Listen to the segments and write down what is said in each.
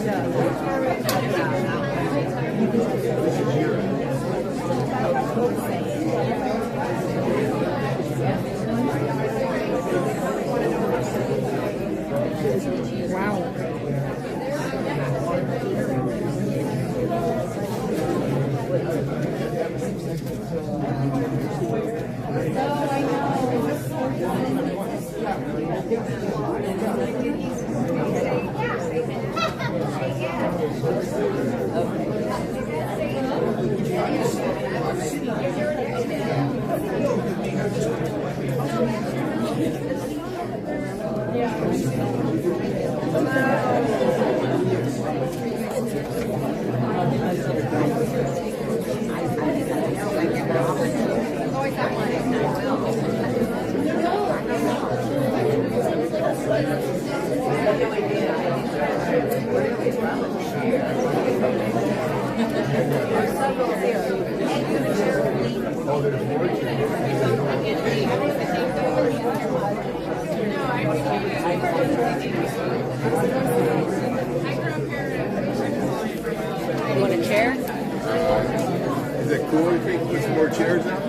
You want a chair? Is it cool if we put some more chairs out?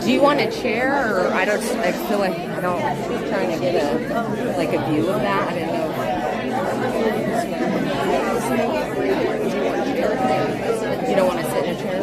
Do you want a chair, or I feel like I don't. I'm trying to get a view of that. I didn't know. You don't want to sit in a chair?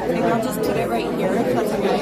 Maybe I'll just put it right here if that's okay.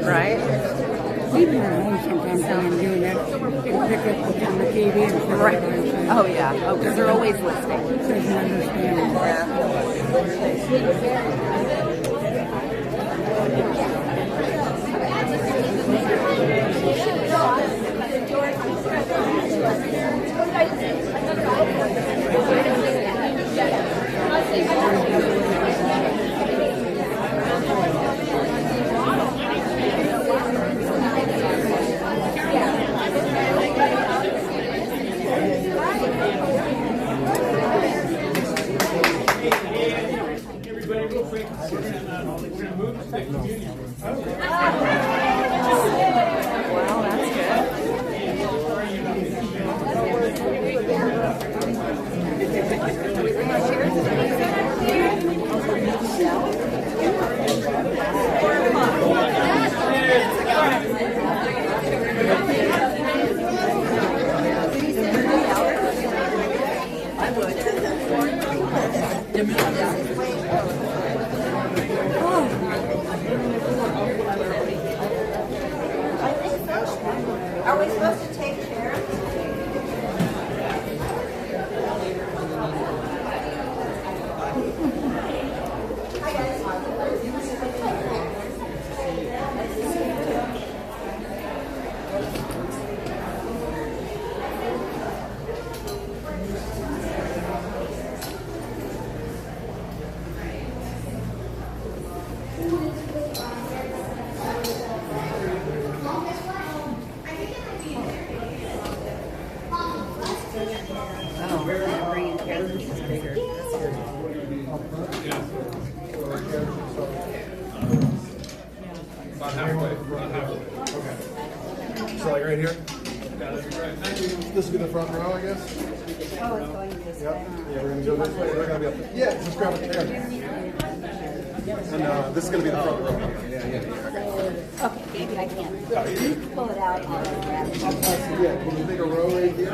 Right? Even at home sometimes when I'm doing that, it'll pick up what's on the TV and stuff. Right. Oh, yeah. Oh, because they're always listening. Doesn't understand. Are we supposed to take chairs? Oh, that green carrot piece is bigger. That's good. About halfway. About halfway. Okay. So like right here? Yeah, that'd be great. Thank you. This will be the front row, I guess? Oh, it's going this Yep. way. Yeah, we're gonna go this way. They're gonna be up there. Yeah, just grab a chair. And this is gonna be the front row. Yeah, yeah. Okay, maybe I can pull it out and grab it. Yeah, can you make a row right here?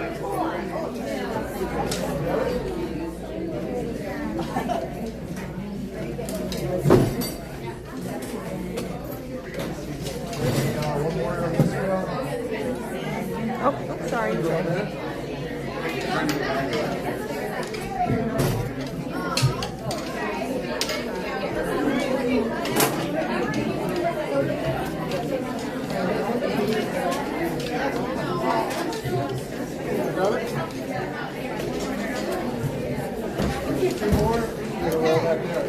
One more on this row. Oh, sorry. Got it? Two more. Get a row back there.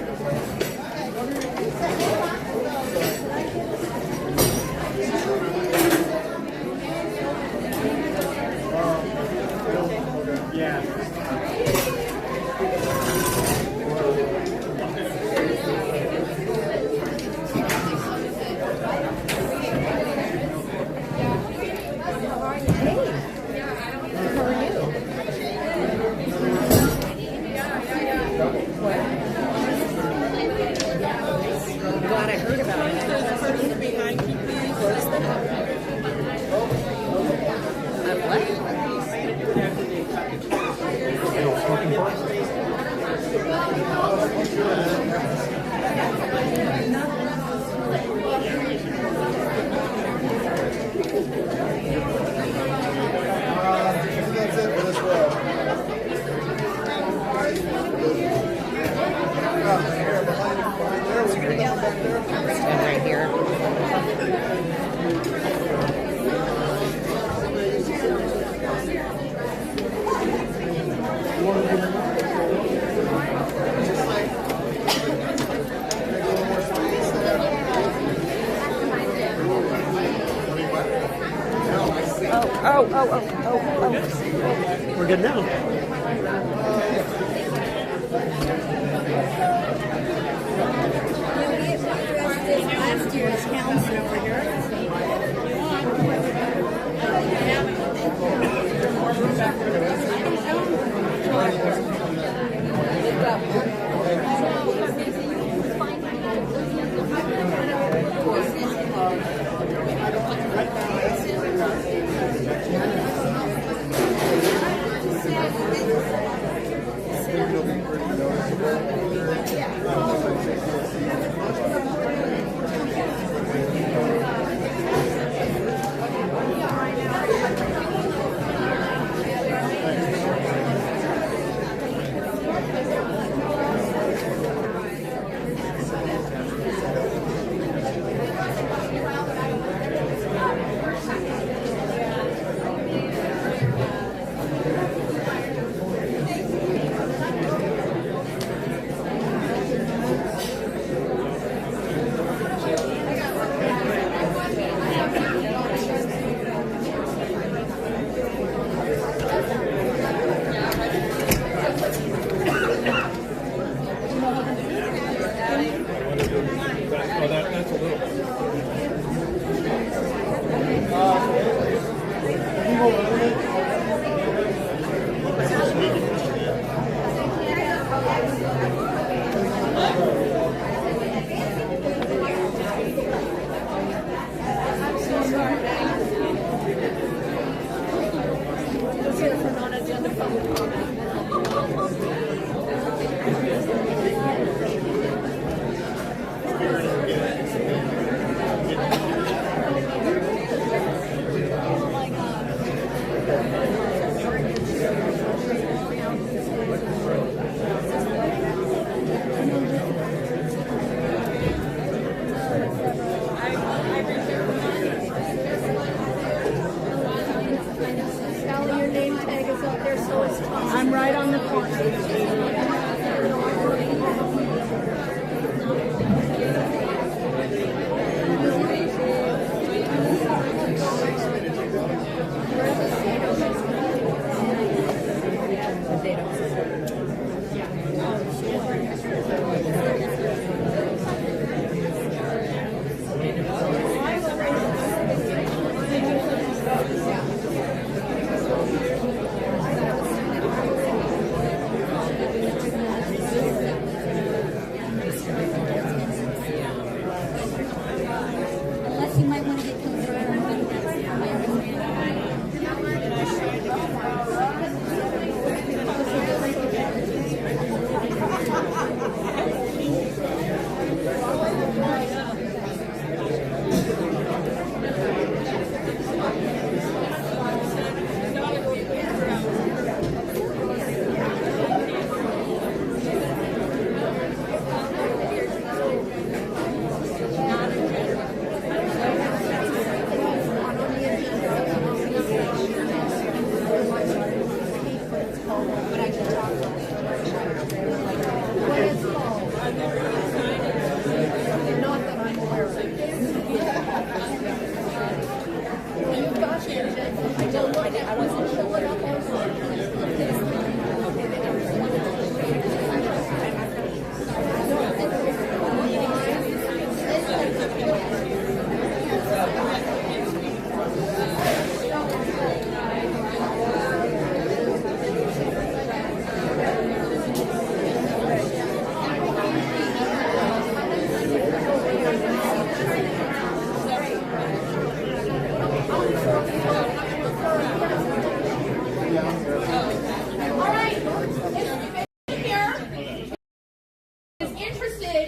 Glad I heard about it. That's it for this row. Here, behind there, we can get back there. Stand right here. Oh. We're good now. Last year's council over here. That's a little. Sally, your name tag is up there, so it's Tom. I'm right on the corner. Unless you might want to get closer.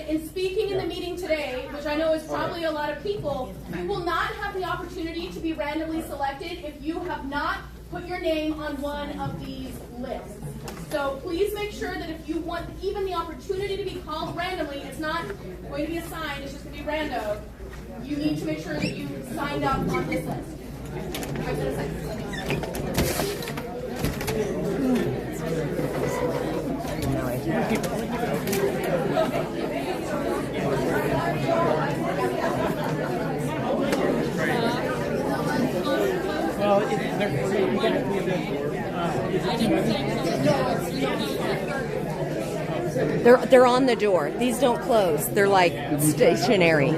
In speaking in the meeting today, which I know is probably a lot of people, you will not have the opportunity to be randomly selected if you have not put your name on one of these lists. So please make sure that if you want even the opportunity to be called randomly, it's not going to be assigned, it's just going to be random. You need to make sure that you signed up on this list. Right, so a They're on the door. These don't close. They're like stationary.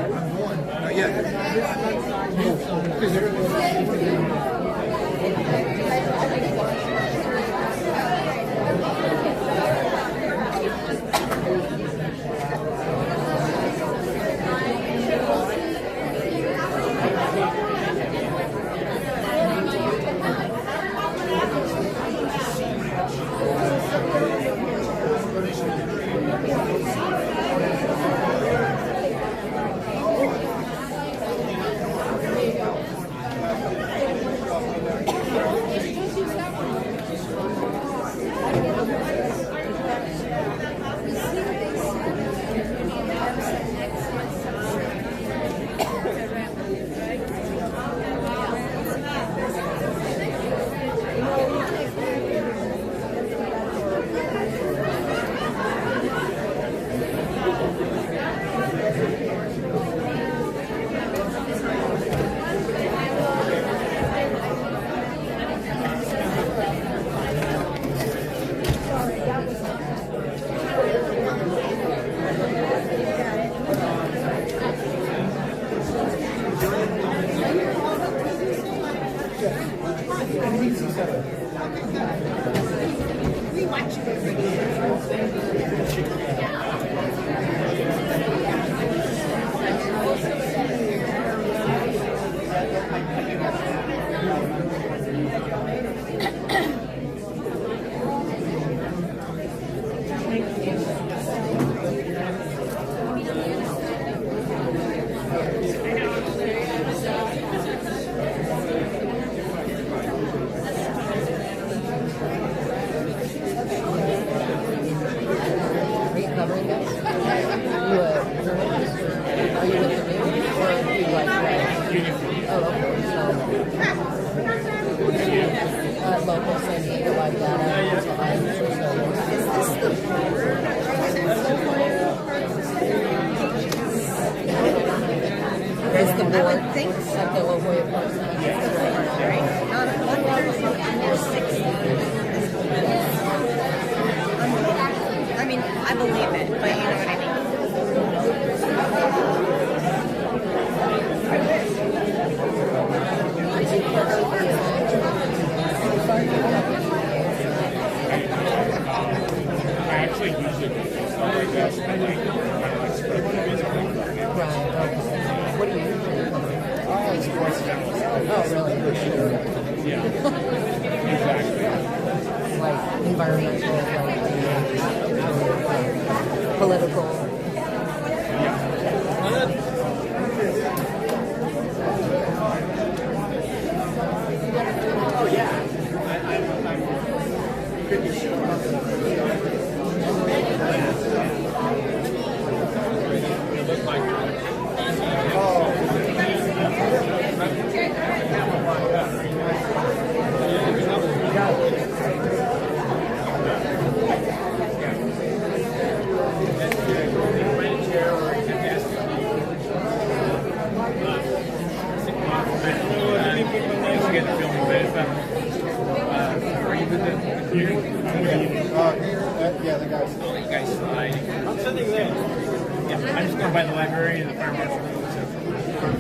Like environmental, like political. Yeah, the guys. You guys, I'm sitting there. Yeah, I'm just going by the library and the fire marshal.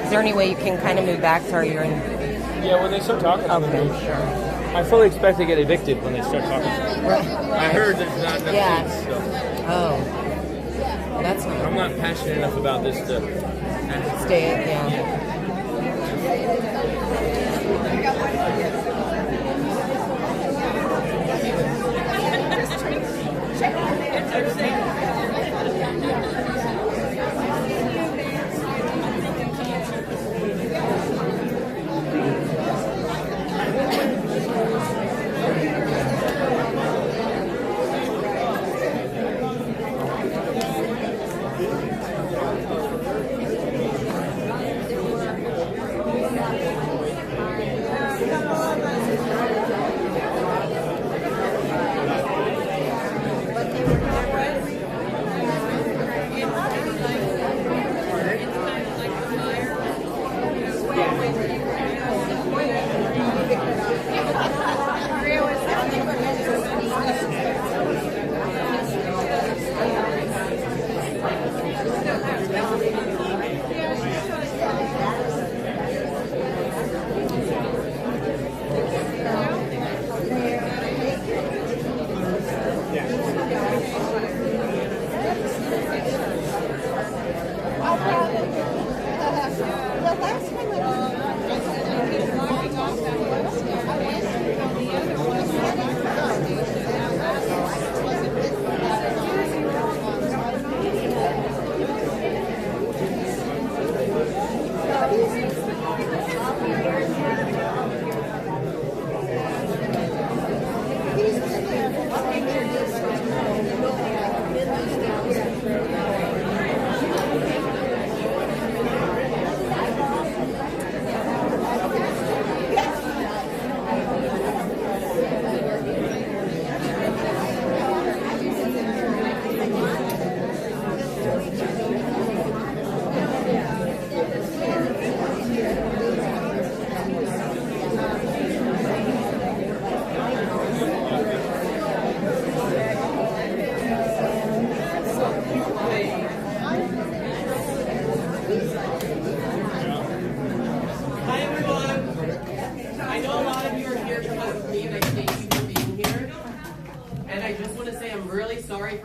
Is there any way you can kind of move back to where you're in? Yeah, when they start talking, Okay, sure. I fully expect to get evicted when they start talking. I heard there's not enough Yeah. seats, so Oh, that's I'm not not passionate enough about this to. stay. Yeah.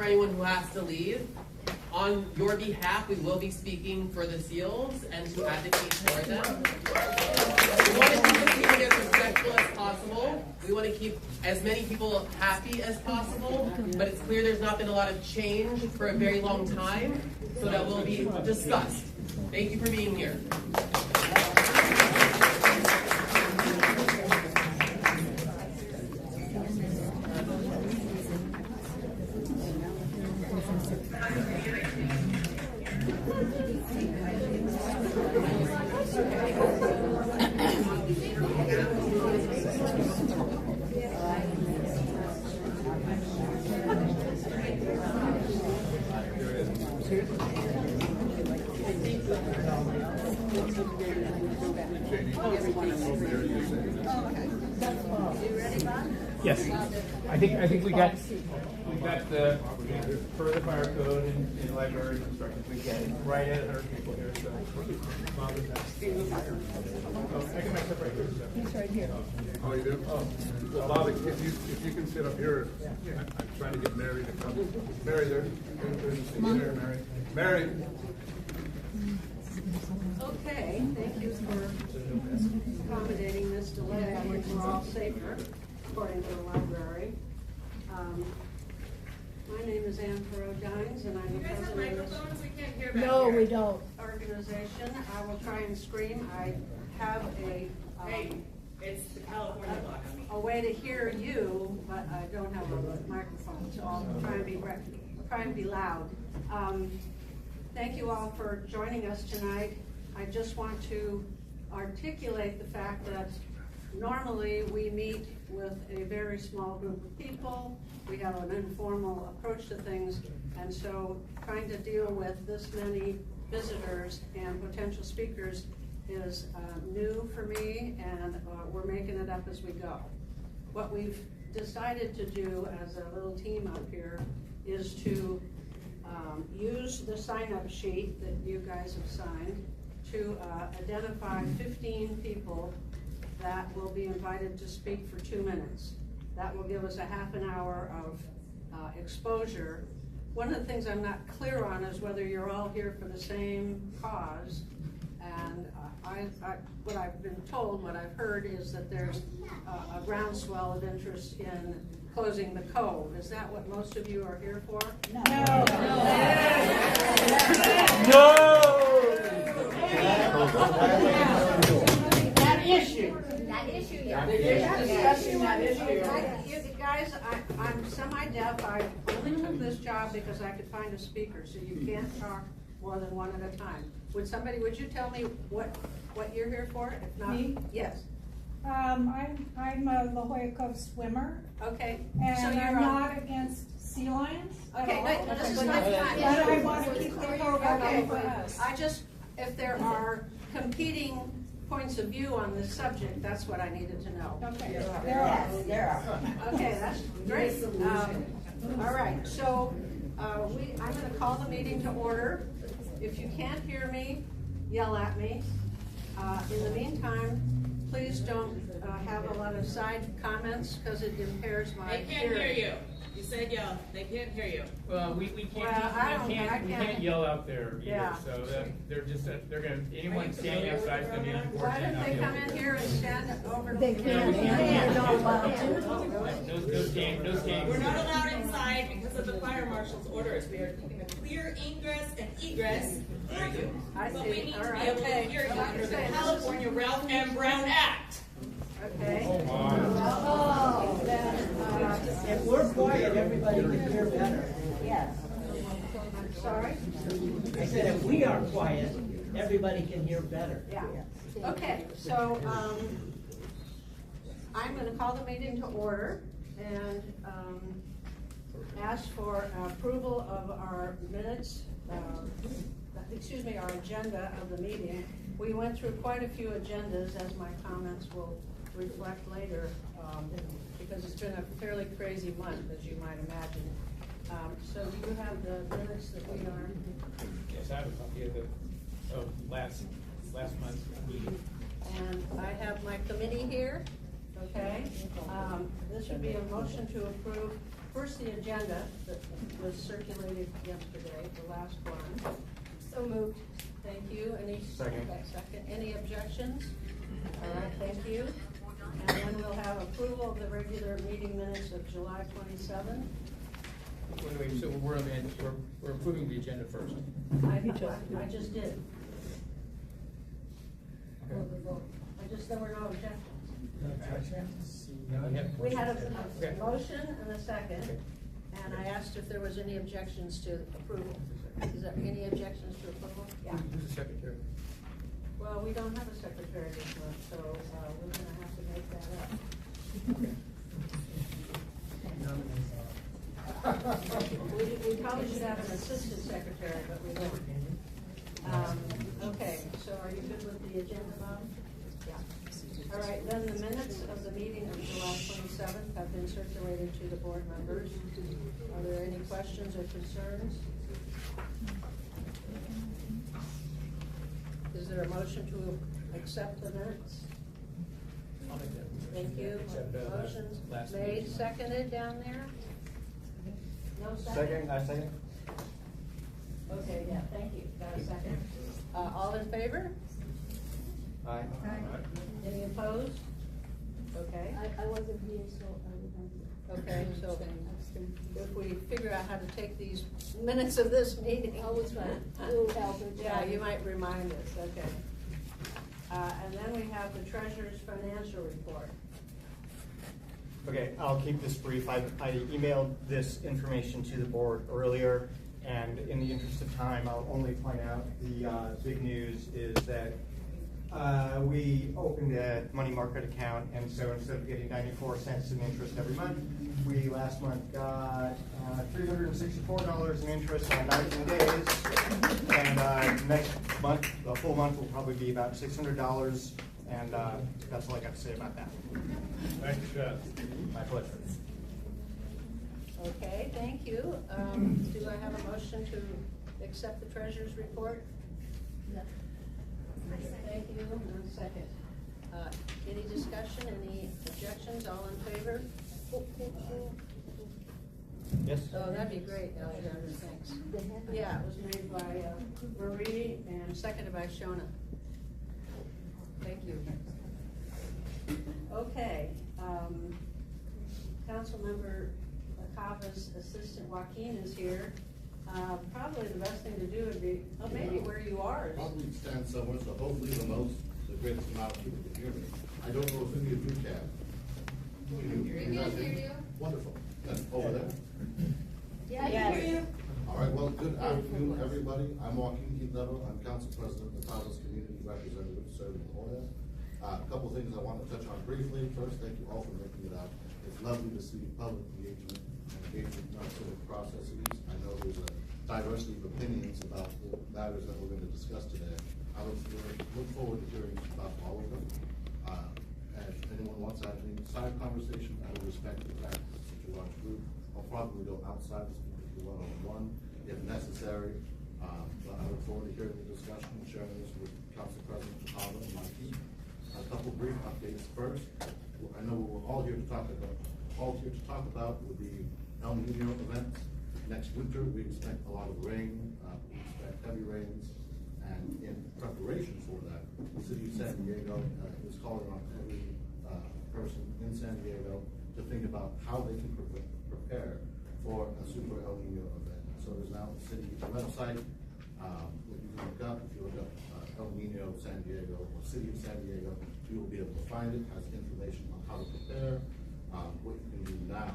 for anyone who has to leave. On your behalf, we will be speaking for the SEALs and to advocate for them. We want to keep the meeting as respectful as possible. We want to keep as many people happy as possible, but it's clear there's not been a lot of change for a very long time, so that will be discussed. Thank you for being here. Yes, I think we got the for the fire code and library instructions. We get right at 100 people here. So I can make up right here. So. He's right here. Oh, you do? Oh, well, Bobby, if you can sit up here, I'm trying to get Mary to come. Mary, there. There, Mary. Mary. Okay, thank you for accommodating this delay. I think we're all safer, according to the library. My name is Ann Perot-Dines, and I'm the president of this No, we don't. organization. I will try and scream. I have It's the California law. a way to hear you, but I don't have a microphone, so I'll try and be loud. Thank you all for joining us tonight. I just want to articulate the fact that normally we meet with a very small group of people. We have an informal approach to things, and so trying to deal with this many visitors and potential speakers is new for me, and we're making it up as we go. What we've decided to do as a little team up here is to use the sign-up sheet that you guys have signed to identify 15 people that will be invited to speak for 2 minutes. That will give us a half an hour of exposure. One of the things I'm not clear on is whether you're all here for the same cause. And what I've been told, what I've heard is that there's a groundswell of interest in closing the cove. Is that what most of you are here for? No. That issue, yeah. discussing that issue. Guys, I'm semi-deaf. I only took this job because I could find a speaker, so you can't talk more than one at a time. Would you tell me what you're here for? If not, Me? Yes. I'm a La Jolla Cove swimmer, Okay. and So you're I'm on- not against sea lions at Okay, all. wait, let's just But I want to keep the cove Okay, open for us. I just, if there are competing points of view on this subject, that's what I needed to know. Okay, there are. Okay, that's great. All right, so I'm going to call the meeting to order. If you can't hear me, yell at me. In the meantime, please don't have a lot of side comments because it impairs my They can't hearing. hear you. You said yell. They can't hear you. Well, we Well, I can't yell out there either. Yeah. So they're just they're gonna anyone standing outside is gonna be Why unfortunate. don't they come in here and stand over? They can't. They're not allowed to. No standing. We're not allowed inside because of the fire marshal's orders. We are keeping a clear ingress and egress for you. I But we see. need All to be right. able to hear you under the California Ralph M. Brown Act. Okay. If we're quiet, everybody can hear better. Yes. I'm sorry? I said if we are quiet, everybody can hear better. Yeah. Okay, so I'm going to call the meeting to order and ask for approval of our minutes, our agenda of the meeting. We went through quite a few agendas, as my comments will reflect later, because it's been a fairly crazy month, as you might imagine. So do you have the minutes that we are? Yes, I have a copy of last month's meeting. And I have my committee here, okay? This would be a motion to approve First, the agenda that was circulated yesterday, the last one. So moved. Thank you. Any Second. Second. Any objections? All right, thank you. And then we'll have approval of the regular meeting minutes of July 27. Wait, so we're approving the agenda first. I just did. There were no objections. We had a motion and a second, and I asked if there was any objections to approval. Is there any objections to approval? Yeah. Who's the secretary? Well, we don't have a secretary this month, so we're gonna have to make that up. We probably should have an assistant secretary, but we don't. Okay, so are you good with the agenda, Bob? Yeah. All right, then the minutes of the meeting of July 27th have been circulated to the board members. Are there any questions or concerns? Is there a motion to accept the minutes? Thank you. Motion's made, seconded down there? No second? I second. Okay, yeah, thank you. Got a second. All in favor? Aye. Any opposed? Okay. I wasn't here, so I would have to. Okay, so if we figure out how to take these minutes of this meeting. Oh, it's fine. We'll help it. Yeah, you might remind us, okay. And then we have the treasurer's financial report. Okay, I'll keep this brief. I emailed this information to the board earlier, and in the interest of time, I'll only point out the big news is that we opened a money market account, and so instead of getting 94 cents in interest every month, we last month got $364 in interest on 19 days, and next month, the full month will probably be about $600, and that's all I got to say about that. Thank you, Chad. My pleasure. Okay, thank you. Do I have a motion to accept the treasurer's report? Thank you. And a second. Any discussion, any objections, all in favor? Yes? Oh, that'd be great, Alexander, thanks. Yeah, it was made by Marie and seconded by Shona. Thank you. Okay, Councilmember Cava's assistant Joaquin is here. Probably the best thing to do would be, maybe where you are. Probably stand somewhere, so hopefully the greatest amount of people can hear me. I don't know if any of you can. We can hear you. Wonderful. That's over there. Yeah, I can hear you. All right, well, good afternoon, everybody. I'm Joaquin Quintero. I'm Council President of the Taos Community Representative serving La Jolla. A couple of things I want to touch on briefly. First, thank you all for making it out. It's lovely to see public engagement and engagement in our civic processes. I know there's a diversity of opinions about the matters that we're going to discuss today. I look forward to hearing about all of them. If anyone wants to have any side conversation, I would respect the fact that it's such a large group. I'll probably go outside to speak with you one-on-one if necessary. But I look forward to hearing the discussion and sharing this with Council President Cava and my team. A couple brief updates first. I know what we're all here to talk about will be El Nino events. Next winter, we expect a lot of rain. We expect heavy rains. And in preparation for that, the city of San Diego is calling on every person in San Diego to think about how they can prepare for a super El Nino event. So there's now a city website that you can look up. If you look up El Nino San Diego or City of San Diego, you will be able to find it. It has information on how to prepare, what you can do now,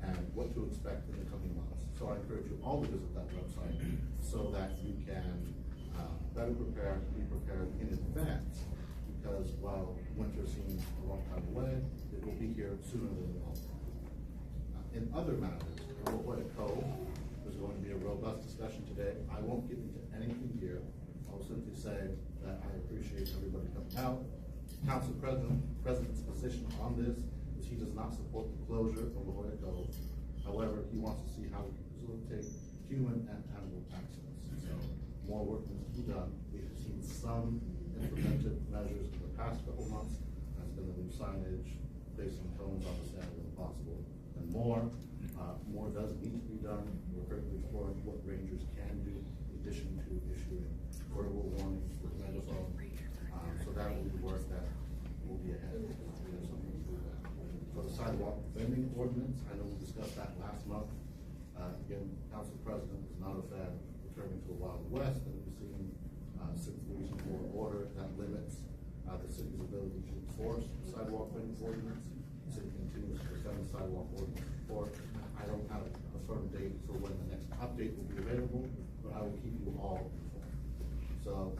and what to expect in the coming months. So I encourage you all to visit that website so that you can better prepare, be prepared in advance, because while winter seems a long time away, it will be here sooner than we hope. In other matters, La Jolla Cove, there's going to be a robust discussion today. I won't get into anything here. I'll simply say that I appreciate everybody coming out. Council President's position on this is he does not support the closure of La Jolla Cove. However, he wants to see how we can facilitate human and animal access. So more work needs to be done. We've seen some implemented measures in the past couple months. That's been the new signage, placing cones on the stand when possible, and more. More does need to be done. We're currently exploring what rangers can do in addition to issuing verbal warnings with megaphone. So that will be work that will be ahead. For the sidewalk vending ordinance, I know we discussed that last month. Again, Council President is not a fan of returning to the Wild West, and we've seen since the recent court order that limits the city's ability to enforce sidewalk vending ordinance. The city continues to defend the sidewalk ordinance report. I don't have a firm date for when the next update will be available, but I will keep you all informed. So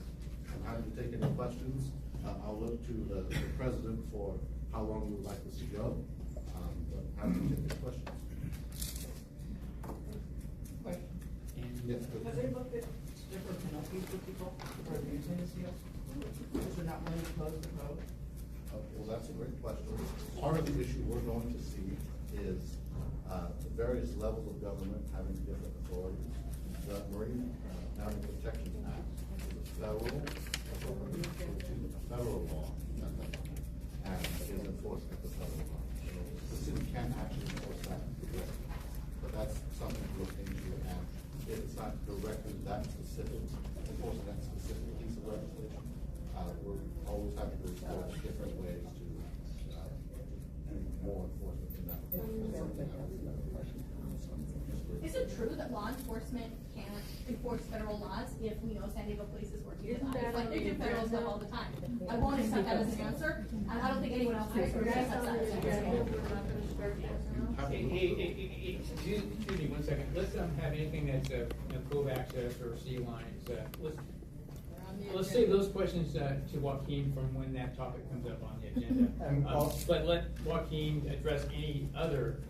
I'm happy to take any questions. I'll look to the president for how long you would like this to go. But happy to take any questions. Yes, Have they looked at different penalties for people for abusing the seal? Because they're not willing to close the code? Well, that's a great question. Part of the issue we're going to see is the various levels of government having different authorities. The Marine Mammal Protection Act is a federal law, and is enforced at the federal law. So the city can actually enforce that, but that's something to look into. And if it's not directly that specific, enforcing that specific piece of legislation, we're always having to explore different ways to do more enforcement in that. Is it true that law enforcement can't enforce federal laws if we know San Diego Police is working with us? Like they do federal stuff all the time. I won't accept that as an answer, and I don't think anyone else can accept that. Hey, excuse me 1 second. Let's have anything that's cove access or sea lines. Let's save those questions to Joaquin from when that topic comes up on the agenda. But let Joaquin address any other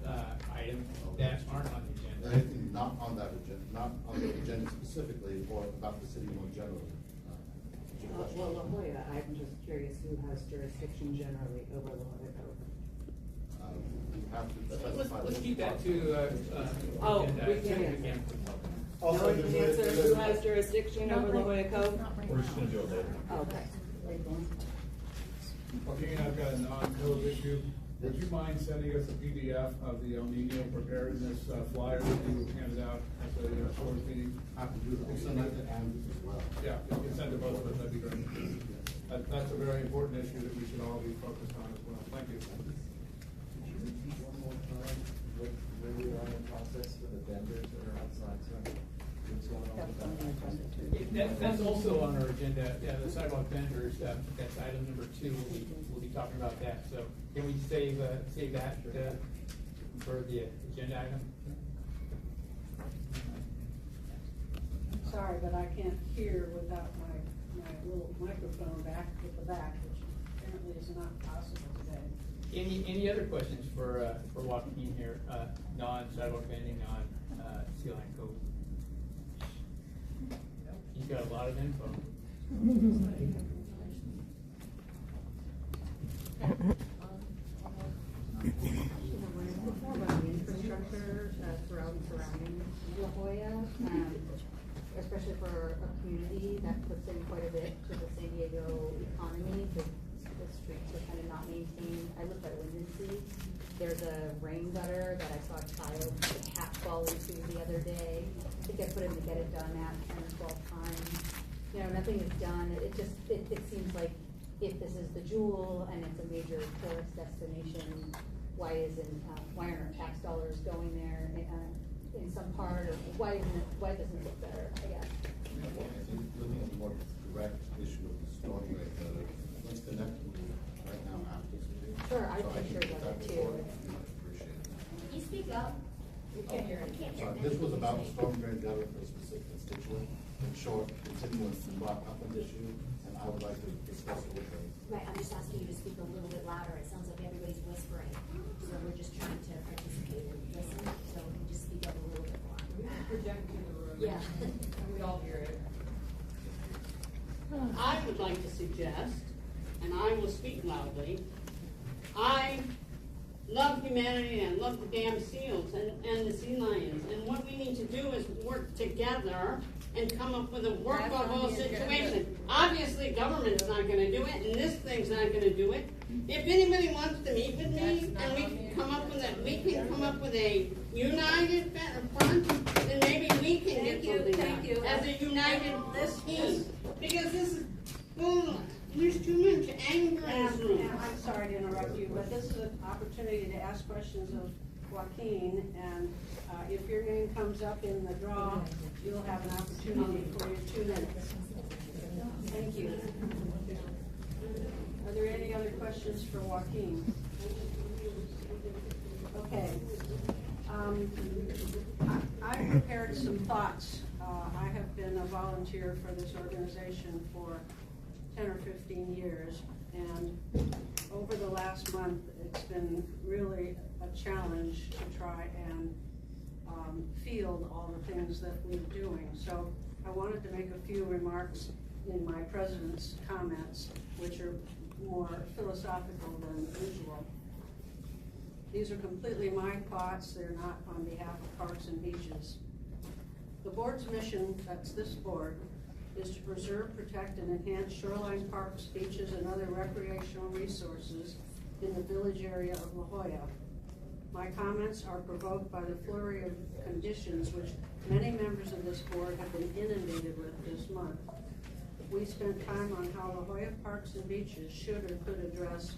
items that aren't on the agenda. Anything not on that agenda, not on the agenda specifically, or about the city more generally. Well, La Jolla, I'm just curious who has jurisdiction generally over La Jolla Code. Let's keep that to agenda. Also, who has jurisdiction over La Jolla Code? We're just gonna do it later. Okay. Okay, I've got a non-code issue. Would you mind sending us a PDF of the El Nino preparedness flyer that you handed out at the board meeting? We'll send that to Andrew as well. Yeah, if you can send it both of us, that'd be great. That's a very important issue that we should all be focused on as well. Thank you. Could you repeat one more time where we are in the process for the vendors that are outside? What's going on with that? That's also on our agenda. Yeah, the sidewalk vendors. That's item number 2. We'll be talking about that. So can we save that for the agenda item? Sorry, but I can't hear without my little microphone back at the back, which apparently is not possible today. Any other questions for Joaquin here? Non-sidewalk vending, non-sea line code. He's got a lot of info. Infrastructure surrounding La Jolla, especially for a community that puts in quite a bit to the San Diego economy. The streets are kind of not maintained. I live by Windansea. There's a rain gutter that I saw a child, a cat fall into the other day. I think I put in to get it done at 10 or 12 times. You know, nothing is done. It seems like if this is the Jewel and it's a major tourist destination, why aren't our tax dollars going there in some part, or why doesn't it look better, I guess? Looking at the more direct issue of the storm rate, let's connect with you right now after this meeting. Sure, I'd be sure of that too. Appreciate it. Can you speak up? We can't hear it. This was about storm drain gutter for a specific constituent. In short, constituents brought up an issue, and I would like to discuss it with them. Right, I'm just asking you to speak a little bit louder. It sounds like everybody's whispering. So we're just trying to participate and listen. So we can just speak up a little bit more. We can project to the room. Yeah. And we all hear it. I would like to suggest, and I will speak loudly, I love humanity and love the damn seals and the sea lions. And what we need to do is work together and come up with a That's workable on the agenda. situation. Obviously, government's not gonna do it, and this thing's not gonna do it. If anybody wants to meet with me, and we can come up with a united front, then maybe we can get something done as a united team. Because this is, there's too much anger in this room. And I'm sorry to interrupt you, but this is an opportunity to ask questions of Joaquin, and if your name comes up in the draw, you'll have an opportunity for your 2 minutes. Thank you. Are there any other questions for Joaquin? Okay. I prepared some thoughts. I have been a volunteer for this organization for 10 or 15 years, and over the last month, it's been really a challenge to try and field all the things that we're doing. So I wanted to make a few remarks in my president's comments, which are more philosophical than usual. These are completely my thoughts. They're not on behalf of Parks and Beaches. The board's mission, that's this board, is to preserve, protect, and enhance shoreline parks, beaches, and other recreational resources in the village area of La Jolla. My comments are provoked by the flurry of conditions which many members of this board have been inundated with this month. We spent time on how La Jolla Parks and Beaches should or could address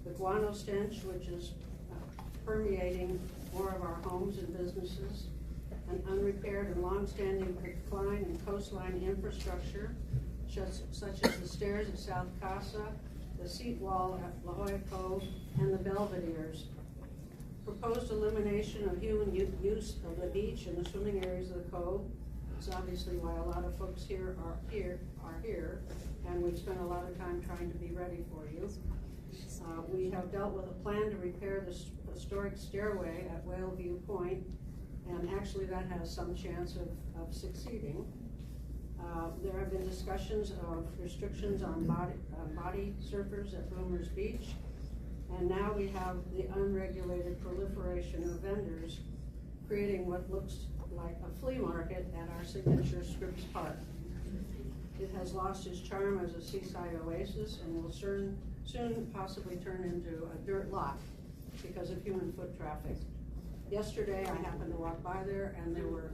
the guano stench, which is permeating more of our homes and businesses, an unrepaired and long-standing decline in coastline infrastructure, such as the stairs at South Casa, the seat wall at La Jolla Cove, and the Belvederes. Proposed elimination of human use of the beach and the swimming areas of the cove. It's obviously why a lot of folks here are here, and we've spent a lot of time trying to be ready for you. We have dealt with a plan to repair the historic stairway at Whaleview Point, and actually that has some chance of succeeding. There have been discussions of restrictions on body surfers at Boomers Beach, and now we have the unregulated proliferation of vendors creating what looks like a flea market at our signature Scripps Park. It has lost its charm as a seaside oasis and will soon possibly turn into a dirt lot because of human foot traffic. Yesterday, I happened to walk by there, and there were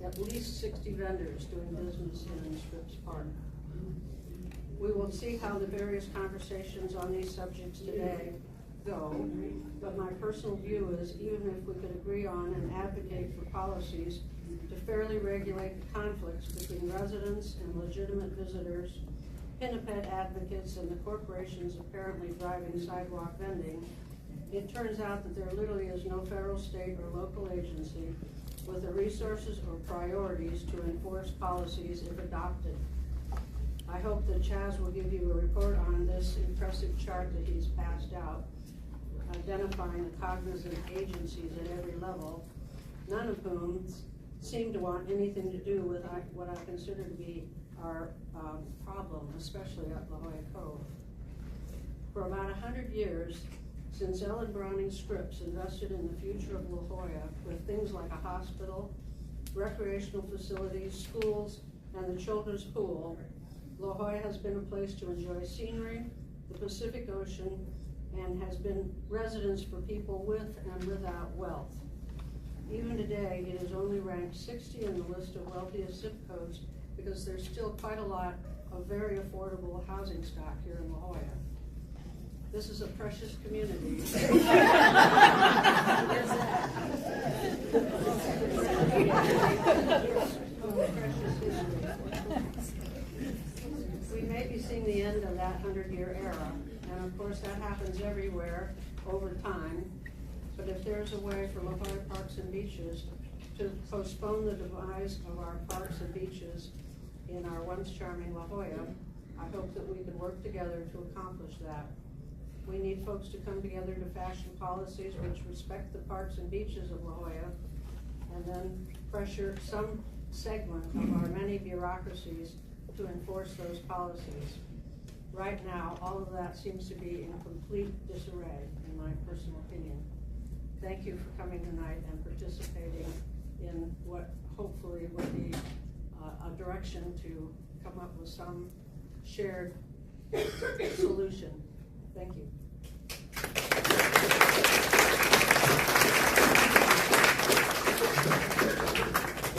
at least 60 vendors doing business in Scripps Park. We will see how the various conversations on these subjects today go, but my personal view is even if we could agree on and advocate for policies to fairly regulate the conflicts between residents and legitimate visitors, pinniped advocates, and the corporations apparently driving sidewalk vending, it turns out that there literally is no federal, state, or local agency with the resources or priorities to enforce policies if adopted. I hope that Chaz will give you a report on this impressive chart that he's passed out, identifying the cognizant agencies at every level, none of whom seem to want anything to do with what I consider to be our problem, especially at La Jolla Cove. For about 100 years, since Ellen Browning Scripps invested in the future of La Jolla with things like a hospital, recreational facilities, schools, and the children's pool, La Jolla has been a place to enjoy scenery, the Pacific Ocean, and has been residence for people with and without wealth. Even today, it is only ranked 60 in the list of wealthiest zip codes because there's still quite a lot of very affordable housing stock here in La Jolla. This is a precious community. We may be seeing the end of that 100-year era, and of course that happens everywhere over time. But if there's a way for La Jolla Parks and Beaches to postpone the demise of our parks and beaches in our once charming La Jolla, I hope that we can work together to accomplish that. We need folks to come together to fashion policies which respect the parks and beaches of La Jolla, and then pressure some segment of our many bureaucracies to enforce those policies. Right now, all of that seems to be in complete disarray, in my personal opinion. Thank you for coming tonight and participating in what hopefully would be a direction to come up with some shared solution. Thank you.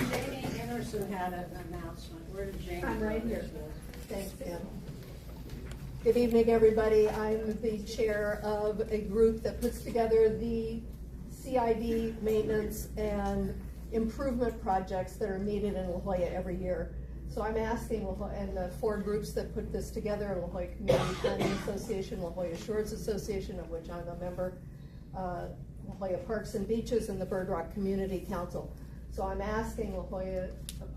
Jamie Anderson had an announcement. Where did Jamie? I'm right here. go? Thanks, Pam. Good evening, everybody. I'm the chair of a group that puts together the CID maintenance and improvement projects that are needed in La Jolla every year. So I'm asking, and the 4 groups that put this together, La Jolla Community Planning Association, La Jolla Shores Association, of which I'm a member, La Jolla Parks and Beaches, and the Bird Rock Community Council. So I'm asking La Jolla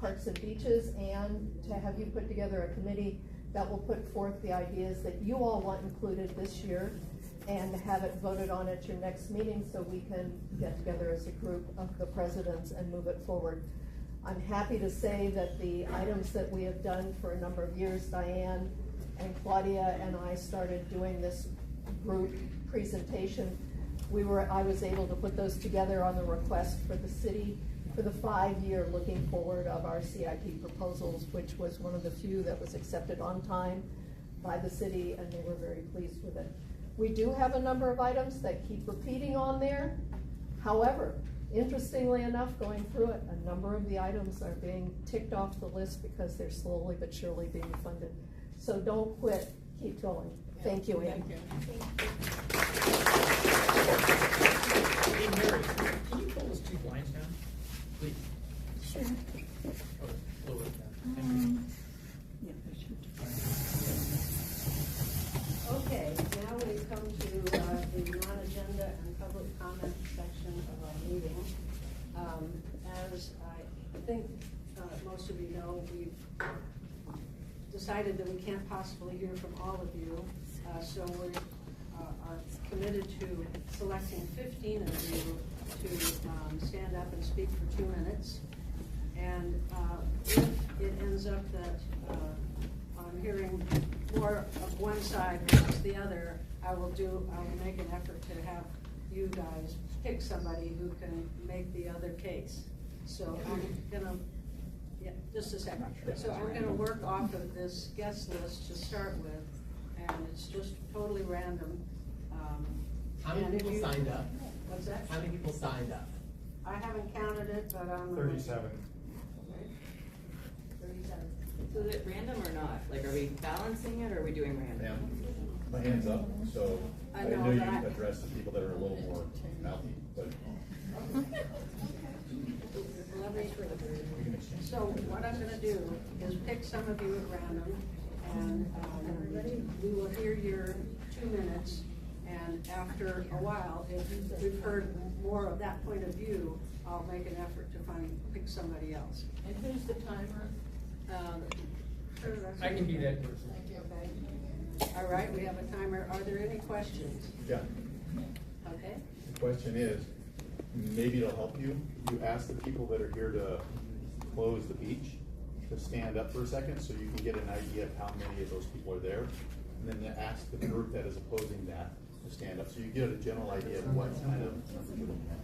Parks and Beaches and to have you put together a committee that will put forth the ideas that you all want included this year and have it voted on at your next meeting so we can get together as a group of the presidents and move it forward. I'm happy to say that the items that we have done for a number of years, Diane and Claudia and I started doing this group presentation. I was able to put those together on the request for the city for the 5-year looking forward of our CIP proposals, which was one of the few that was accepted on time by the city, and they were very pleased with it. We do have a number of items that keep repeating on there. However, interestingly enough, going through it, a number of the items are being ticked off the list because they're slowly but surely being funded. So don't quit, keep going. Thank you, Ann. Hey, Mary, can you pull those 2 blinds down, please? Sure. Oh, lower it down. Thank you. Okay, now we come to the non-agenda and public comment section of our meeting. As I think most of you know, we've decided that we can't possibly hear from all of you, so we are committed to selecting 15 of you to stand up and speak for 2 minutes. And if it ends up that I'm hearing more of one side versus the other, I will make an effort to have you guys pick somebody who can make the other case. So I'm gonna, just a second. So I'm gonna work off of this guest list to start with, and it's just totally random. How many people signed up? What's that? How many people signed up? I haven't counted it, but I'm. 37. 37. So is it random or not? Like, are we balancing it or are we doing random? My hand's up, so I I know, know you but address the people that are a little more mouthy, but. So what I'm gonna do is pick some of you at random, and we will hear your 2 minutes, and after a while, if we've heard more of that point of view, I'll make an effort to pick somebody else. And who's the timer? I can be that person. Okay. All right, we have a timer. Are there any questions? Yeah. Okay. The question is, maybe it'll help you. You ask the people that are here to close the beach to stand up for a second so you can get an idea of how many of those people are there. And then ask the group that is opposing that to stand up so you get a general idea of what kind of numbers you're looking at.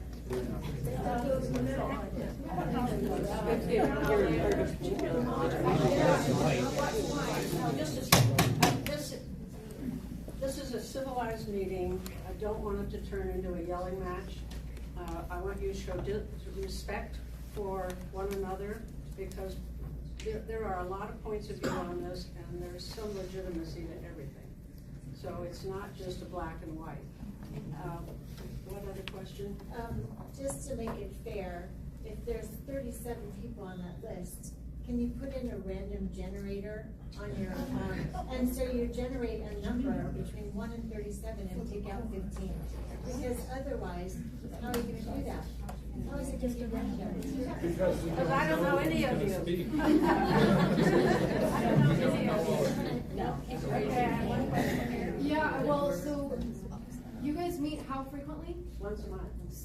This is a civilized meeting. I don't want it to turn into a yelling match. I want you to show respect for one another because there are a lot of points of view on this and there's some legitimacy to everything. So it's not just a black and white. What other question? Just to make it fair, if there's 37 people on that list, can you put in a random generator on your, and so you generate a number between 1 and 37 and take out 15? Because otherwise, how are you going to do that? How is it just a random? Because I don't know any of you. No. Yeah, well, so you guys meet how frequently? Once a month.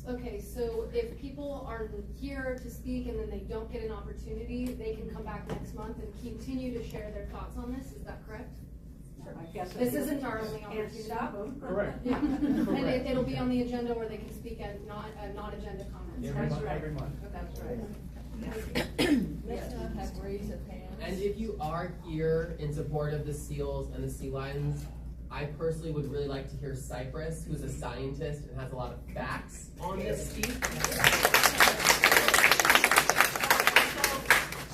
Okay, so if people are here to speak and then they don't get an opportunity, they can come back next month and continue to share their thoughts on this, is that correct? I guess. This isn't our only Can't opportunity. stop them. Correct. Yeah, and Correct. it'll be on the agenda where they can speak at non-agenda comments. Every month, every month. That's right. And if you are here in support of the seals and the sea lions, I personally would really like to hear Cypress, who's a scientist and has a lot of facts on this, speak.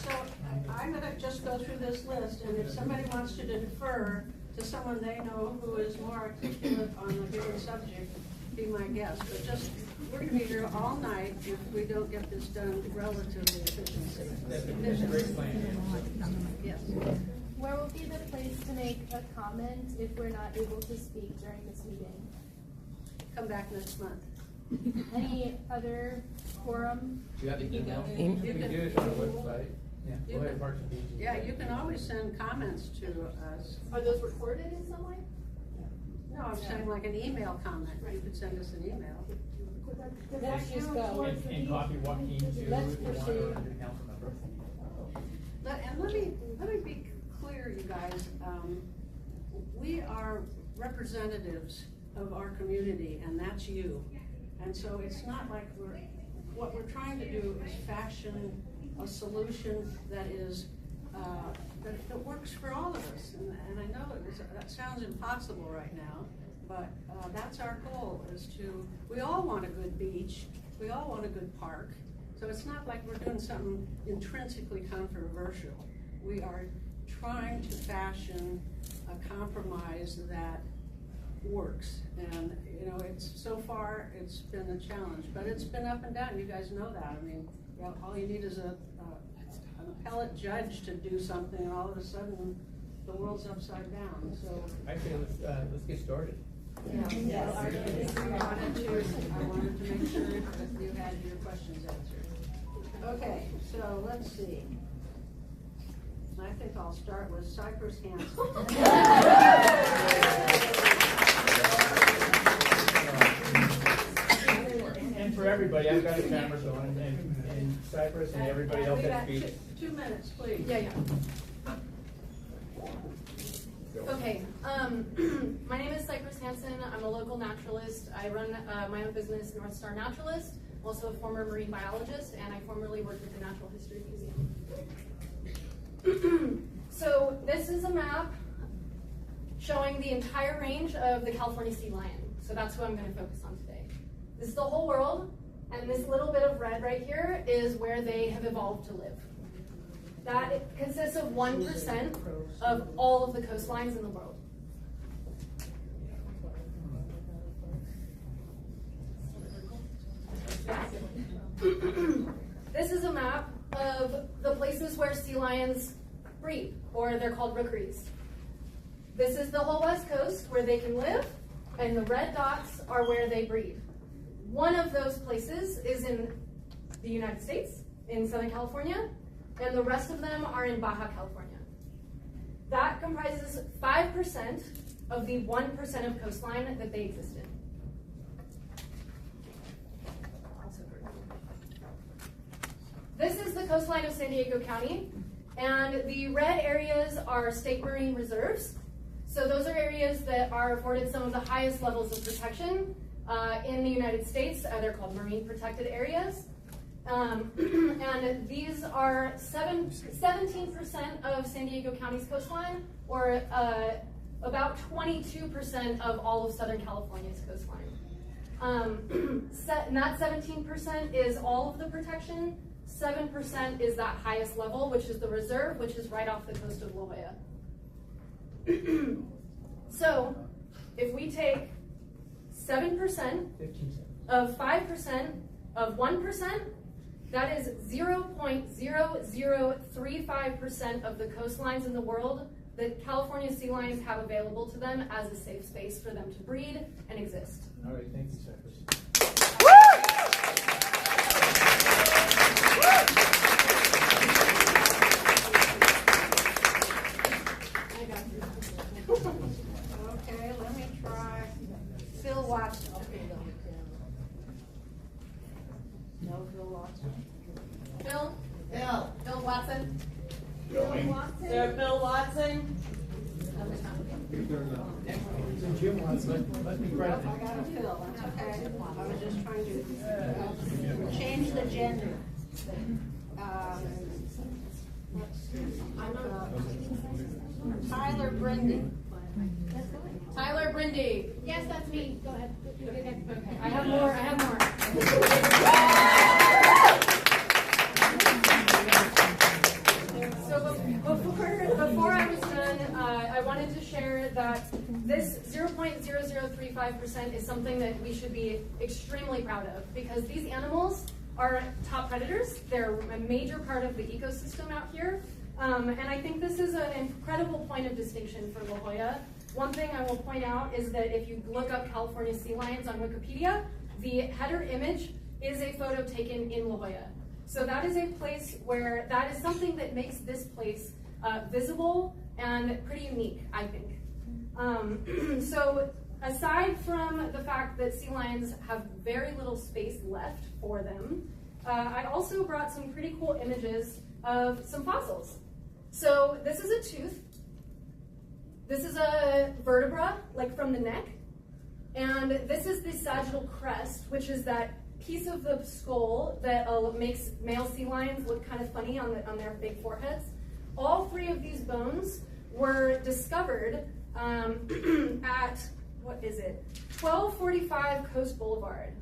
So I'm gonna just go through this list, and if somebody wants to defer to someone they know who is more articulate on a given subject, be my guest. But just, we're gonna be here all night if we don't get this done relatively efficiently. That's a great plan. Yes. Where will be the place to make a comment if we're not able to speak during this meeting? Come back next month. Any other forum? Do you have an email? We can do it on our website. Yeah, we'll have parts of these. Yeah, you can always send comments to us. Are those recorded in some way? No, I'm saying like an email comment. You could send us an email. Let's just go. And copy Joaquin too, if you want, or your council member. And let me be clear, you guys. We are representatives of our community, and that's you. And so it's not like what we're trying to do is fashion a solution that is that works for all of us. And I know that sounds impossible right now, but that's our goal, is to, we all want a good beach, we all want a good park. So it's not like we're doing something intrinsically controversial. We are trying to fashion a compromise that works. And you know, so far it's been a challenge, but it's been up and down. You guys know that. I mean, all you need is an appellate judge to do something, and all of a sudden the world's upside down. So Actually, let's get started. yeah, I wanted to make sure that you had your questions answered. Okay, so let's see. I think I'll start with Cypress Hanson. And for everybody, I've got a camera going, and Cypress and everybody else that speaks. 2 minutes, please. Yeah. Okay, my name is Cypress Hanson. I'm a local naturalist. I run my own business, North Star Naturalist. I'm also a former marine biologist, and I formerly worked at the Natural History Museum. So this is a map showing the entire range of the California sea lion. So that's who I'm going to focus on today. This is the whole world, and this little bit of red right here is where they have evolved to live. That consists of 1% of all of the coastlines in the world. This is a map of the places where sea lions breed, or they're called rookeries. This is the whole west coast where they can live, and the red dots are where they breed. One of those places is in the United States, in Southern California, and the rest of them are in Baja California. That comprises 5% of the 1% of coastline that they exist in. This is the coastline of San Diego County, and the red areas are state marine reserves. So those are areas that are afforded some of the highest levels of protection in the United States. They're called marine protected areas. And these are 17% of San Diego County's coastline, or about 22% of all of Southern California's coastline. And that 17% is all of the protection. 7% is that highest level, which is the reserve, which is right off the coast of La Jolla. So, if we take 7% of 5% of 1%, that is 0.0035% of the coastlines in the world that California sea lions have available to them as a safe space for them to breed and exist. All right, thank you, Cypress. Okay, let me try Phil Watson. No, Phil Watson. Phil? Phil Watson? Bill Watson. Bill Watson. Jim wants, let me grab I got to fill, that's okay. I was just trying to change the gender. Let's see. Tyler Brindy. Tyler Brindy. Yes, that's me. Go ahead. I have more. So before I was done, I wanted to share that this 0.0035% is something that we should be extremely proud of, because these animals are top predators. They're a major part of the ecosystem out here. And I think this is an incredible point of distinction for La Jolla. One thing I will point out is that if you look up California sea lions on Wikipedia, the header image is a photo taken in La Jolla. So that is a place where, that is something that makes this place visible and pretty unique, I think. So aside from the fact that sea lions have very little space left for them, I also brought some pretty cool images of some fossils. So this is a tooth. This is a vertebra, like from the neck. And this is the sagittal crest, which is that piece of the skull that makes male sea lions look kind of funny on their big foreheads. All three of these bones were discovered at, what is it, 1245 Coast Boulevard.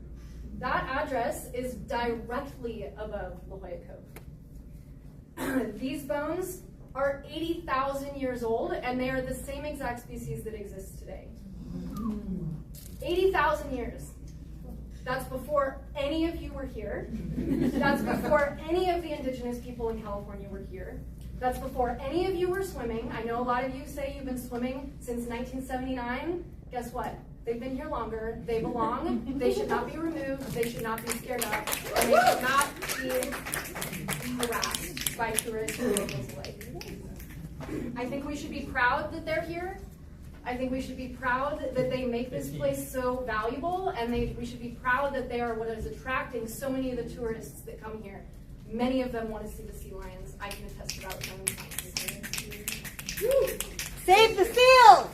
That address is directly above La Jolla Cove. These bones are 80,000 years old, and they are the same exact species that exists today. 80,000 years. That's before any of you were here. That's before any of the indigenous people in California were here. That's before any of you were swimming. I know a lot of you say you've been swimming since 1979. Guess what? They've been here longer. They belong. They should not be removed. They should not be scared of. And they should not be harassed by tourists and locals alike. I think we should be proud that they're here. I think we should be proud that they make this place so valuable, and we should be proud that they are what is attracting so many of the tourists that come here. Many of them want to see the sea lions. I can attest to that with my own eyes. Save the seals!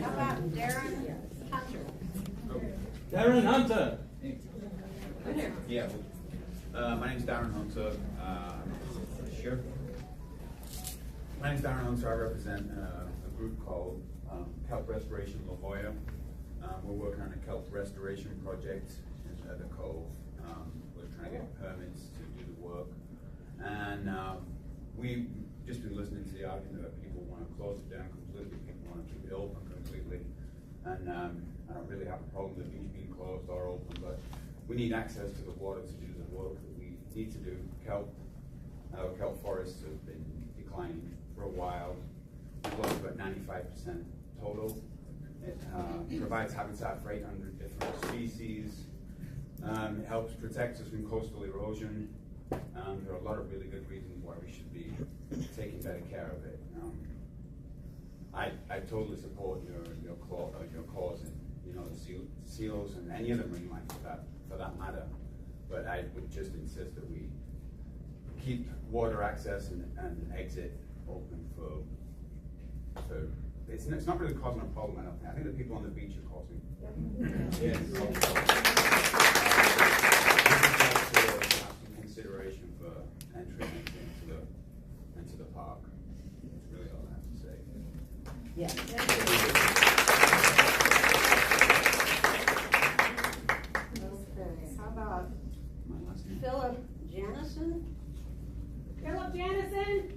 How about Darren Hunter? Darren Hunter. Yeah. My name's Darren Hunter. Sure. My name's Darren Hunter. I represent a group called Kelp Restoration La Jolla. We're working on a kelp restoration project at the Cove. We're trying to get permits to do the work. And we've just been listening to the argument that people want to close it down completely, people want to keep it open completely. And I don't really have a problem with the beach being closed or open, but we need access to the water to do the work that we need to do. Kelp forests have been declining for a while. We've lost about 95% total. It provides habitat for 800 different species. It helps protect us from coastal erosion. There are a lot of really good reasons why we should be taking better care of it. I totally support your cause and the seals and any other marine life for that matter. But I would just insist that we keep water access and exit open for it's not really causing a problem, I don't think. I think the people on the beach are causing consideration for entry into the park. That's really all I have to say. Yeah. Okay, how about Philip Janison? Philip Janison?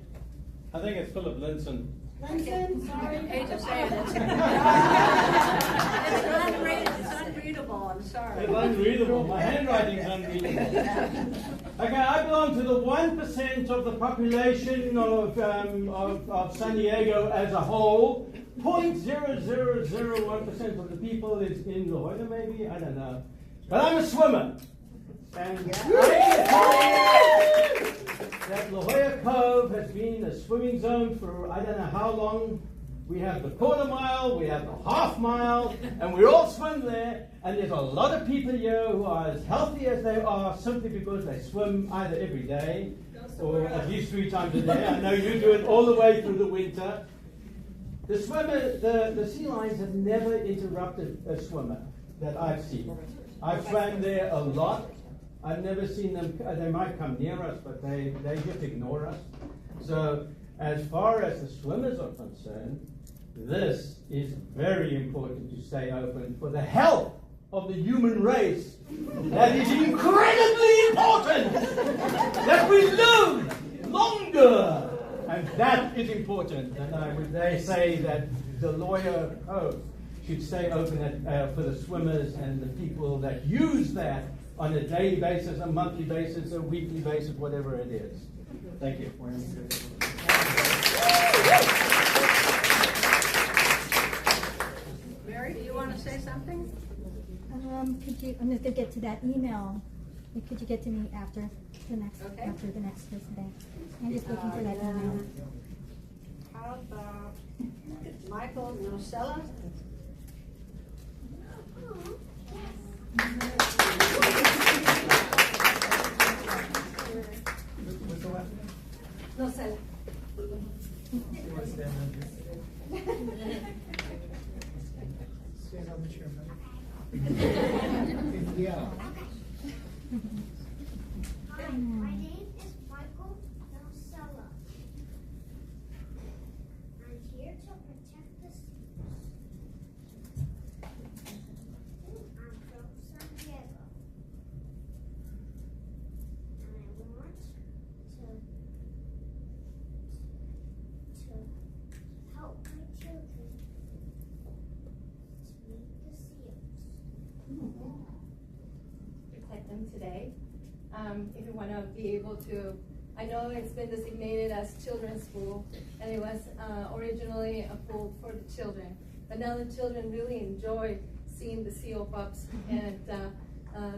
I think it's Philip Linson. Linson, sorry. Hate to say it. It's unreadable, I'm sorry. It's unreadable. My handwriting's unreadable. Okay, I belong to the 1% of the population of San Diego as a whole. 0.0001% of the people is in La Jolla, maybe? I don't know. But I'm a swimmer. And I can tell you that La Jolla Cove has been a swimming zone for I don't know how long, We have the quarter mile, we have the half mile, and we all swim there. And there's a lot of people here who are as healthy as they are simply because they swim either every day or at least 3 times a day. I know you do it all the way through the winter. The sea lions have never interrupted a swimmer that I've seen. I've swam there a lot. I've never seen them. They might come near us, but they just ignore us. So as far as the swimmers are concerned, this is very important to stay open for the health of the human race. That is incredibly important that we live longer. And that is important. And they say that the lawyer code should stay open for the swimmers and the people that use that on a daily basis, a monthly basis, a weekly basis, whatever it is. Thank you. Mary, do you want to say something? Could you? I'm just gonna get to that email. Could you get to me after the next today? I'm just looking for that email. How about Michael Nocella? Nocella. Yeah. Hi, my name is Michael Nocella. I'm here to protect the seals. I'm from San Diego. And I want to help my children to meet the seals. Protect them today. If you want to be able to, I know it's been designated as children's pool, and it was originally a pool for the children, but now the children really enjoy seeing the seal pups and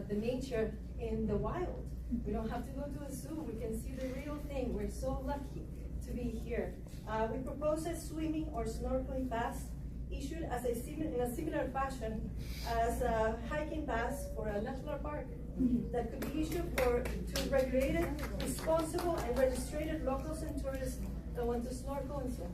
the nature in the wild. We don't have to go to a zoo, we can see the real thing. We're so lucky to be here. We propose a swimming or snorkeling pass issued as in a similar fashion as a hiking pass for a national park that could be issued to regulated, responsible, and registered locals and tourists that want to snorkel and swim.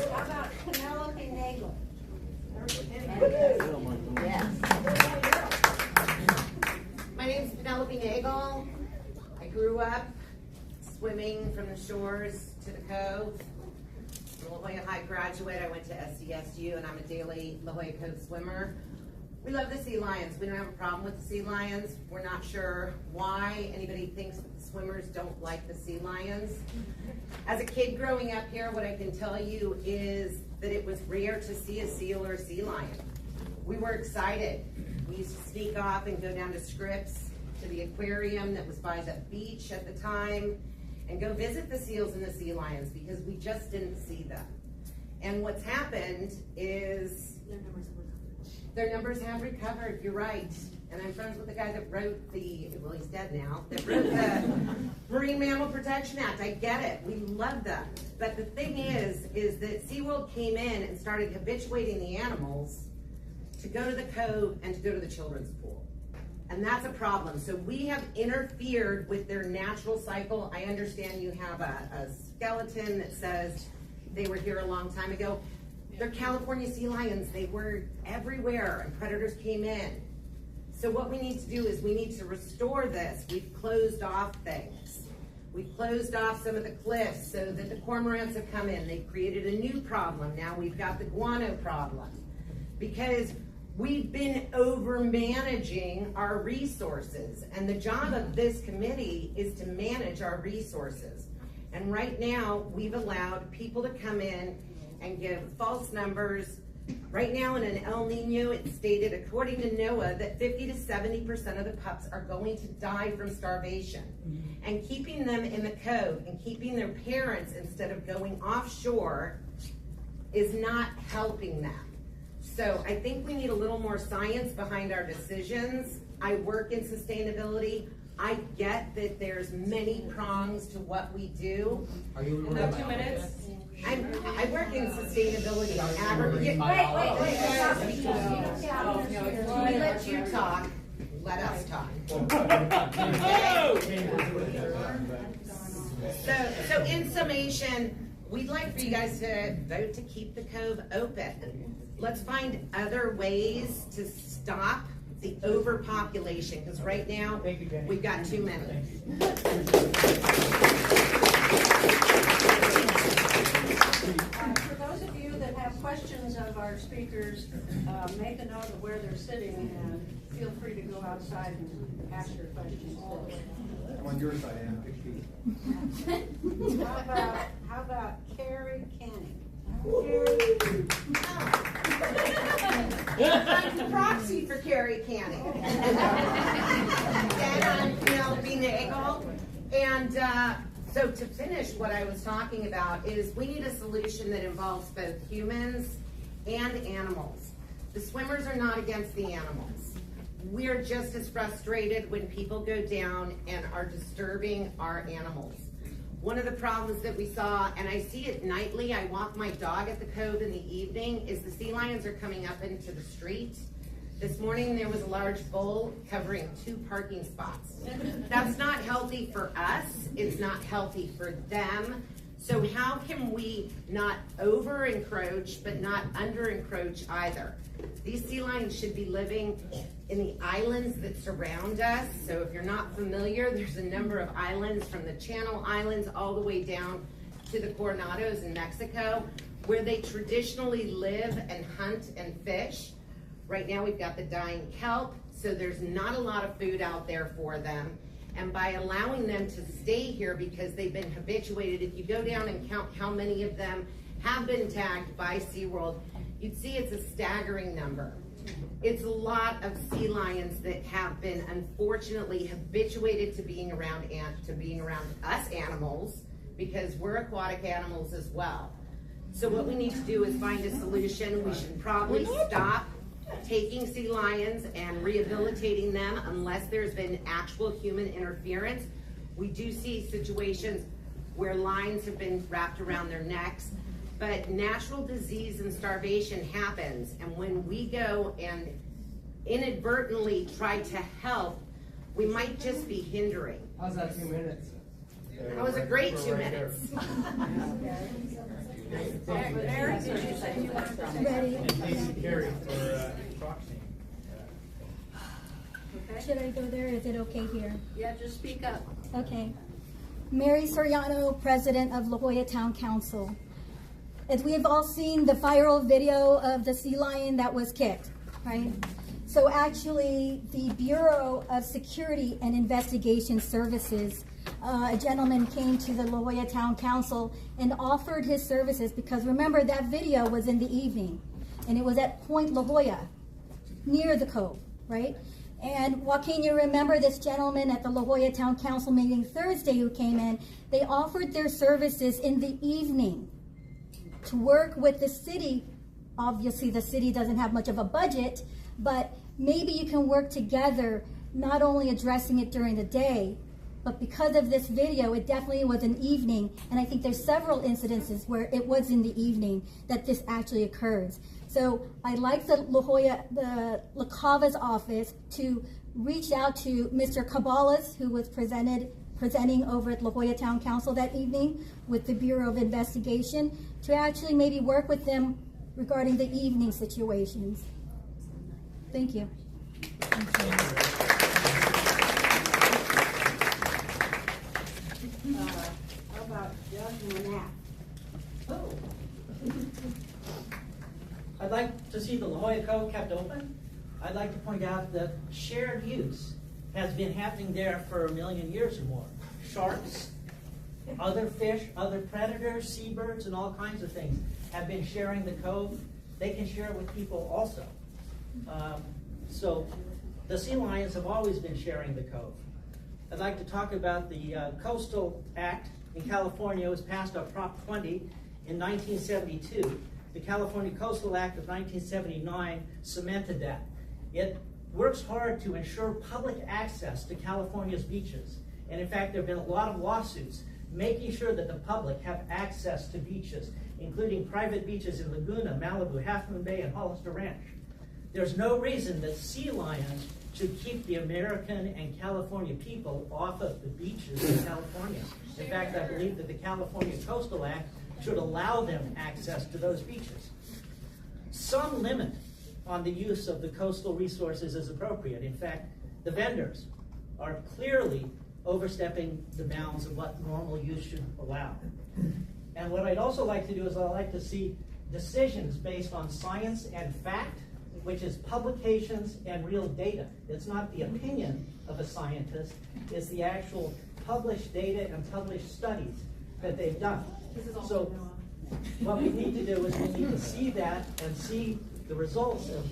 How about Penelope Nagel? My name's Penelope Nagel. I grew up swimming from the shores to the cove. I'm a La Jolla High graduate. I went to SDSU, and I'm a daily La Jolla Cove swimmer. We love the sea lions. We don't have a problem with the sea lions. We're not sure why anybody thinks that the swimmers don't like the sea lions. As a kid growing up here, what I can tell you is that it was rare to see a seal or a sea lion. We were excited. We used to sneak off and go down to Scripps, to the aquarium that was by the beach at the time, and go visit the seals and the sea lions because we just didn't see them. And what's happened is their numbers have recovered, you're right. And I'm friends with the guy that wrote well, he's dead now, that wrote the Marine Mammal Protection Act. I get it, we love them. But the thing is that SeaWorld came in and started habituating the animals to go to the cove and to go to the children's pool. And that's a problem. So we have interfered with their natural cycle. I understand you have a skeleton that says they were here a long time ago. They're California sea lions. They were everywhere and predators came in. So what we need to do is we need to restore this. We've closed off things. We've closed off some of the cliffs so that the cormorants have come in. They've created a new problem. Now we've got the guano problem because we've been over managing our resources, and the job of this committee is to manage our resources. And right now, we've allowed people to come in and give false numbers. Right now in an El Nino, it's stated, according to NOAA, that 50 to 70% of the pups are going to die from starvation. And keeping them in the cove and keeping their parents instead of going offshore is not helping them. So I think we need a little more science behind our decisions. I work in sustainability. I get that there's many prongs to what we do. Are you in about 2 minutes? I work in sustainability. Wait. We let you talk. Let us talk. So in summation, we'd like for you guys to vote to keep the cove open. Let's find other ways to stop the overpopulation, because right now we've got too many. For those of you that have questions of our speakers, make a note of where they're sitting and feel free to go outside and ask your questions. I'm on your side, Ann. How about Carrie Canning? I'm the proxy for Carrie Canning. And I'm Penelope Nagel. And so to finish what I was talking about is we need a solution that involves both humans and animals. The swimmers are not against the animals. We're just as frustrated when people go down and are disturbing our animals. One of the problems that we saw, and I see it nightly, I walk my dog at the cove in the evening, is the sea lions are coming up into the street. This morning there was a large bull covering 2 parking spots. That's not healthy for us, it's not healthy for them. So how can we not over encroach but not under encroach either? These sea lions should be living in the islands that surround us. So if you're not familiar, there's a number of islands from the Channel Islands all the way down to the Coronados in Mexico, where they traditionally live and hunt and fish. Right now we've got the dying kelp, so there's not a lot of food out there for them. And by allowing them to stay here because they've been habituated, if you go down and count how many of them have been tagged by SeaWorld, you'd see it's a staggering number. It's a lot of sea lions that have been unfortunately habituated to being around us animals, because we're aquatic animals as well. So what we need to do is find a solution. We should probably stop taking sea lions and rehabilitating them unless there's been actual human interference. We do see situations where lines have been wrapped around their necks, but natural disease and starvation happens, and when we go and inadvertently try to help, we might just be hindering. How's that 2 minutes? That was a great 2 minutes. Eric, did you say you wanted to say Ready? Thank you, Carrie, for proxying. Should I go there? Is it okay here? Yeah, just speak up. Okay. Mary Soriano, President of La Jolla Town Council. As we have all seen the viral video of the sea lion that was kicked, right? So actually, the Bureau of Security and Investigation Services, a gentleman came to the La Jolla Town Council and offered his services, because remember that video was in the evening and it was at Point La Jolla, near the cove, right? And Joaquin, you remember this gentleman at the La Jolla Town Council meeting Thursday who came in, they offered their services in the evening to work with the city. Obviously the city doesn't have much of a budget, but maybe you can work together, not only addressing it during the day, but because of this video, it definitely was an evening, and I think there's several incidences where it was in the evening that this actually occurs. So I'd like the La Cava's office to reach out to Mr. Caballas, who was presenting over at La Jolla Town Council that evening with the Bureau of Investigation, to actually maybe work with them regarding the evening situations. Thank you. How about Doug Manette? Oh. I'd like to see the La Jolla Cove kept open. I'd like to point out that shared use has been happening there for 1 million years or more. Sharks, other fish, other predators, seabirds, and all kinds of things have been sharing the cove. They can share it with people also. So the sea lions have always been sharing the cove. I'd like to talk about the Coastal Act in California. It was passed on Prop 20 in 1972. The California Coastal Act of 1979 cemented that. It works hard to ensure public access to California's beaches. And in fact, there have been a lot of lawsuits making sure that the public have access to beaches, including private beaches in Laguna, Malibu, Half Moon Bay, and Hollister Ranch. There's no reason that sea lions should keep the American and California people off of the beaches in California. In fact, I believe that the California Coastal Act should allow them access to those beaches. Some limit on the use of the coastal resources is appropriate. In fact, the vendors are clearly overstepping the bounds of what normal use should allow. And what I'd also like to do is I'd like to see decisions based on science and fact, which is publications and real data. It's not the opinion of a scientist, it's the actual published data and published studies that they've done. So what we need to do is we need to see that and see the results of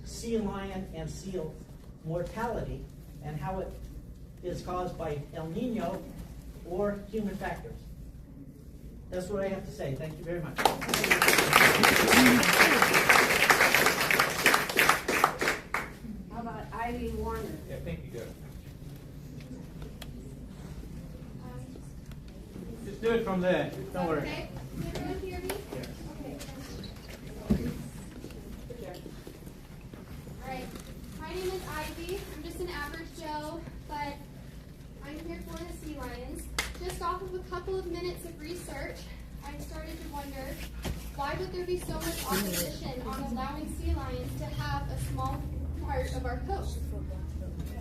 sea lion and seal mortality and how it is caused by El Nino or human factors. That's what I have to say. Thank you very much. How about Ivy Warner? Yeah, thank you, Joe. Just do it from there. Don't worry. Okay. Can everyone hear me? Okay. All right. My name is Ivy. I'm just an average Joe, but I'm here for the sea lions. Just off of a couple of minutes of research, I started to wonder, why would there be so much opposition on allowing sea lions to have a small part of our coast?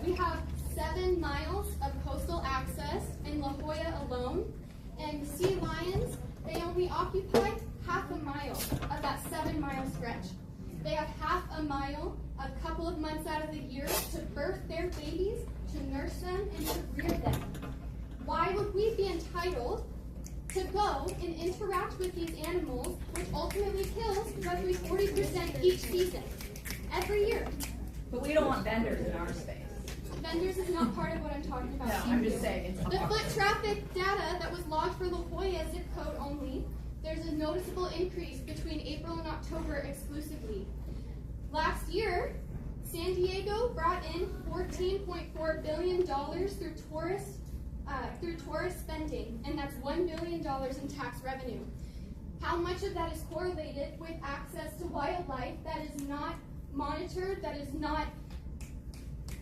We have 7 miles of coastal access in La Jolla alone, and sea lions, they only occupy half a mile of that 7-mile stretch. They have half a mile a couple of months out of the year to birth their babies, to nurse them, and to rear them. Why would we be entitled to go and interact with these animals, which ultimately kills roughly 40% each season, every year? But we don't want vendors in our space. Vendors is not part of what I'm talking about. No, I'm just saying. The foot traffic data that was logged for La Jolla zip code only, there's a noticeable increase between April and October exclusively. Last year, San Diego brought in $14.4 billion through tourist spending, and that's $1 billion in tax revenue. How much of that is correlated with access to wildlife that is not monitored, that is not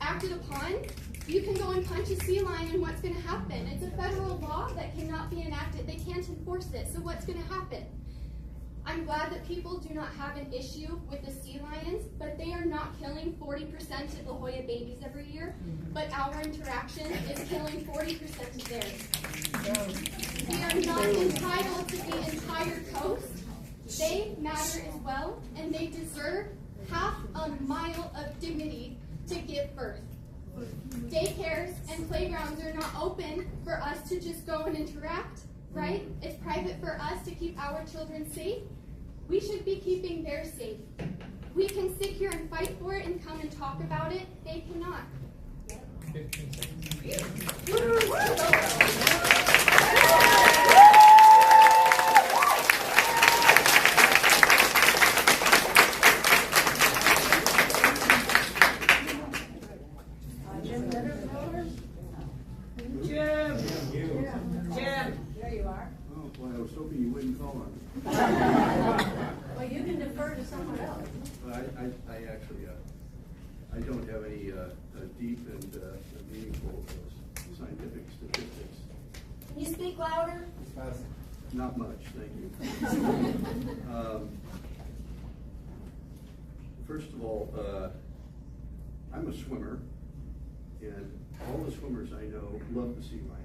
acted upon? You can go and punch a sea lion, and what's going to happen? It's a federal law that cannot be enacted. They can't enforce it. So what's going to happen? I'm glad that people do not have an issue with the sea lions, but they are not killing 40% of La Jolla babies every year, but our interaction is killing 40% of theirs. We are not entitled to the entire coast. They matter as well, and they deserve half a mile of dignity to give birth. Daycares and playgrounds are not open for us to just go and interact, right? It's private for us to keep our children safe. We should be keeping theirs safe. We can sit here and fight for it and come and talk about it. They cannot. 15 seconds. Jim. There you are. Oh, boy, I was hoping you wouldn't call on me. Well, you can defer to someone else. I actually, I don't have any deep and meaningful scientific statistics. Can you speak louder? Not much, thank you. First of all, I'm a swimmer, and all the swimmers I know love the sea lions.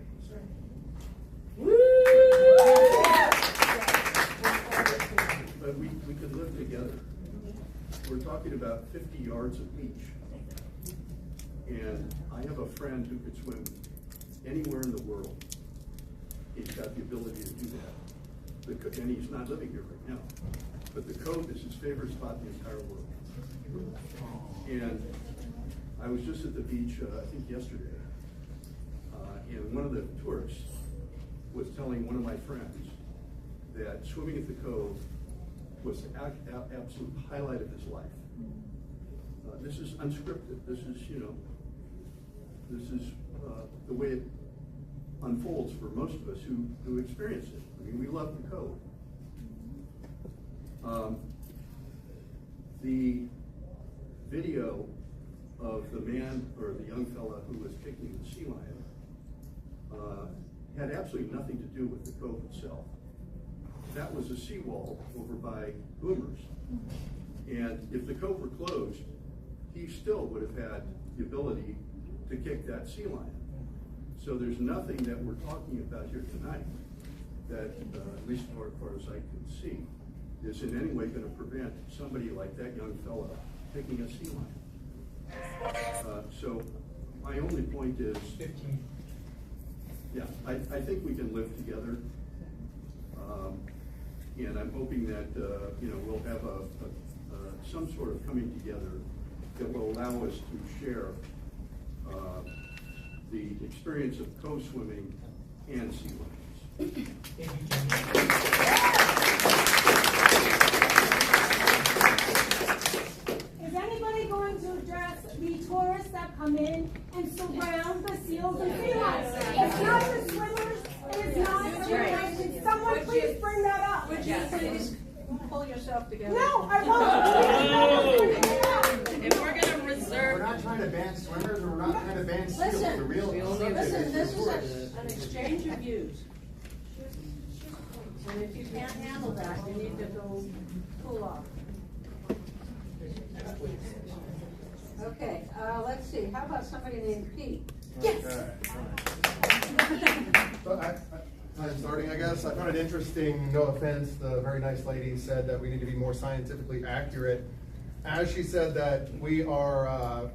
But we could live together. We're talking about 50 yards of beach. And I have a friend who could swim anywhere in the world. He's got the ability to do that. And he's not living here right now. But the Cove is his favorite spot in the entire world. And I was just at the beach, I think yesterday, and one of the tourists was telling one of my friends that swimming at the Cove was the absolute highlight of his life. This is unscripted. This is, the way it unfolds for most of us who experience it. I mean, we love the code. The video of the man or the young fella who was kicking the sea lion had absolutely nothing to do with the cove itself. That was a seawall over by Boomers. And if the cove were closed, he still would have had the ability to kick that sea lion. So there's nothing that we're talking about here tonight that, at least as far as I can see, is in any way going to prevent somebody like that young fella picking a sea lion. So my only point is, 15. Yeah, I think we can live together, and I'm hoping that we'll have some sort of coming together that will allow us to share the experience of cove swimming and sea lions. Is anybody going to address the tourists that come in and surround the seals and sea lions? It's not the swimmers, it's not the tourists. Can someone please bring that up? Would you please pull yourself together? No, I won't. If we're going to reserve... We're not trying to ban swimmers, or we're not trying to ban seals. The real Listen, this is an exchange of views. And if you can't handle that, you need to go cool off. Okay, let's see. How about somebody named Pete? Yes. So I'm starting, I guess. I found it interesting, no offense, the very nice lady said that we need to be more scientifically accurate. As she said that we are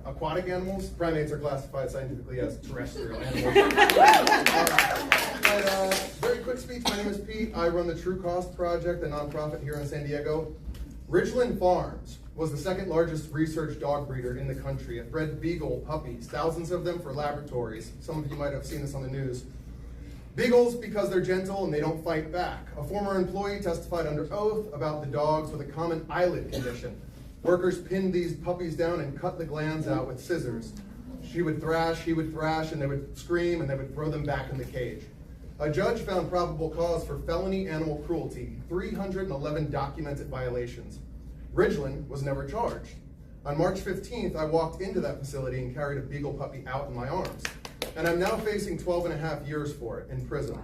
aquatic animals, primates are classified scientifically as terrestrial animals. Very quick speech, my name is Pete. I run the True Cost Project, a nonprofit here in San Diego. Ridgeland Farms was the second largest research dog breeder in the country. It bred beagle puppies, thousands of them for laboratories. Some of you might have seen this on the news. Beagles because they're gentle and they don't fight back. A former employee testified under oath about the dogs with a common eyelid condition. Workers pinned these puppies down and cut the glands out with scissors. She would thrash, he would thrash, and they would scream, and they would throw them back in the cage. A judge found probable cause for felony animal cruelty, 311 documented violations. Ridgeland was never charged. On March 15th, I walked into that facility and carried a beagle puppy out in my arms. And I'm now facing 12.5 years for it in prison.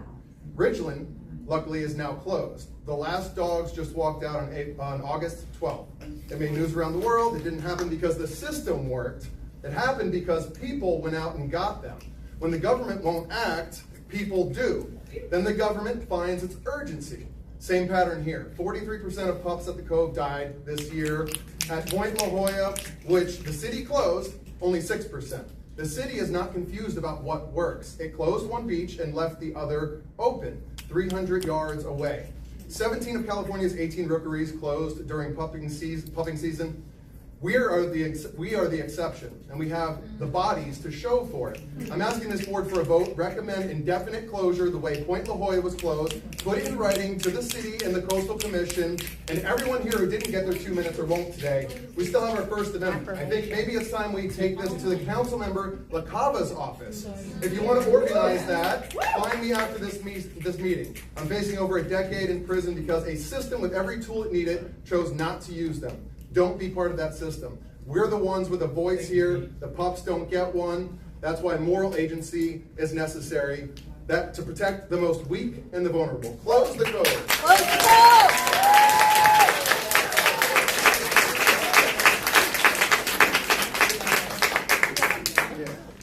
Ridgeland, luckily, is now closed. The last dogs just walked out on August 12th. It made news around the world. It didn't happen because the system worked. It happened because people went out and got them. When the government won't act, people do. Then the government finds its urgency. Same pattern here. 43% of pups at the Cove died this year. At Point La Jolla, which the city closed, only 6%. The city is not confused about what works. It closed one beach and left the other open, 300 yards away. 17 of California's 18 rookeries closed during pupping season. We are the exception, and we have the bodies to show for it. I'm asking this board for a vote, recommend indefinite closure the way Point La Jolla was closed, put it in writing to the city and the Coastal Commission, and everyone here who didn't get their 2 minutes or won't today. We still have our First Amendment. I think maybe it's time we take this to the council member LaCava's office. If you want to organize that, find me after this meeting. I'm facing over a decade in prison because a system with every tool it needed chose not to use them. Don't be part of that system. We're the ones with a voice here. The pups don't get one. That's why moral agency is necessary. That to protect the most weak and the vulnerable. Close the code. Close the code.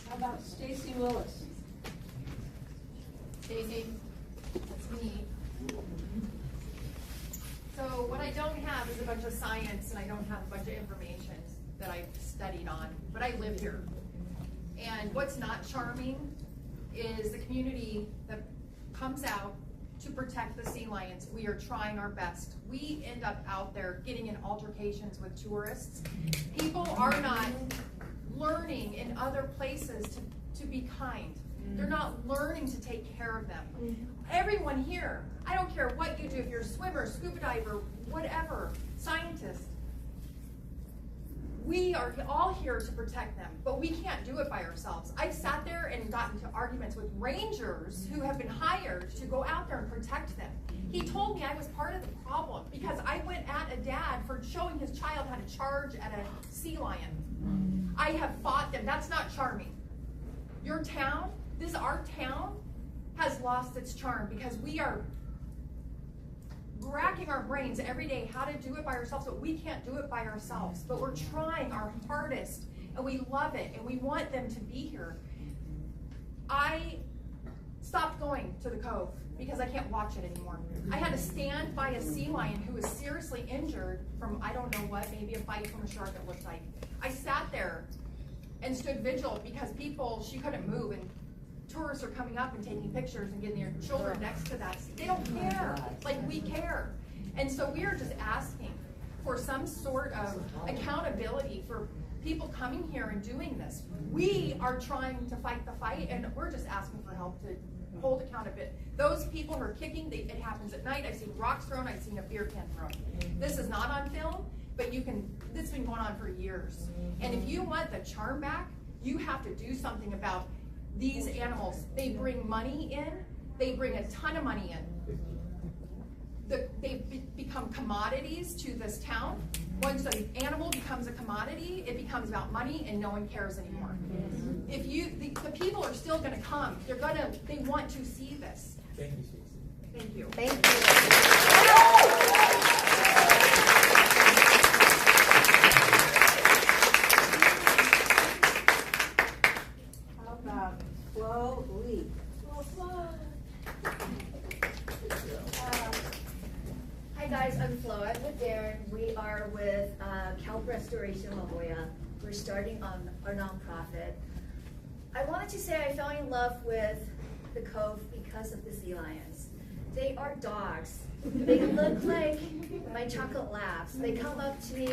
How about Stacy Willis? Daisy, that's me. So what I don't have is a bunch of science, and I don't have a bunch of information that I've studied on, but I live here. And what's not charming is the community that comes out to protect the sea lions. We are trying our best. We end up out there getting in altercations with tourists. People are not learning in other places to be kind. They're not learning to take care of them. Everyone here, I don't care what you do, if you're a swimmer, scuba diver, whatever, scientist, we are all here to protect them, but we can't do it by ourselves. I've sat there and gotten into arguments with rangers who have been hired to go out there and protect them. He told me I was part of the problem because I went at a dad for showing his child how to charge at a sea lion. I have fought them. That's not charming. Your town, our town, has lost its charm because we are racking our brains every day how to do it by ourselves, but we can't do it by ourselves. But we're trying our hardest, and we love it, and we want them to be here. I stopped going to the Cove because I can't watch it anymore. I had to stand by a sea lion who was seriously injured from, I don't know what, maybe a bite from a shark it looked like. I sat there and stood vigil because she couldn't move, and tourists are coming up and taking pictures and getting their children next to that. They don't care like we care. And so we are just asking for some sort of accountability for people coming here and doing this. We are trying to fight the fight, and we're just asking for help to hold accountability. Those people who are kicking, it happens at night. I've seen rocks thrown, I've seen a beer can thrown. This is not on film, but this has been going on for years. And if you want the charm back, you have to do something about these animals. They bring money in, they bring a ton of money in. They've become commodities to this town. Once an animal becomes a commodity, it becomes about money and no one cares anymore. If the people are still gonna come, they want to see this. Thank you, Stacey. Thank you. Thank you. How about Flo Lee? Hi guys, I'm Flo. I'm with Darren. We are with Kelp Restoration La Jolla. We're starting on our nonprofit. I wanted to say I fell in love with the Cove because of the sea lions. They are dogs. They look like my chocolate labs. They come up to me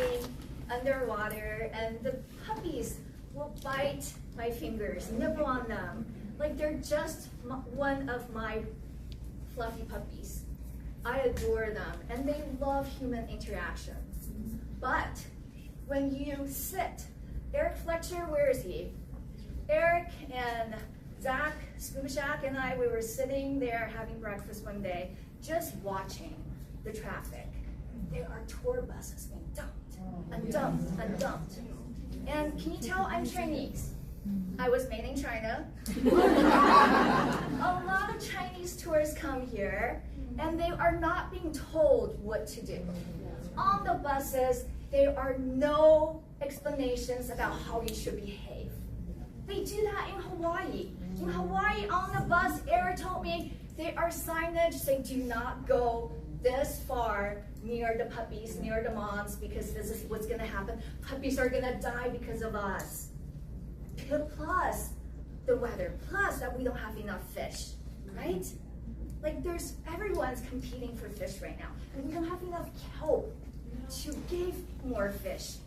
underwater, and the puppies will bite my fingers, nibble on them, like they're just one of my fluffy puppies. I adore them, and they love human interaction. But when you sit, Eric Fletcher, where is he? Eric and Zach, Scuba Shack, and I, we were sitting there having breakfast one day, just watching the traffic. There are tour buses being dumped and dumped and dumped. And can you tell I'm Chinese? I was made in China. A lot of Chinese tourists come here, and they are not being told what to do. On the buses, there are no explanations about how you should behave. They do that in Hawaii. In Hawaii, on the bus, Eric told me there are signage saying do not go this far near the puppies, near the moms, because this is what's gonna happen. Puppies are gonna die because of us. Plus the weather, plus that we don't have enough fish, right? Like everyone's competing for fish right now, and we don't have enough kelp to give more fish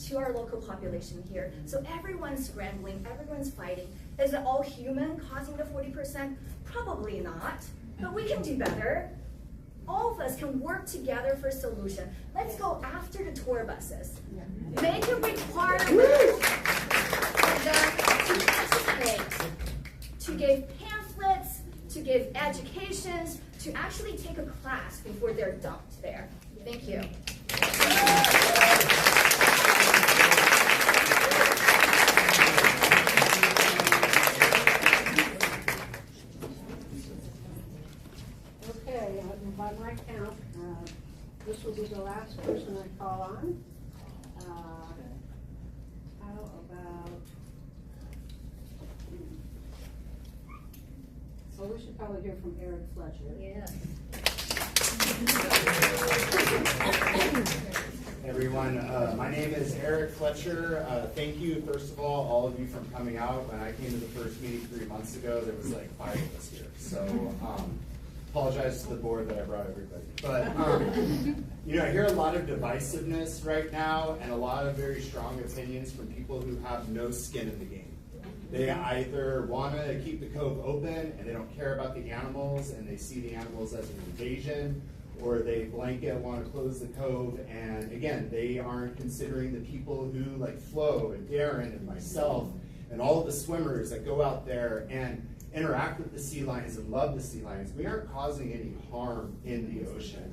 to our local population here. So everyone's scrambling, everyone's fighting. Is it all human causing the 40%? Probably not, but we can do better. All of us can work together for a solution. Let's go after the tour buses. Make it requirement for them to participate, to give pamphlets, to give educations, to actually take a class before they're dumped there. Thank you. Okay, by my count, this will be the last person I call on. How about, well, we should probably hear from Eric Fletcher. Yes. Hey everyone, my name is Eric Fletcher. Thank you, first of all of you for coming out. When I came to the first meeting 3 months ago, there was like 5 of us here. So apologize to the board that I brought everybody. But you know, I hear a lot of divisiveness right now and a lot of very strong opinions from people who have no skin in the game. They either want to keep the cove open and they don't care about the animals and they see the animals as an invasion, or they blanket want to close the cove, and again, they aren't considering the people who, like Flo and Darren and myself and all of the swimmers that go out there and interact with the sea lions and love the sea lions. We aren't causing any harm in the ocean.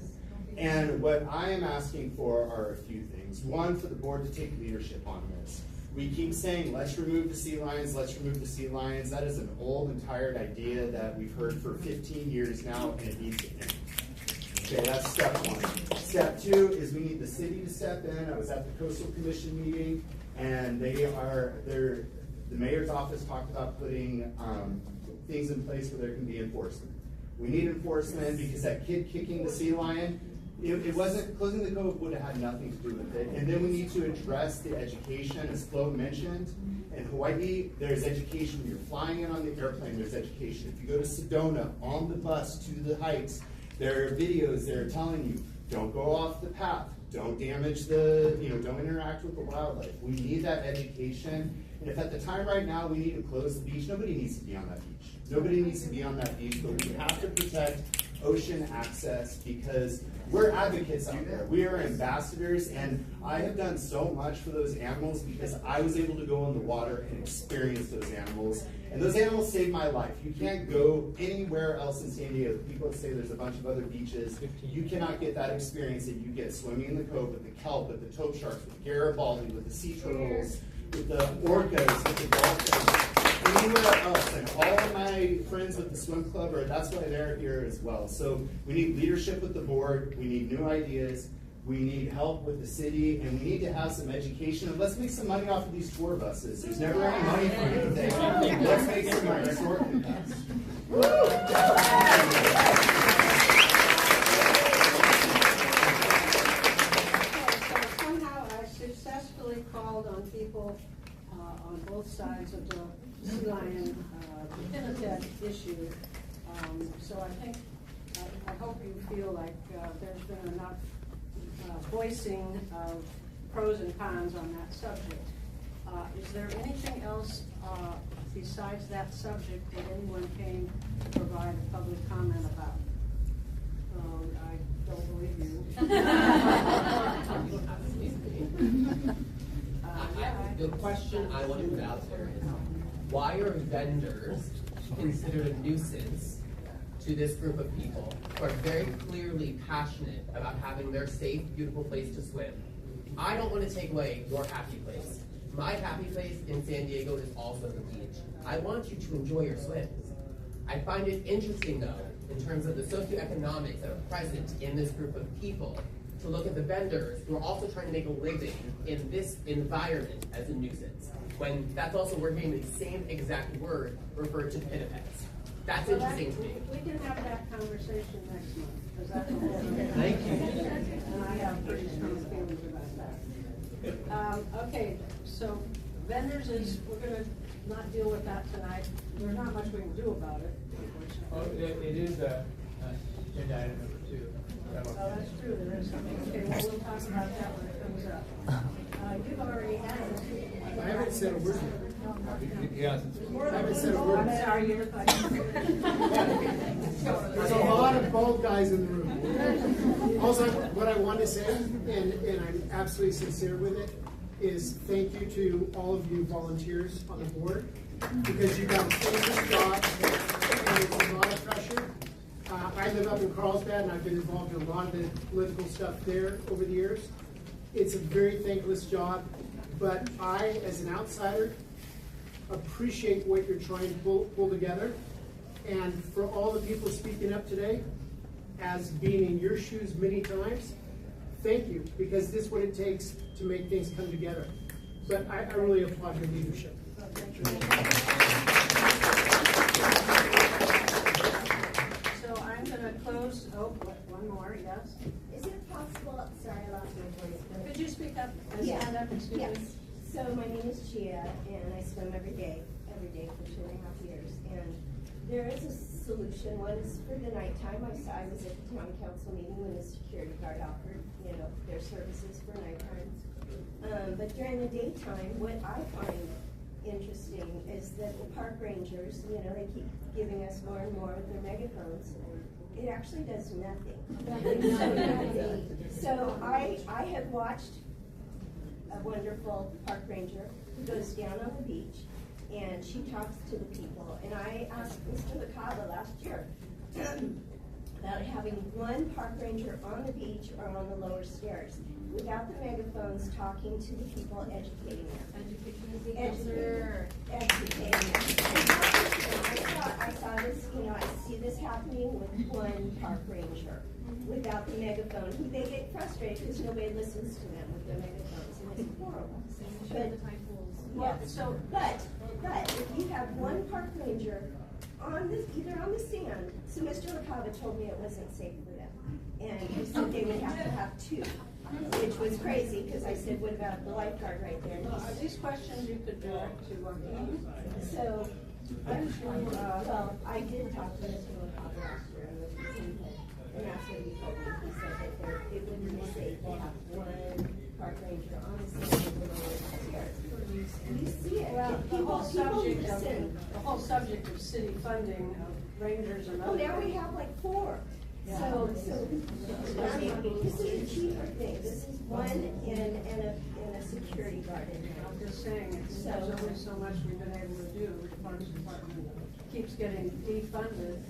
And what I am asking for are a few things. One, for the board to take leadership on this. We keep saying, let's remove the sea lions, let's remove the sea lions. That is an old and tired idea that we've heard for 15 years now, and it needs to end. Okay, that's step one. Step two is we need the city to step in. I was at the Coastal Commission meeting, and the mayor's office talked about putting things in place where there can be enforcement. We need enforcement because that kid kicking the sea lion, it wasn't, closing the cove would have had nothing to do with it. And then we need to address the education, as Flo mentioned. In Hawaii, there's education when you're flying in on the airplane, there's education. If you go to Sedona, on the bus to the heights, there are videos that are telling you, don't go off the path, don't damage the, don't interact with the wildlife. We need that education. And if at the time right now we need to close the beach, nobody needs to be on that beach. Nobody needs to be on that beach, but we have to protect ocean access because we're advocates out there. We are ambassadors, and I have done so much for those animals because I was able to go in the water and experience those animals. And those animals saved my life. You can't go anywhere else in San Diego. People say there's a bunch of other beaches. You cannot get that experience that you get swimming in the cove with the kelp, with the tope sharks, with Garibaldi, with the sea turtles, with the orcas, with the dolphins, anywhere else. And all of my friends with the swim club, that's why they're here as well. So we need leadership with the board. We need new ideas. We need help with the city, and we need to have some education. And let's make some money off of these tour buses. There's never any money for anything. Let's make some money. Somehow I successfully called on people on both sides of the sea lion habitat issue. So I hope you feel like there's been enough voicing of pros and cons on that subject. Is there anything else besides that subject that anyone came to provide a public comment about? I don't believe you. The question I want to put out there is, why are vendors considered a nuisance to this group of people who are very clearly passionate about having their safe, beautiful place to swim? I don't want to take away your happy place. My happy place in San Diego is also the beach. I want you to enjoy your swims. I find it interesting, though, in terms of the socioeconomics that are present in this group of people, to look at the vendors who are also trying to make a living in this environment as a nuisance, when that's also, we're hearing the same exact word referred to pinnipeds. That's interesting to me. We can have that conversation next month, because that's a whole other Thank you. And I have pretty strong feelings about that. Okay, so vendors we're gonna not deal with that tonight. There's not much we can do about it, unfortunately. Oh, it is agenda item number 2. Oh, that's true, there is something. Okay, well, we'll talk about that when it comes up. You've already had it. I haven't said a word. Yeah. I haven't said a word. I'm sorry, you're There's a lot of bald guys in the room. Also, what I want to say, and I'm absolutely sincere with it, is thank you to all of you volunteers on the board, because you got a thankless job, and it's a lot of pressure. I live up in Carlsbad, and I've been involved in a lot of the political stuff there over the years. It's a very thankless job, but I, as an outsider, appreciate what you're trying to pull together. And for all the people speaking up today, as being in your shoes many times, thank you, because this is what it takes to make things come together. But I really applaud your leadership. So I'm going to close. Oh, one more, yes? Is it possible, sorry, I lost my voice. Could you speak up and stand up and speak? Yes. So my name is Chia, and I swim every day for 2.5 years. And there is a solution. One is for the nighttime. I was at the town council meeting when the security guard offered, their services for night times. But during the daytime, what I find interesting is that the park rangers, you know, they keep giving us more and more with their megaphones. It actually does nothing. So I have watched a wonderful park ranger who goes down on the beach and she talks to the people. And I asked Mr. LaCava last year about having one park ranger on the beach or on the lower stairs without the megaphones, talking to the people, educating them. Educating them. I saw this, you know, I see this happening with one park ranger without the megaphone. They get frustrated because nobody listens to them with their megaphones, and it's horrible. But if you have one park ranger either on the stand, so Mr. LaCava told me it wasn't safe for them, and he said they would have to have two, which was crazy because I said, what about the lifeguard right there? Are these questions you could direct to So, well, I did talk to Mr. LaCava last year, and that's what he told me. He said that it wouldn't be safe to have one park ranger on the stand with the stairs. You see it. Well, the whole subject of city funding of rangers and Oh, other. now we have like four. Yeah. So I mean, this is a cheaper thing. This is one and a security guard in there. I'm just saying, there's only so much we've been able to do. The Parks Department keeps getting defunded.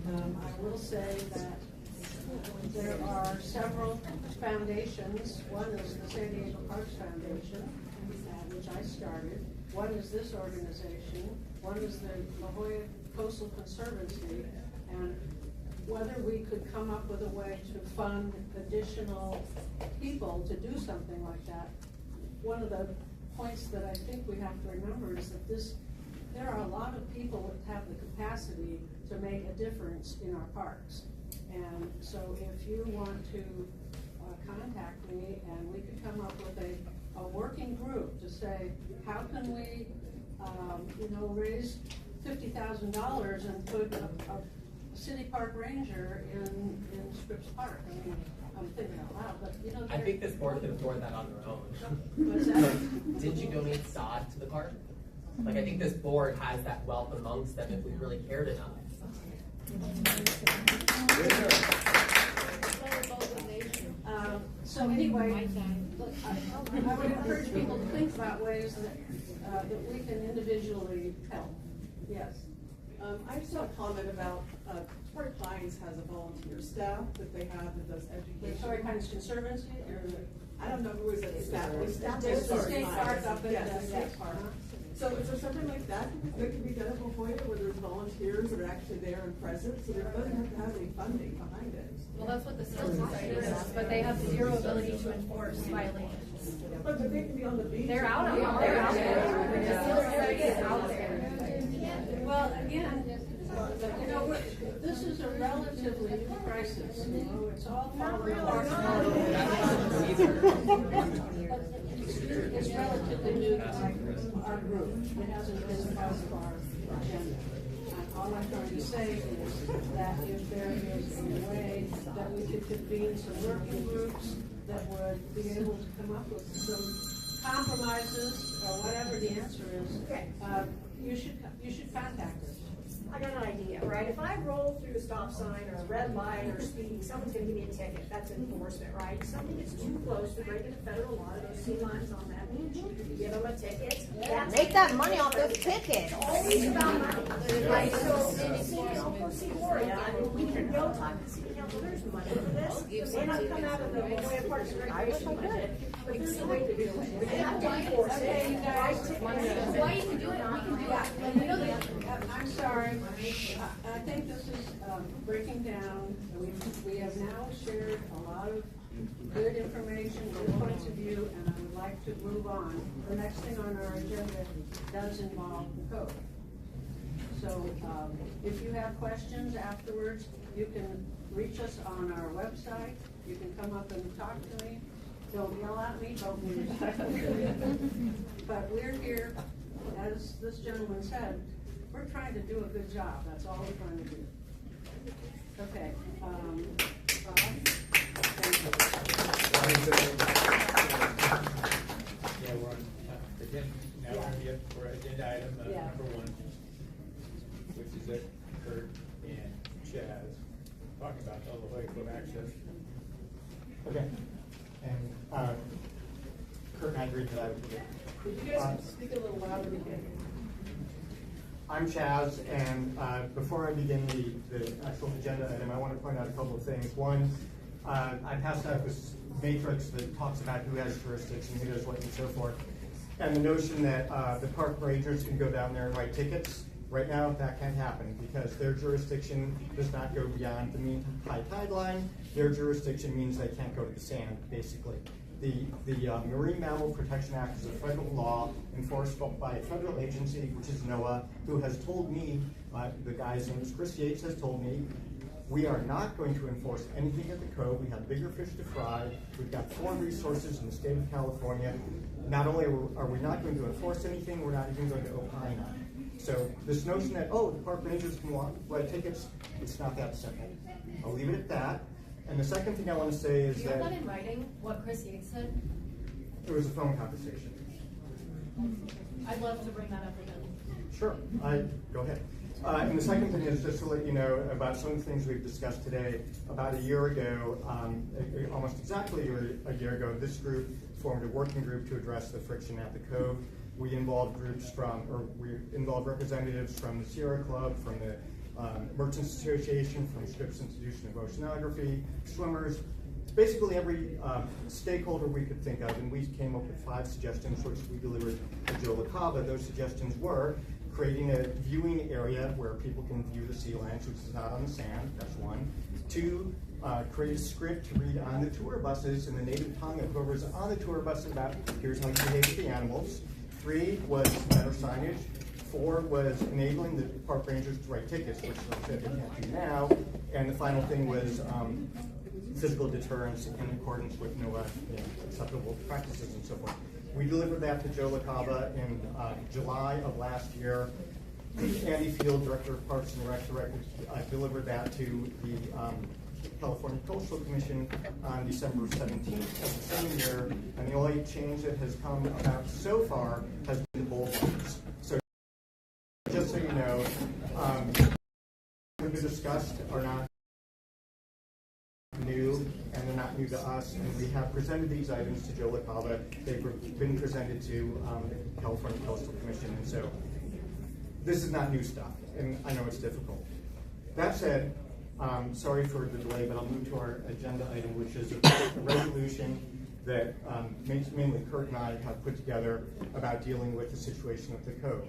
I will say that there are several foundations. One is the San Diego Parks Foundation, which I started. One is this organization. One is the La Jolla Coastal Conservancy. And whether we could come up with a way to fund additional people to do something like that. One of the points that I think we have to remember is that there are a lot of people that have the capacity to make a difference in our parks. And so if you want to contact me and we could come up with a working group to say, how can we, raise $50,000 and put a city park ranger in Scripps Park? I mean, I'm thinking out loud, but I think this board could afford that on their own. What's that? Didn't you donate sod to the park? Like, I think this board has that wealth amongst them if we really cared enough. So anyway, I would encourage people to think about ways that we can individually help. Yes. I just have a comment about, Torrey Pines has a volunteer staff that they have that does education. The Torrey Pines Conservancy? I don't know who is at the staff. There's the state park up in the state park. So is there something like that that could be done at La Jolla where there's volunteers that are actually there and present? So there doesn't have to have any funding behind it. Well, that's what the Seal Society does, but they have zero ability to enforce violations. But they can be on the beach. They're out there. They're out there. The Seal Society is out there. Well, again, this is a relatively new crisis. It's all falling apart. It's relatively new to our group. It hasn't been part of our agenda. And all I'm trying to say is that if there is a way that we could convene some working groups that would be able to come up with some compromises or whatever the answer is, you should contact us. I got an idea, right? If I roll through a stop sign or a red light or speeding, someone's gonna give me a ticket. That's enforcement, right? If something gets too close to breaking a federal law, those sea lines on that beach, you give them a ticket. Make that money off those tickets. It's always about money. Right? So, see Gloria, I mean, we can go talk to city council, there's money for this. May not come out of the La Jolla Parks and Recreation budget, but there's a way to do it. We have to enforce it. Why you can do it, we can do it. I'm sorry. I think this is breaking down. We have now shared a lot of good information, good points of view, and I would like to move on. The next thing on our agenda does involve the code. So if you have questions afterwards, you can reach us on our website. You can come up and talk to me. Don't yell at me, don't be respectful. But we're here, as this gentleman said, we're trying to do a good job. That's all we're trying to do. Okay. Bob? Thank Yeah, we're on, again, now we're going to get, agenda item Yeah. number 1, which is that Kurt and Chaz talking about the La Jolla Cove access. Okay. And Kurt and I agreed that I would do it. Could you guys speak a little louder again? I'm Chaz, and before I begin the actual agenda item, I want to point out a couple of things. One, I passed out this matrix that talks about who has jurisdiction, who does what, and so forth. And the notion that the park rangers can go down there and write tickets. Right now, that can't happen because their jurisdiction does not go beyond the mean high tide line. Their jurisdiction means they can't go to the sand, basically. The Marine Mammal Protection Act is a federal law enforced by a federal agency, which is NOAA, who has told me, the guy's name is Chris Yates, has told me, we are not going to enforce anything at the cove. We have bigger fish to fry. We've got 4 resources in the state of California. Not only are we not going to enforce anything, we're not even going to opine on it. So this notion that, oh, the park rangers can write tickets, it's not that simple. I'll leave it at that. And the second thing I want to say is Do you have that that in writing, what Chris Yates said? it was a phone conversation. I'd love to bring that up with him. Sure, go ahead. And the second thing is just to let you know about some of the things we've discussed today. About a year ago, almost exactly a year ago, this group formed a working group to address the friction at the cove. We involved representatives from the Sierra Club, from the Merchants Association, from Scripps Institution of Oceanography, swimmers, basically every stakeholder we could think of, and we came up with 5 suggestions which we delivered to Joe LaCava. Those suggestions were creating a viewing area where people can view the sea lions, which is not on the sand, that's 1. 2, create a script to read on the tour buses in the native tongue of whoever's on the tour bus about here's how you behave with the animals. 3 was better signage. 4 was enabling the park rangers to write tickets, which they can't do now. And the final thing was physical deterrence in accordance with NOAA acceptable practices and so forth. We delivered that to Joe LaCava in July of last year. Andy Field, Director of Parks and Rec, delivered that to the California Coastal Commission on December 17th of the same year. And the only change that has come about so far has been the bull farms. So just so you know, what we discussed are not new, and they're not new to us, and we have presented these items to Joe LaCava. They've been presented to the California Coastal Commission, and so this is not new stuff, and I know it's difficult. That said, sorry for the delay, but I'll move to our agenda item, which is a resolution that mainly Kurt and I have put together about dealing with the situation at the cove.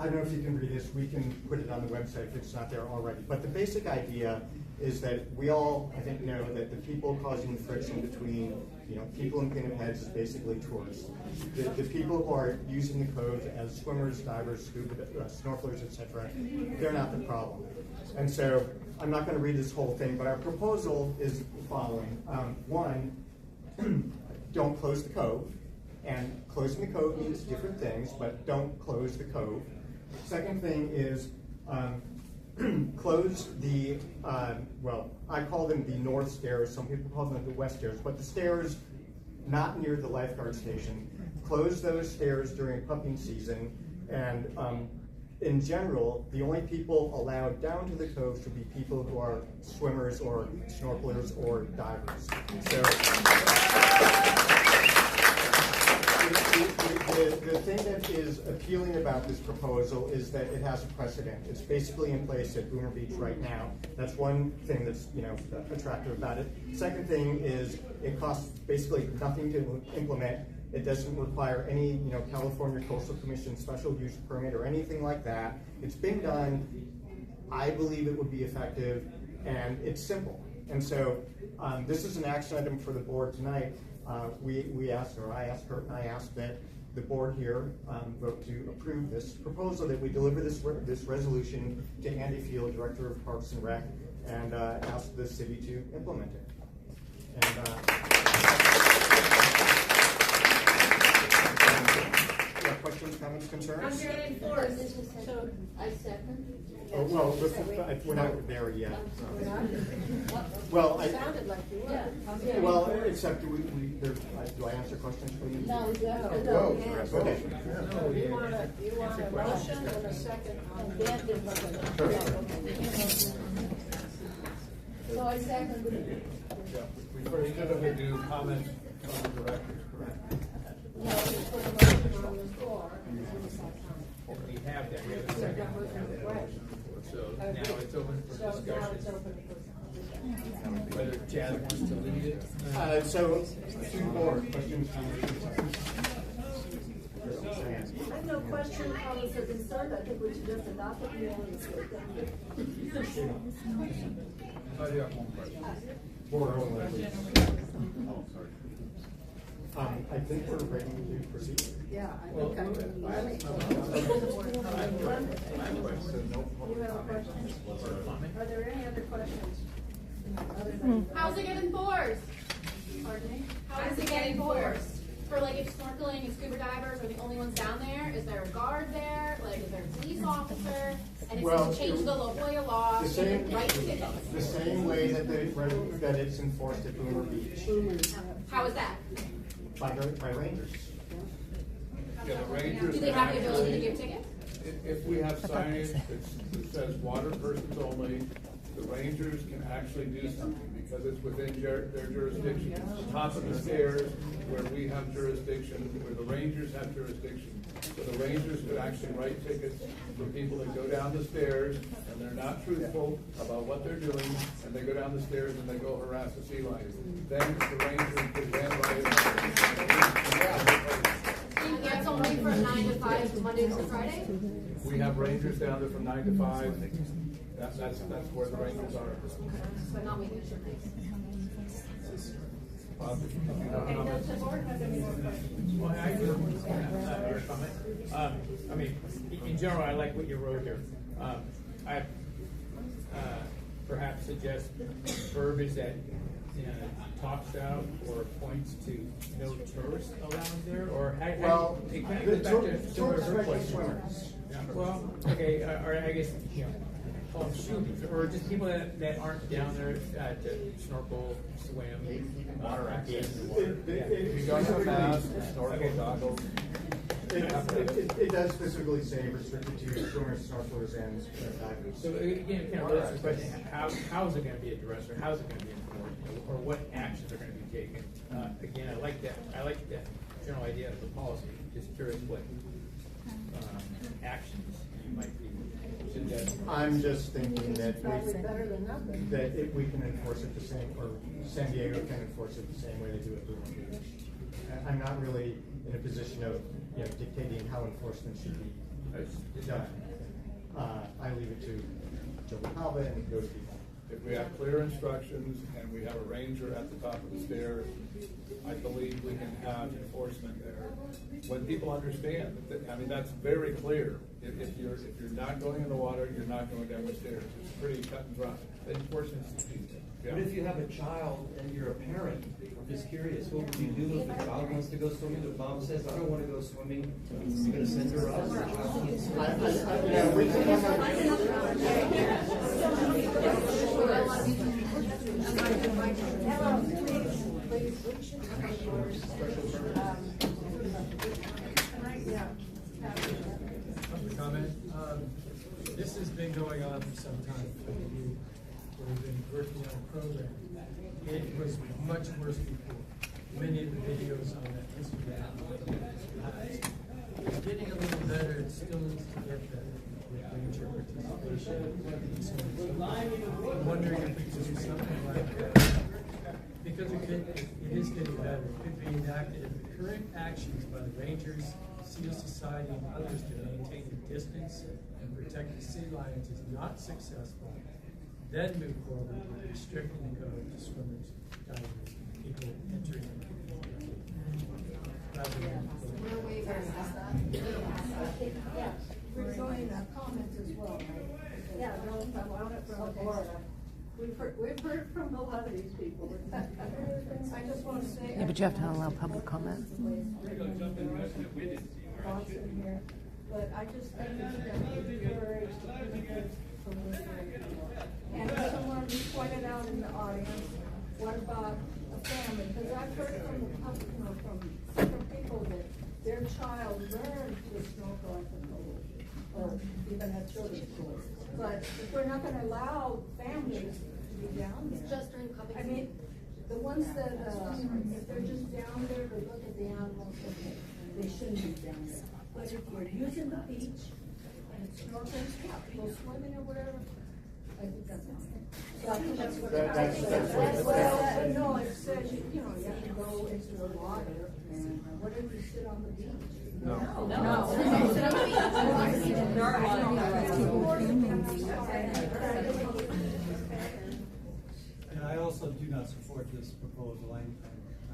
I don't know if you can read this. We can put it on the website if it's not there already. But the basic idea is that we all, I think, know that the people causing the friction between, people in Painted Heads is basically tourists. The people who are using the cove as swimmers, divers, scuba, snorkelers, etc., they're not the problem. And so I'm not going to read this whole thing, but our proposal is the following. 1, don't close the cove. And closing the cove means different things, but don't close the cove. Second thing is close the, I call them the north stairs, some people call them the west stairs, but the stairs not near the lifeguard station. Close those stairs during pumping season, and in general, the only people allowed down to the cove should be people who are swimmers or snorkelers or divers. So, the thing that is appealing about this proposal is that it has a precedent. It's basically in place at Boomer Beach right now. That's one thing that's attractive about it. Second thing is it costs basically nothing to implement. It doesn't require any California Coastal Commission special use permit or anything like that. It's been done. I believe it would be effective, and it's simple. And so this is an action item for the board tonight. I asked Kurt and I asked that the board here vote to approve this proposal, that we deliver this resolution to Andy Field, Director of Parks and Rec, and ask the city to implement it. And questions, comments, I'm concerns? here to enforce. So, I second. Oh, well, we're not there yet. Well, Sounded like you were. well, except do I answer questions for you? No, Oh, okay. You want a motion and a second on Dan did So I second it. Yeah, we first typically do comments from the directors, correct? No, we put a motion on the floor. We have that, we have a second. So now it's open for So now it's discussion. open for Whether Chad wants to lead it. So, two more questions, comments, I have no question, comments, or concern. I think we should just adopt it and roll with it. I have one question. I think we're ready to proceed. Yeah, I Well, think I have a question. You have a question? Are there any other questions? Other than- How's it get enforced? Pardon me? How does it get enforced? For like if snorkeling and scuba divers are the only ones down there, is there a guard there? Like is there a police officer? And if Well, you change the La Jolla law, The you same, can write tickets. the same way that it's enforced at Boomer Beach, How is that? by rangers. Yeah, the Rangers. Do they have the can ability to actually- give tickets? If we have signage that says water persons only, the Rangers can actually do something because it's within their jurisdiction. Top of the stairs where we have jurisdiction, where the Rangers have jurisdiction. So the Rangers could actually write tickets for people that go down the stairs and they're not truthful about what they're doing, and they go down the stairs and they go harass the sea lions. Then the Rangers could then write And that's only from 9 to 5, Monday to Friday? We have Rangers down there from 9 to 5. That's where the Rangers are. But not weekends. Bob, if you Okay, have does the board have any more questions? Well, I do, your comment. I mean, in general, I like what you wrote here. I perhaps suggest verbiage that, talks out or points to no tourists allowed there, or Well, it kind the of goes back to tourists her like question. swimmers. Yeah, well, okay, or I guess, call them shooties, or just people that aren't down there to snorkel, swim, water access. If you don't have a mask, snorkel, goggles. It does specifically say restricted to swimmers, snorkelers, and divers. So again, kind of raise the question, how is it gonna be addressed, or how is it gonna be enforced, or what actions are gonna be taken? Again, I like that general idea of the policy, just curious what, actions you might be suggesting. I'm just thinking that Probably better than nothing. if we can enforce it the same, or San Diego can enforce it the same way they do it Boomer Beach. I'm not really in a position of, dictating how enforcement should be done. I leave it to Joe Calva and those people. If we have clear instructions and we have a ranger at the top of the stairs, I believe we can have enforcement there. When people understand, that's very clear. If you're not going in the water, you're not going down the stairs. It's pretty cut and dry. The enforcement is easy. Yeah. But if you have a child and you're a parent, I'm just curious, what would you do if the child wants to go swimming, but mom says, I don't want to go swimming? You're gonna send her up, the child can't swim? Yeah, we can Comment. This has been going on for some time. We've been working on a program. It was much worse before. Many of the videos on that Instagram. It's getting a little better. It still needs to get better. Ranger participation. I'm wondering if we could do something like that. Because it is getting better. It could be enacted if the current actions by the Rangers, SEAL Society, and others to maintain the distance and protect the sea lions is not successful, then move forward with restricting the code to swimmers, divers, and people entering the community. Yeah, we're going to comment as well, right? Yeah, no, I want it from Florida. We've heard from a lot of these people. I just want to say. Yeah, but you have to allow public comment. We're gonna jump in the rest of it. We didn't see thoughts in here, but I just think it's going to encourage the benefits from this area. And someone pointed out in the audience, what about a family? Because I've heard from the public, from different people that their child learned to snorkel at the pool, or even at children's schools. But if we're not gonna allow families to be down there. Just during public. I mean, the ones that, if they're just down there to look at the animals, okay, they shouldn't be down there. But if we're using the beach and snorkeling, go swimming or whatever, I think that's fine. So I think that's what I think. Well, no, it says, you know, you have to go into the water, and what if you sit on the beach? No. And I also do not support this proposal. I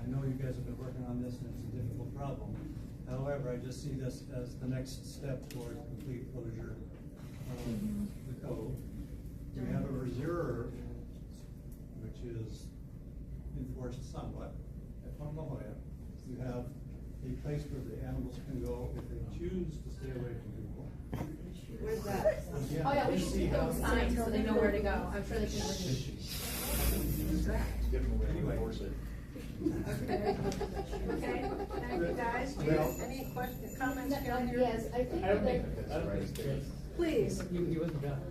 know you guys have been working on this and it's a difficult problem. However, I just see this as the next step toward complete closure of the cove. We have a reserve, which is enforced somewhat at Point La Jolla. You have a place where the animals can go if they choose to stay away from people. Where's that? Oh yeah, we should keep those signs so they know where to go. I'm sure they can. Anyway. Okay, thank you guys. Any questions, comments down here? Yes, I think that. Please. He wasn't done.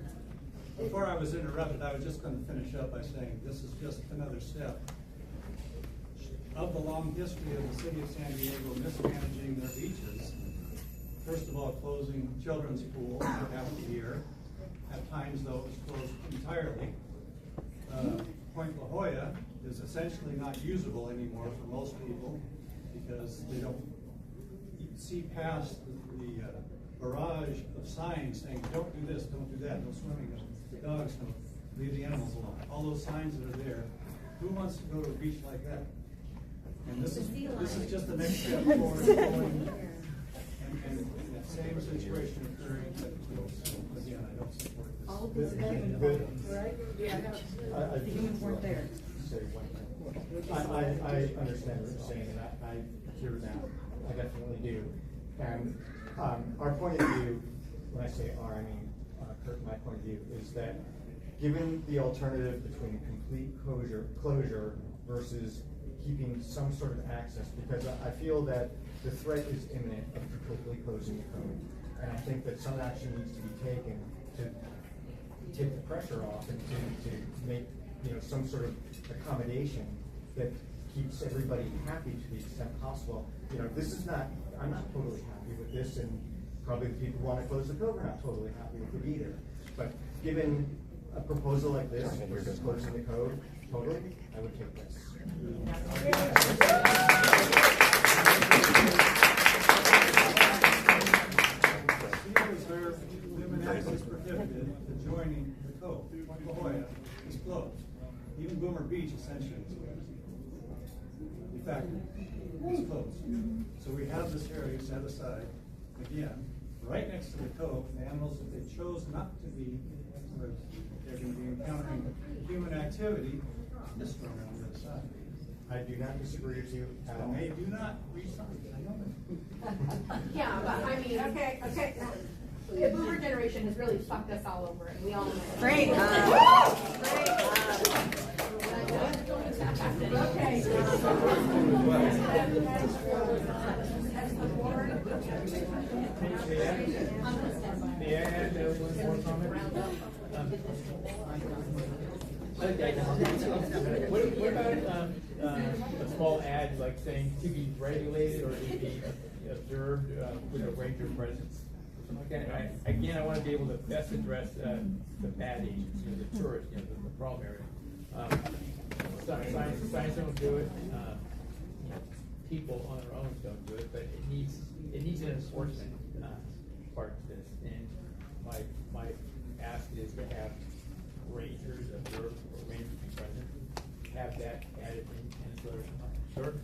Before I was interrupted, I was just going to finish up by saying this is just another step of the long history of the city of San Diego mismanaging their beaches. First of all, closing children's pools for half the year. At times, though, it was closed entirely. Point La Jolla is essentially not usable anymore for most people because they don't see past the barrage of signs saying, don't do this, don't do that, no swimming, the dogs don't, leave the animals alone. All those signs that are there, who wants to go to a beach like that? And this is just the next step forward going, and that same situation occurring at the pool. So again, I don't support this. All of this happened, right? Yeah. I think weren't there. I understand what you're saying, and I hear now. I definitely do. And our point of view, when I say our, I mean Kurt, my point of view is that given the alternative between complete closure versus keeping some sort of access, because I feel that the threat is imminent of completely closing the code, and I think that some action needs to be taken to take the pressure off and to make some sort of accommodation that keeps everybody happy to the extent possible. This is not, I'm not totally happy with this, and probably the people who want to close the code are not totally happy with it either. But given a proposal like this versus closing the code, totally, I would take this. Reserve women access prohibited adjoining the cove. Point La Jolla is closed. Even Boomer Beach essentially is closed. In fact, it's closed. So we have this area set aside, again, right next to the cove. The animals, if they chose not to be, or they're going to be encountering human activity, just run around the other side. I do not disagree with you at all. And they do not resign. I know that. Yeah, but I mean, okay. The boomer generation has really fucked us all over, and we all know it. Great. Okay. May I add one more comment? What about a small ad like saying to be regulated or to be observed with a ranger presence? Okay, again, I want to be able to best address the bad agents, the tourists, the problem area. Science don't do it. People on their own don't do it, but it needs an enforcement part to this. And my ask is to have rangers observe or rangers be present. Have that added in ancillary. Sure.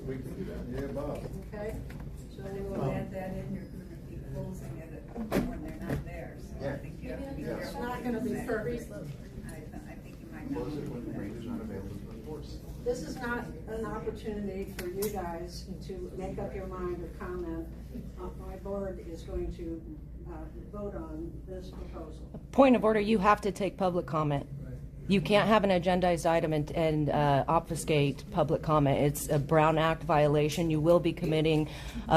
We can do that. Yeah, Bob. Okay. So anyone add that in? You're going to be closing it when they're not there. So I think you have to be careful. It's not going to be perfect. I think you might not. Close it when the range is not available. This is not an opportunity for you guys to make up your mind or comment. My board is going to vote on this proposal. Point of order, you have to take public comment. You can't have an agendized item and obfuscate public comment. It's a Brown Act violation. You will be committing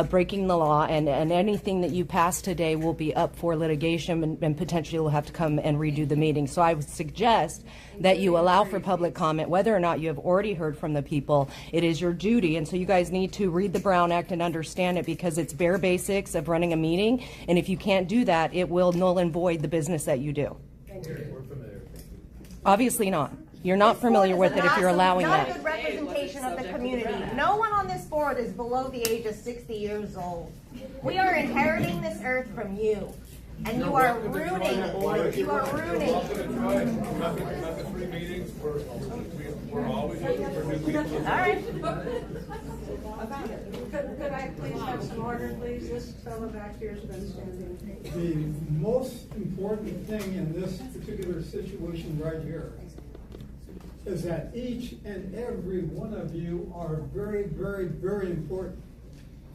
breaking the law, and anything that you pass today will be up for litigation and potentially will have to come and redo the meeting. So I would suggest that you allow for public comment, whether or not you have already heard from the people. It is your duty, and so you guys need to read the Brown Act and understand it, because it's bare basics of running a meeting, and if you can't do that, it will null and void the business that you do. Obviously not. You're not familiar with it if you're allowing Not that. a good representation of the community. No one on this board is below the age of 60 years old. We are inheriting this earth from you, and you are ruining it. You are ruining it. Not the 3 meetings, we're always looking for new people. All right. Could I please have some order, please? This fellow back here has been standing. The most important thing in this particular situation right here is that each and every one of you are very, very, very important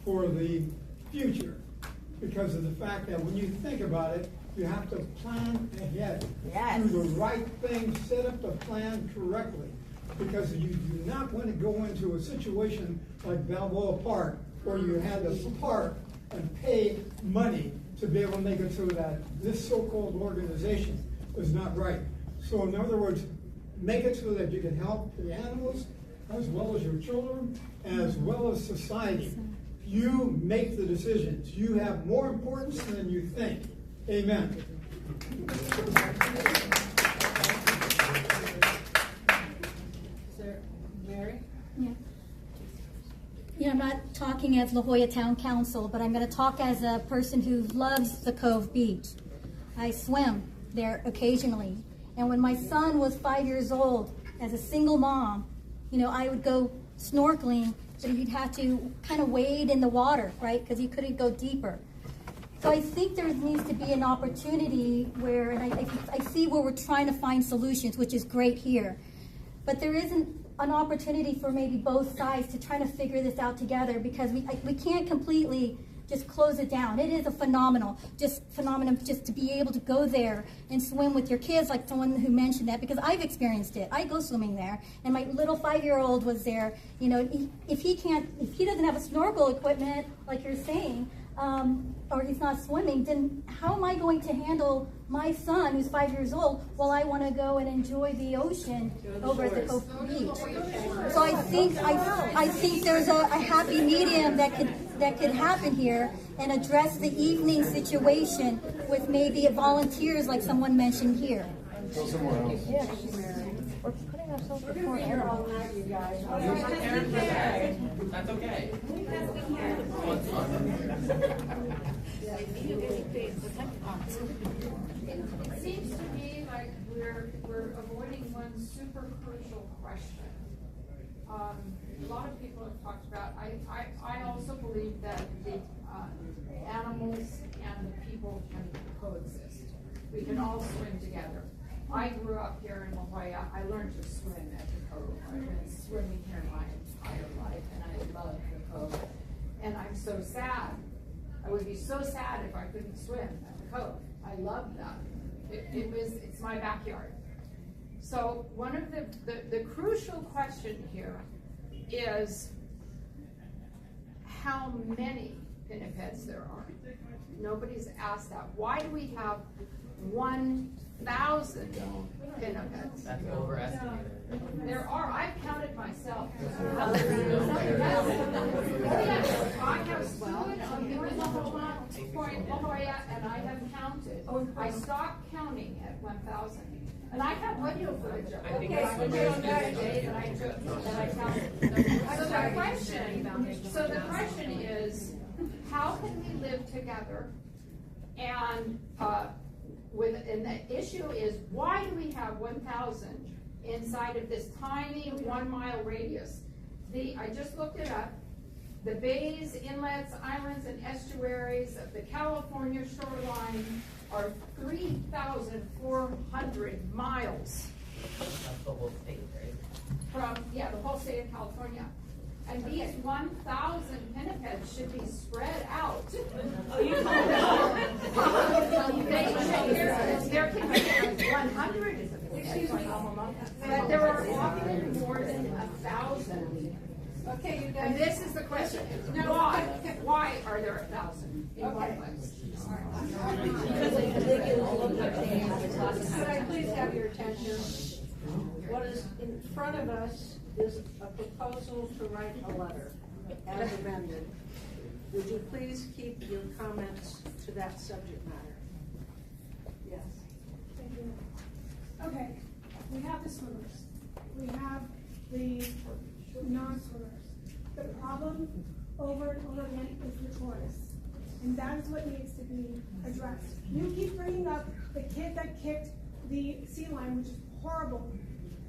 for the future, because of the fact that when you think about it, you have to plan ahead. Yes. Do the right thing, set up the plan correctly, because you do not want to go into a situation like Balboa Park, where you had to park and pay money to be able to make it so that this so-called organization was not right. So in other words, make it so that you can help the animals, as well as your children, as well as society. You make the decisions. You have more importance than you think. Amen. Sir, Mary? Yeah. You know, I'm not talking as La Jolla Town Council, but I'm going to talk as a person who loves the Cove Beach. I swim there occasionally. And when my son was 5 years old, as a single mom, you know, I would go snorkeling, but he'd have to kind of wade in the water, right? Because he couldn't go deeper. So I think there needs to be an opportunity where, and I see where we're trying to find solutions, which is great here. But there isn't an opportunity for maybe both sides to try to figure this out together, because we can't completely just close it down. It is a phenomenon just to be able to go there and swim with your kids, like someone who mentioned that, because I've experienced it. I go swimming there, and my little 5-year-old was there. You know, if he doesn't have a snorkel equipment, like you're saying, or he's not swimming, then how am I going to handle my son who's 5 years old while I want to go and enjoy the ocean over at the Cove Beach? So I think there's a happy medium that could happen here and address the evening situation with maybe volunteers like someone mentioned here. Go somewhere else. Yeah. We're putting ourselves We're before going to be here all everyone. night, you guys. That's okay. It seems to me like we're avoiding one super crucial question. A lot of people have talked about, I also believe that the animals and the people can coexist. We can all swim together. I grew up here in La Jolla. I learned to swim at the Cove. I've been swimming here my entire life, and I love the Cove. And I'm so sad. I would be so sad if I couldn't swim at the Cove. I love that. It's my backyard. So one of the crucial question here is how many pinnipeds there are. Nobody's asked that. Why do we have 1,000 pinnipeds? That's overestimated. There are. I've counted myself. No. I have stood on Point La Jolla, and I have counted. I stopped counting at 1,000. And I have video footage of it. I think Okay, that's I the on that day that I took, that I counted. So the question is, how can we live together? And and the issue is, why do we have 1,000 inside of this tiny 1 mile radius? I just looked it up. The bays, inlets, islands, and estuaries of the California shoreline are 3,400 miles That's the whole state, right? from Yeah, the whole state of California. And these 1,000 pinnipeds should be spread out. There can be 100, excuse me, but there are often more than 1,000. Okay, you guys. And this is the question. Why are there 1,000 in one place? Could I please have your attention? What is in front of us is a proposal to write a letter as amended. Would you please keep your comments to that subject matter? Yes. Thank you. Okay, we have the swimmers. We have the non-swimmers. The problem over and over again is the tourists. And that is what needs to be addressed. You keep bringing up the kid that kicked the sea lion, which is horrible.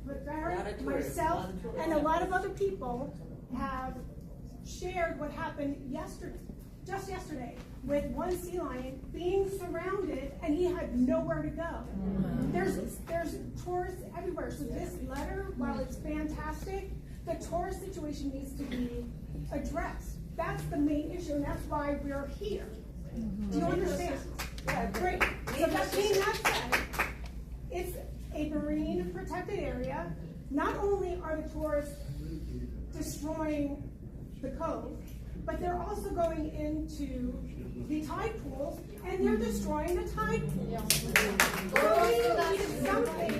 But Barry, myself, and a lot of other people have shared what happened yesterday, just yesterday, with one sea lion being surrounded and he had nowhere to go. There's tourists everywhere. So this letter, while it's fantastic, the tourist situation needs to be addressed. That's the main issue, and that's why we're here. Do you understand? Yeah, great. So that being that said, it's a marine protected area. Not only are the tourists destroying the cove, but they're also going into the tide pools and they're destroying the tide pools. We need something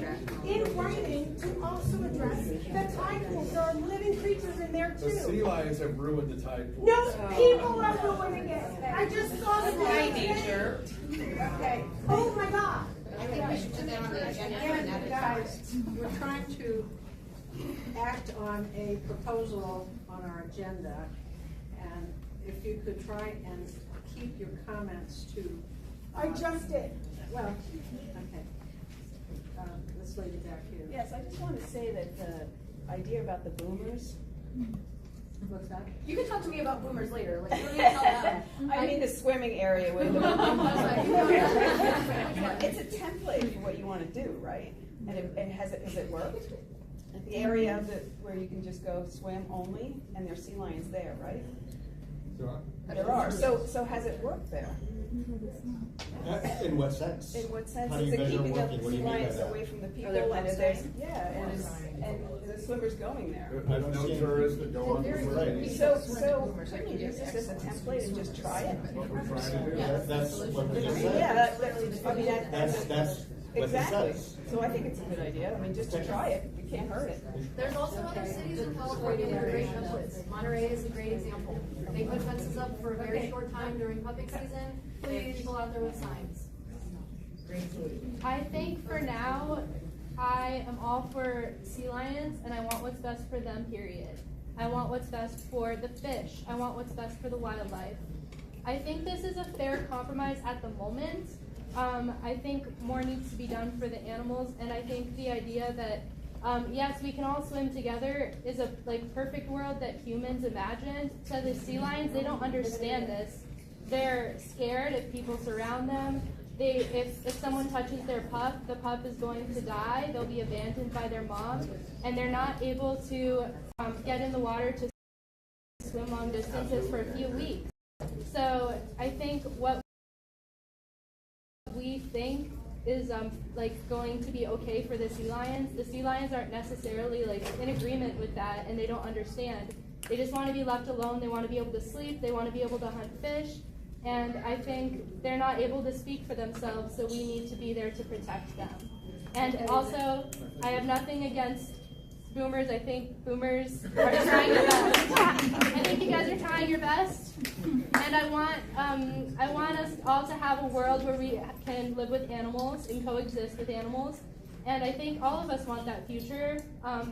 in writing to also address the tide pools. There are living creatures in there too. The sea lions have ruined the tide pool. No, people are ruining it. I just saw the By nature. Okay. Oh my God. I think we should put that on the agenda. Again, guys, we're trying to act on a proposal on our agenda, and if you could try and keep your comments to. I just did. Well, okay. This lady back here. Yes, I just want to say that the idea about the boomers. What's that? You can talk to me about boomers later. Like, you don't need to tell them. I mean the swimming area with the It's a template for what you want to do, right? And has it worked? The area where you can just go swim only, and there's sea lions there, right? There are. So has it worked there? In what sense? In what sense How do is you it measure keeping working? the What do sea you mean by lions that? away from the people? they're And staying? and the swimmers going there. There's no tourists that go on the swimming. So couldn't you use this as a template and just try it? That's what we just said. Yeah, I mean, That's what it exactly. says. So I think it's a good idea. I mean, just to try it, you can't hurt it. There's also other cities in California that are great templates. Monterey is a great example. They put fences up for a very short time during pupping season. They get people out there with signs. I think for now, I am all for sea lions, and I want what's best for them, period. I want what's best for the fish. I want what's best for the wildlife. I think this is a fair compromise at the moment. I think more needs to be done for the animals, and I think the idea that yes, we can all swim together is a perfect world that humans imagined. To the sea lions, they don't understand this. They're scared if people surround them. If someone touches their pup, the pup is going to die. They'll be abandoned by their mom, and they're not able to get in the water to swim long distances for a few weeks. So I think what we think is going to be okay for the sea lions. The sea lions aren't necessarily in agreement with that, and they don't understand. They just want to be left alone. They want to be able to sleep. They want to be able to hunt fish. And I think they're not able to speak for themselves, so we need to be there to protect them. And also, I have nothing against boomers. I think boomers are trying their best. I think you guys are trying your best. And I want us all to have a world where we can live with animals and coexist with animals. And I think all of us want that future. I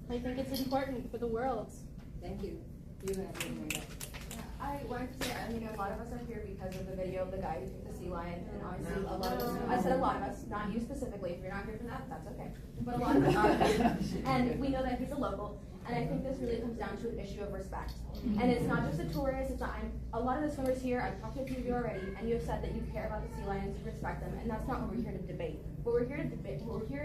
think it's important for the world. Thank you. You have your hand up. I wanted to say, I mean, a lot of us are here because of the video of the guy who took the sea lion, and obviously a lot of us, I said a lot of us, not you specifically, if you're not here for that, that's okay, but a lot of us are, and we know that he's a local, and I think this really comes down to an issue of respect. And it's not just the tourists, it's not, a lot of the swimmers here, I've talked to a few of you already, and you have said that you care about the sea lions, you respect them, and that's not what we're here to debate. What we're here to debate,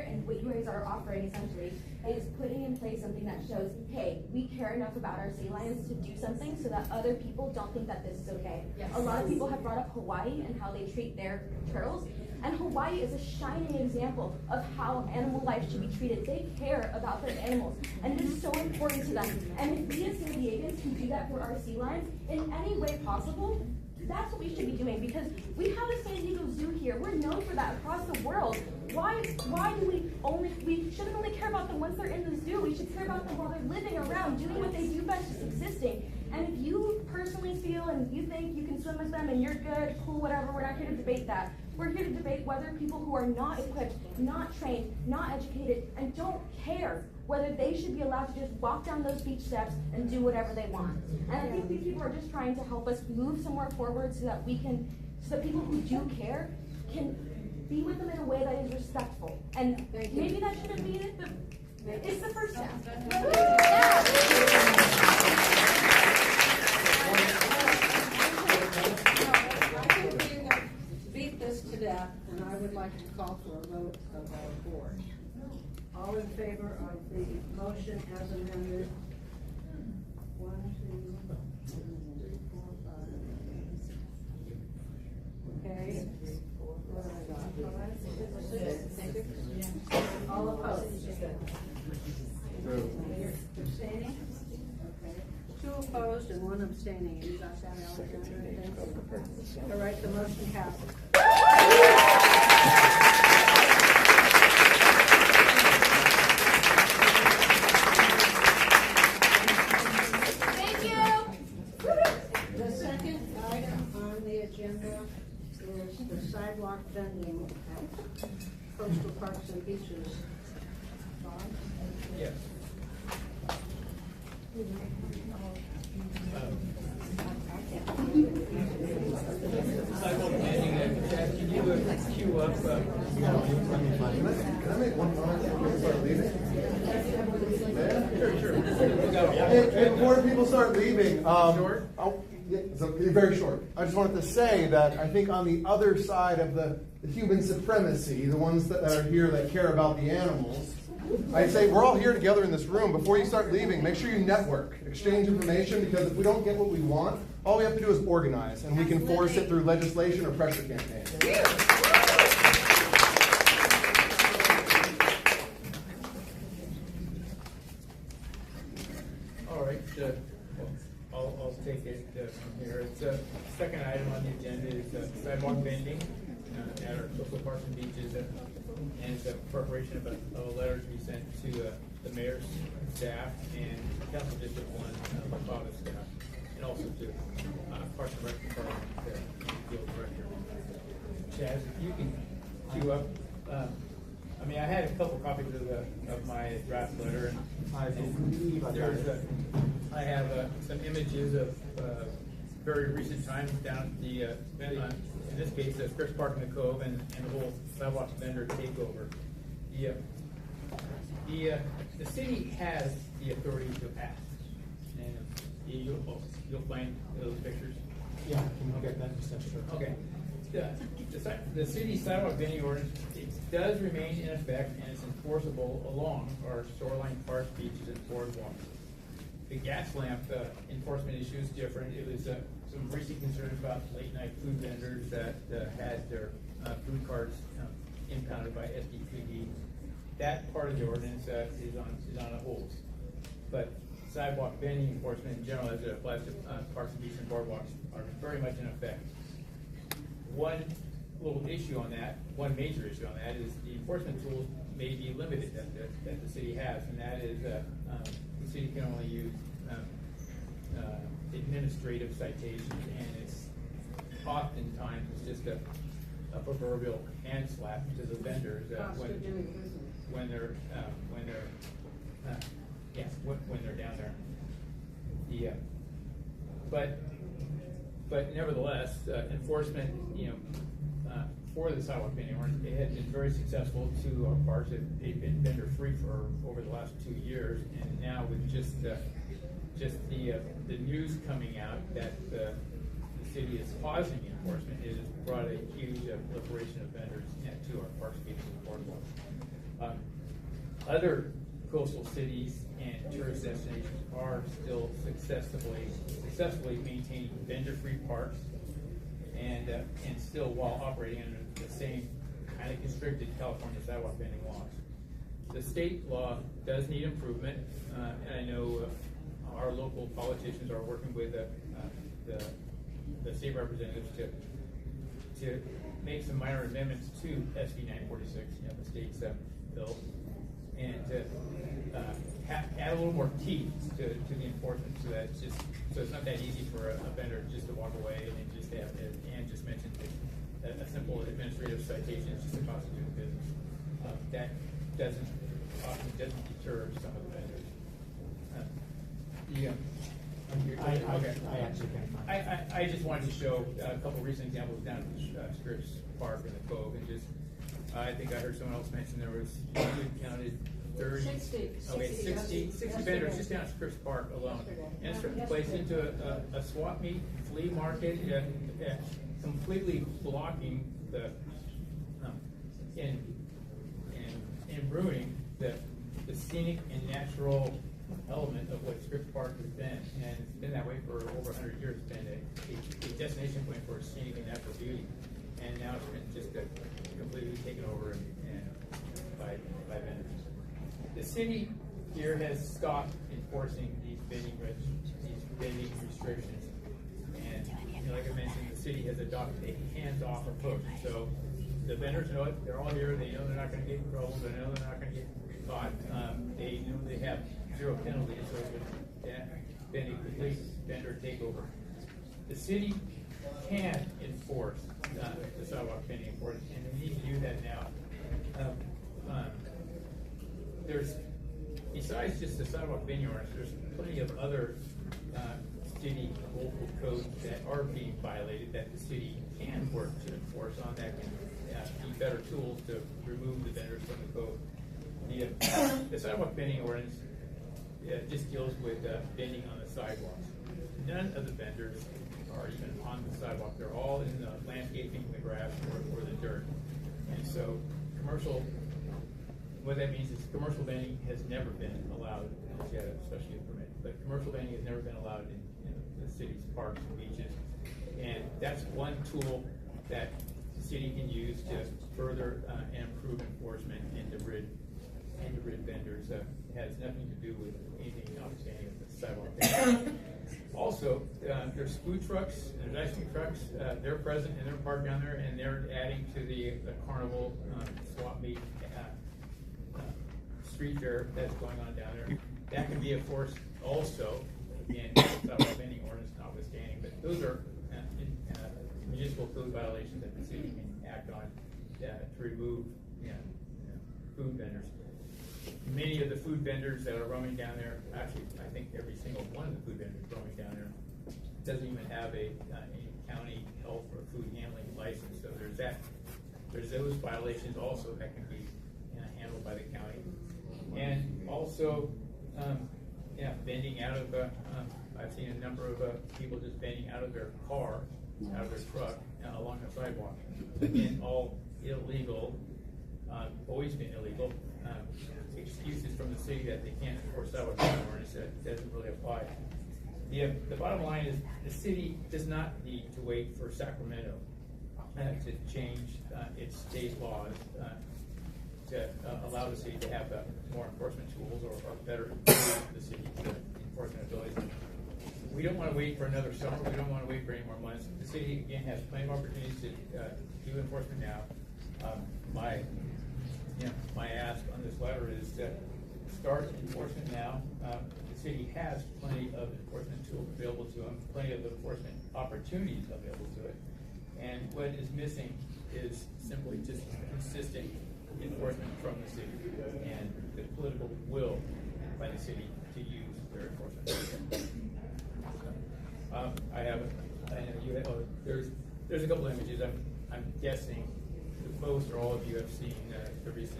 and what you guys are offering essentially is putting in place something that shows, hey, we care enough about our sea lions to do something so that other people don't think that this is okay. Yes. A lot of people have brought up Hawaii and how they treat their turtles, and Hawaii is a shining example of how animal life should be treated. They care about their animals, and it is so important to them. And if we as San Diegans can do that for our sea lions in any way possible, that's what we should be doing, because we have a San Diego Zoo here. We're known for that across the world. Why do we shouldn't only care about them once they're in the zoo. We should care about them while they're living around, doing what they do best, just existing. And if you personally feel and you think you can swim with them and you're good, cool, whatever, we're not here to debate that. We're here to debate whether people who are not equipped, not trained, not educated, and don't care whether they should be allowed to just walk down those beach steps and do whatever they want. And I think these people are just trying to help us move somewhere forward so that people who do care can be with them in a way that is respectful. And maybe that shouldn't be it, but it's the first step. I think we have beat this to death, and I would like to call for a vote of our board. All in favor of the motion as amended? 1, 2, 3, 4, 5. Okay. What have I got? 5, 6, 6. All opposed? Abstaining? Okay. 2 opposed and 1 abstaining. You got that, Alexander? Thank you. All right, the motion passes. The second item on the agenda is the sidewalk vending at coastal parks and beaches. Bob? Yes. Sidewalk vending, Chad, can you queue up? Can I make one comment before we start leaving? Sure. Hey, before people start leaving, very short. I just wanted to say that I think on the other side of the human supremacy, the ones that are here that care about the animals, I'd say we're all here together in this room. Before you start leaving, make sure you network, exchange information, because if we don't get what we want, all we have to do is organize, and we can force it through legislation or pressure campaigns. All right, I'll take it from here. It's second item on the agenda is sidewalk vending at our coastal parks and beaches, and it's a preparation of a letter to be sent to the mayor's staff and council district 1, Bava's staff, and also to Parks and Rec Department, field director. Chaz, if you can queue up. I mean, I had a couple copies of my draft letter, and I have some images of very recent times down at the in this case, Scripps Park in the Cove and the whole sidewalk vendor takeover. The city has the authority to act, and you'll find those pictures. Yeah, can we get that? Sure. Okay. The city sidewalk vending ordinance, it does remain in effect, and it's enforceable along our shoreline parks, beaches, and boardwalks. The gas lamp enforcement issue is different. It was some recent concerns about late night food vendors that had their food carts impounded by SDPD. That part of the ordinance is on a hold. But sidewalk vending enforcement in general, as it applies to parks and beaches and boardwalks, are very much in effect. One little issue on that, one major issue on that, is the enforcement tools may be limited that the city has, and that is the city can only use administrative citations, and it's oftentimes just a proverbial hand slap to the vendors when they're down there. But nevertheless, enforcement, for the sidewalk vending ordinance, it has been very successful to our parks. They've been vendor free for over the last 2 years, and now with just the news coming out that the city is causing enforcement, it has brought a huge proliferation of vendors to our parkscapes and boardwalks. Other coastal cities and tourist destinations are still successfully maintaining vendor-free parks, and still while operating under the same kind of constricted California sidewalk vending laws. The state law does need improvement, and I know our local politicians are working with the state representatives to make some minor amendments to SB 946, the state's bill, and to add a little more teeth to the enforcement, so that it's not that easy for a vendor just to walk away and just have, as Ann just mentioned, a simple administrative citation is just a cost of doing business. That often doesn't deter some of the vendors. I just wanted to show a couple recent examples down at Scripps Park in the Cove, and just I think I heard someone else mention there was counted 60 vendors just down at Scripps Park alone, and it's placed into a swap meet, flea market, completely blocking the and ruining the scenic and natural element of what Scripps Park has been, and it's been that way for over 100 years. It's been a destination point for scenic and natural beauty, and now it's been just completely taken over by vendors. The city here has stopped enforcing these vending restrictions, and like I mentioned, the city has adopted a hands-off approach. So the vendors know it; they're all here. They know they're not going to get in trouble. They know they're not going to get caught. They know they have zero penalties, so it's been a complete vendor takeover. The city can enforce the sidewalk vending enforcement, and they need to do that now. There's, besides just the sidewalk vending ordinance, there's plenty of other city local codes that are being violated that the city can work to enforce on, that can be better tools to remove the vendors from the code. The sidewalk vending ordinance just deals with vending on the sidewalks. None of the vendors are even on the sidewalk. They're all in the landscaping, the grass, or the dirt. And so what that means is commercial vending has never been allowed, unless you had a special use permit, but commercial vending has never been allowed in the city's parks and beaches. And that's one tool that the city can use to further and improve enforcement and to rid vendors. It has nothing to do with anything notwithstanding of the sidewalk vending. Also, there's food trucks, there's ice cream trucks, they're present and they're parked down there, and they're adding to the carnival swap meet street fair that's going on down there. That can be enforced also, again, sidewalk vending ordinance notwithstanding, but those are municipal code violations that the city can act on to remove food vendors. Many of the food vendors that are roaming down there, actually, I think every single one of the food vendors roaming down there doesn't even have a county health or food handling license. So there's those violations also that can be handled by the county. And also, vending out of, I've seen a number of people just vending out of their car, out of their truck, along the sidewalk. Again, all illegal, always been illegal. Excuses from the city that they can't enforce sidewalk ordinance that doesn't really apply. The bottom line is the city does not need to wait for Sacramento to change its state laws to allow the city to have more enforcement tools or better the city's enforcement abilities. We don't want to wait for another summer. We don't want to wait for any more months. The city, again, has plenty of opportunities to do enforcement now. My ask on this letter is to start enforcement now. The city has plenty of enforcement tools available to them, plenty of enforcement opportunities available to it. And what is missing is simply just consistent enforcement from the city and the political will by the city to use their enforcement. There's a couple of images. I'm guessing most or all of you have seen the recent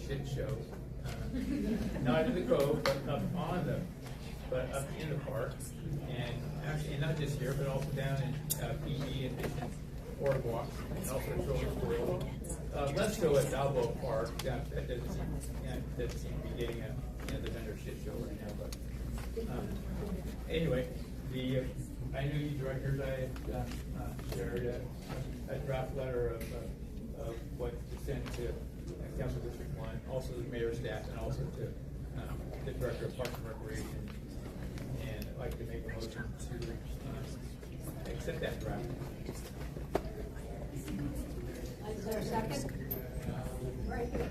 shit show, not in the Cove, but up on the but up in the park, and actually, and not just here, but also down in PE and Mission Boardwalk, and also Triller's World. Less so at Balboa Park. That doesn't seem to be getting the vendor shit show right now. But anyway, I knew you directors. I shared a draft letter of what to send to Council District 1, also the mayor's staff, and also to the director of Parks and Recreation. And I'd like to make a motion to accept that draft. Is there a second? Right here.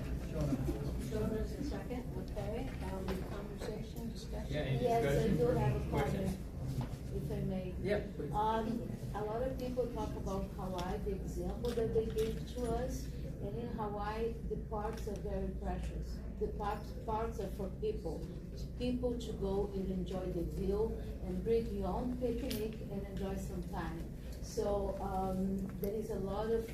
Jonas, a second, okay, conversation, discussion? Yeah, any Yes, I discussion do or have a questions? comment, if I may. Yeah, please. A lot of people talk about Hawaii, the example that they gave to us, and in Hawaii, the parks are very precious. The parks are for people to go and enjoy the view and bring your own picnic and enjoy some time. So there is a lot of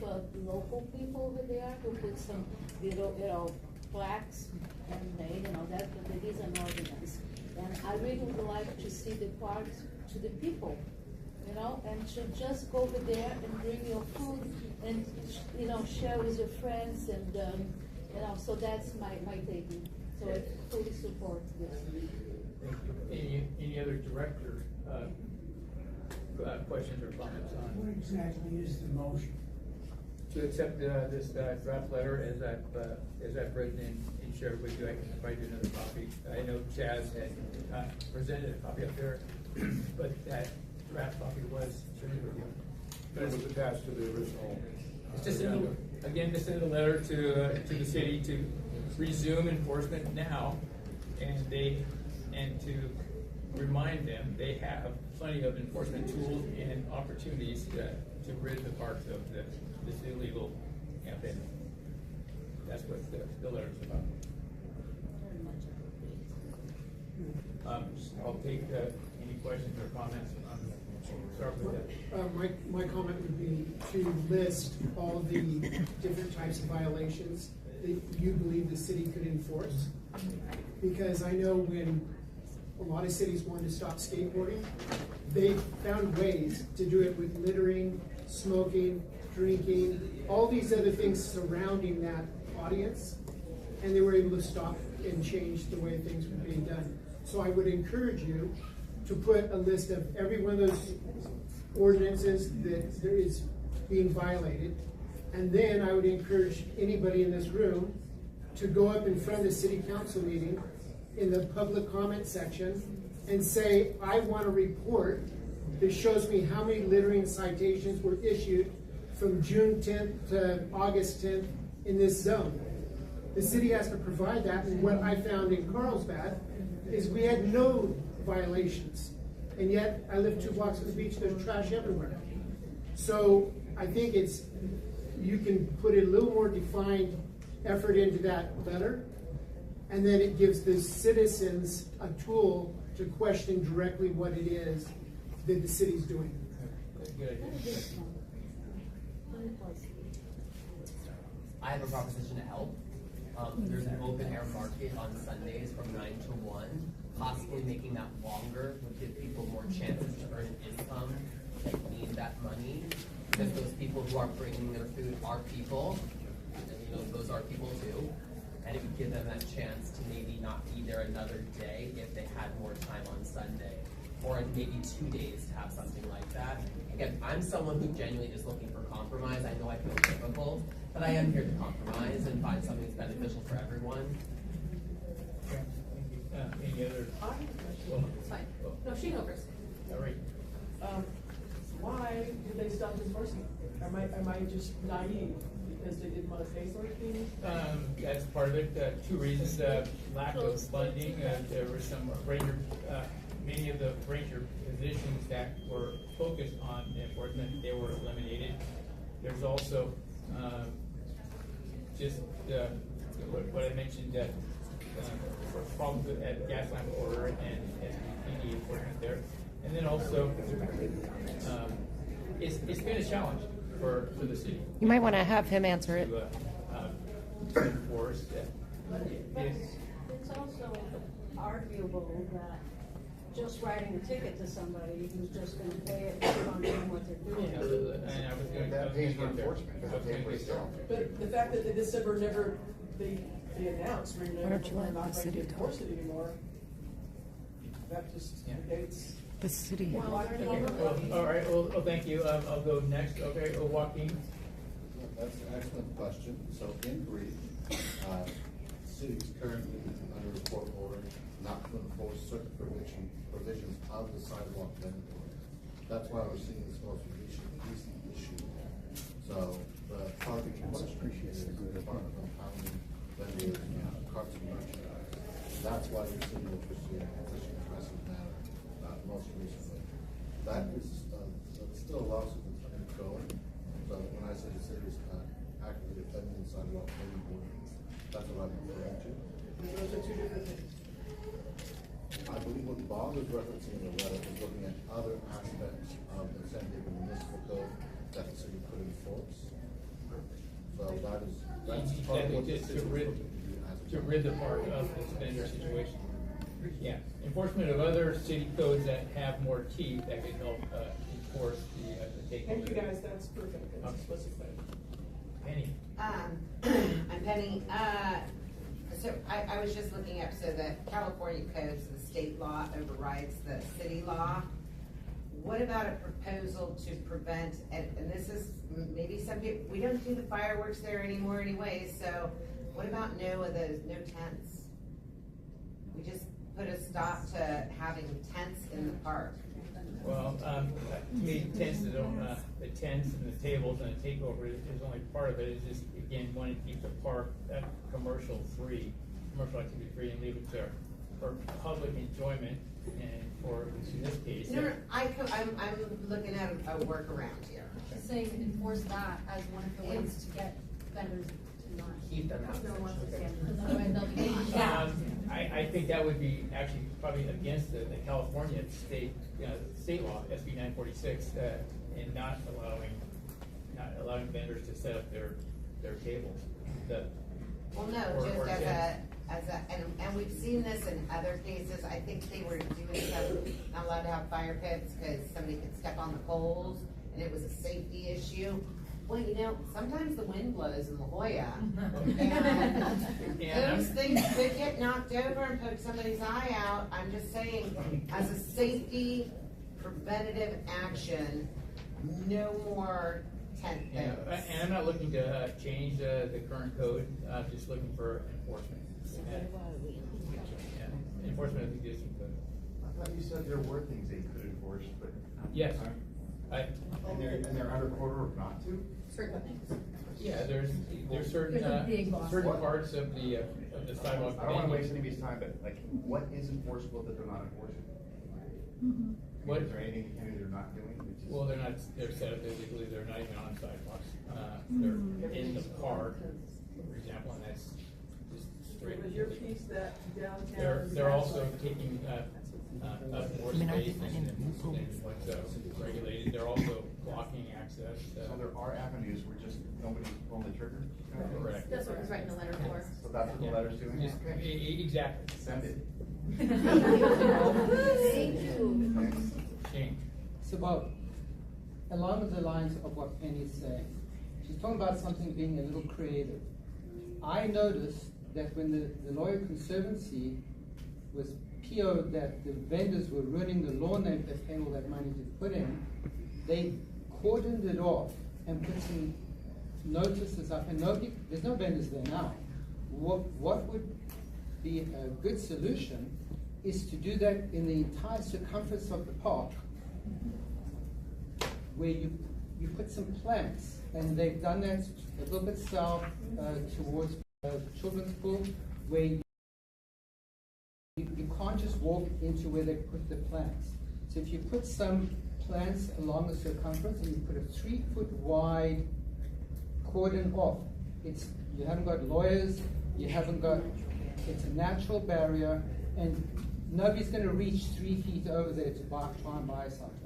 local people over there who put some little plaques and made and all that, but there is an ordinance. And I really would like to see the parks to the people, and to just go over there and bring your food and, share with your friends and, so that's my taking. So I fully support this. Any other director questions or comments on? What exactly is the motion? To accept this draft letter as I've written and shared with you. I can provide you another copy. I know Chaz had presented a copy up there, but that draft copy was shared with you. But it was attached to the original. It's just again, to send a letter to the city to resume enforcement now, and to remind them they have plenty of enforcement tools and opportunities to rid the parks of this illegal campaign. That's what the letter is about. I'll take any questions or comments. Start with that. My comment would be to list all the different types of violations that you believe the city could enforce. Because I know when a lot of cities wanted to stop skateboarding, they found ways to do it with littering, smoking, drinking, all these other things surrounding that audience, and they were able to stop and change the way things were being done. So I would encourage you to put a list of every one of those ordinances that there is being violated, and then I would encourage anybody in this room to go up in front of the city council meeting in the public comment section and say, I want a report that shows me how many littering citations were issued from June 10th to August 10th in this zone. The city has to provide that, and what I found in Carlsbad is we had no violations. And yet, I live 2 blocks from the beach, there's trash everywhere. So I think you can put a little more defined effort into that letter, and then it gives the citizens a tool to question directly what it is that the city's doing. Good idea. I have a proposition to help. There's an open air market on Sundays from 9 to 1. Possibly making that longer would give people more chances to earn an income that need that money. Because those people who are bringing their food are people, and those are people too. And it would give them that chance to maybe not be there another day if they had more time on Sunday. Or maybe 2 days to have something like that. Again, I'm someone who genuinely is looking for compromise. I know I feel difficult, but I am here to compromise and find something that's beneficial for everyone. Any other? It's fine. No, she goes first. All right. Why did they stop disbursing? Am I just naive because they didn't want to pay for it? That's part of it. 2 reasons: lack of funding. There were some many of the ranger positions that were focused on enforcement. They were eliminated. There's also just what I mentioned. Problems at Gaslamp Order and SPD enforcement there, and then also it's been a challenge for the city. You might want to have him answer it. To enforce It's also arguable that just writing a ticket to somebody who's just gonna pay it and keep on doing what they're doing. And I was going to. That pays for enforcement, doesn't pay for itself. But the fact that this never, they announced, we're Why don't you let not the going city to enforce it anymore, that just negates. The city. Well, all right, well, thank you. I'll go next. Okay, Joaquin. That's an excellent question. So in brief, city is currently under a court order not to enforce certain provisions of the sidewalk vendor order. That's why we're seeing this most recent issue. So the parking appreciates the good Department of Housing vendors, carts and merchandise. That's why you're seeing the issue addressing that most recently. That is still a lawsuit that's ongoing. So when I say the city is actively defending the sidewalk vendor ordinance, that's what I'm referring to. Those are two different things. I believe what Bob is referencing in the letter is looking at other aspects of the San Diego Municipal Code that the city could enforce. So that's part of what the city is looking to do as a To rid the park of this vendor situation. Yeah, enforcement of other city codes that have more teeth that can help enforce the takeover. Thank you guys, that's perfect, that's explicit. Penny. I'm Penny. So I was just looking up, so the California codes, the state law overrides the city law. What about a proposal to prevent, and this is maybe some people, we don't do the fireworks there anymore anyway, so what about no tents? We just put a stop to having tents in the park. Well, to me, tents and the tables and the takeover is only part of it. It's just, again, wanting to keep the park commercial activity free, and leave it to for public enjoyment and for, in this case. No, I'm looking at a workaround here. Just saying enforce that as one of the ways to get vendors to not keep them out. No one wants to stand there. Otherwise they'll be I think that would be actually probably against the California state law, SB 946, and not allowing vendors to set up their tables. Well, no, just and we've seen this in other cases. I think they were doing some, not allowed to have fire pits because somebody could step on the poles and it was a safety issue. Well, sometimes the wind blows in La Jolla, and those things could get knocked over and poke somebody's eye out. I'm just saying, as a safety preventative action, no more tent pits. Yeah, and I'm not looking to change the current code. I'm just looking for enforcement. Enforcement of the existing code. I thought you said there were things they could enforce, but. Yes. And they're under court order not to? Certain things. Yeah, there's certain parts of the sidewalk. I don't want to waste anybody's time, but like, what is enforceable that they're not enforcing? What? Is there anything they're not doing? Well, they're set up physically, they're not even on sidewalks. They're in the park, for example, and that's just straight. Was your piece that downtown? They're also taking up more space than what's regulated. They're also blocking access. So there are avenues where just nobody's pulling the trigger? Correct. That's what it's writing the letter for. So that's what the letter's doing? Yes, exactly. Send it. Thank you. Shane. It's about, along the lines of what Penny's saying. She's talking about something being a little creative. I noticed that when the Lawyer Conservancy was PO'd that the vendors were ruining the lawn they paying all that money to put in, they cordoned it off and put some notices up, and there's no vendors there now. What would be a good solution is to do that in the entire circumference of the park, where you put some plants, and they've done that a little bit south towards Children's Pool, where you can't just walk into where they put the plants. So if you put some plants along the circumference and you put a 3-foot wide cordon off, you haven't got lawyers, it's a natural barrier, and nobody's going to reach 3 feet over there to try and buy something.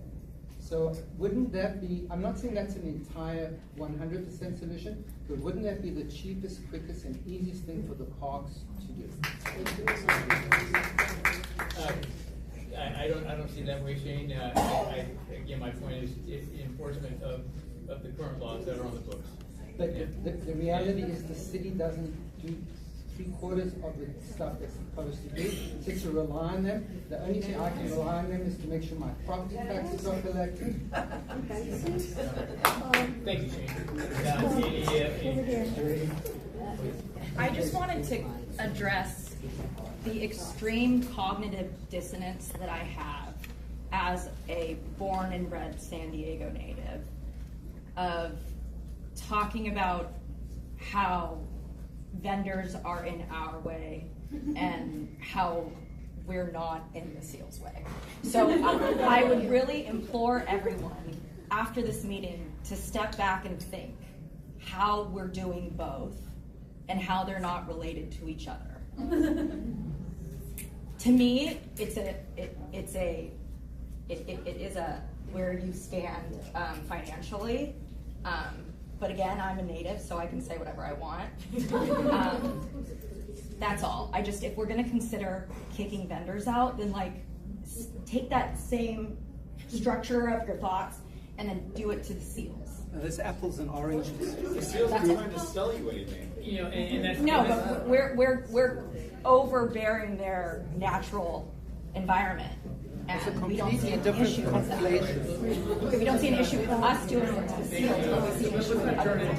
So wouldn't that be, I'm not saying that's an entire 100% solution, but wouldn't that be the cheapest, quickest, and easiest thing for the parks to do? I I don't see that way, Shane. Again, my point is enforcement of the current laws that are on the books. But the reality is the city doesn't do 3/4 of the stuff it's supposed to do. Just to rely on them. The only thing I can rely on them is to make sure my property taxes are collected. Thank you, Shane. I just wanted to address the extreme cognitive dissonance that I have as a born and bred San Diego native of talking about how vendors are in our way and how we're not in the SEAL's way. So I would really implore everyone after this meeting to step back and think how we're doing both and how they're not related to each other. To me, it is a where you stand financially. But again, I'm a native, so I can say whatever I want. That's all. If we're gonna consider kicking vendors out, then take that same structure of your thoughts and then do it to the SEALs. There's apples and oranges. The SEALs are trying to sell you anything. And that's but we're overbearing their natural environment. And we don't see an issue with that. We don't see an issue with us doing it to the SEALs, but we see an issue with other issue.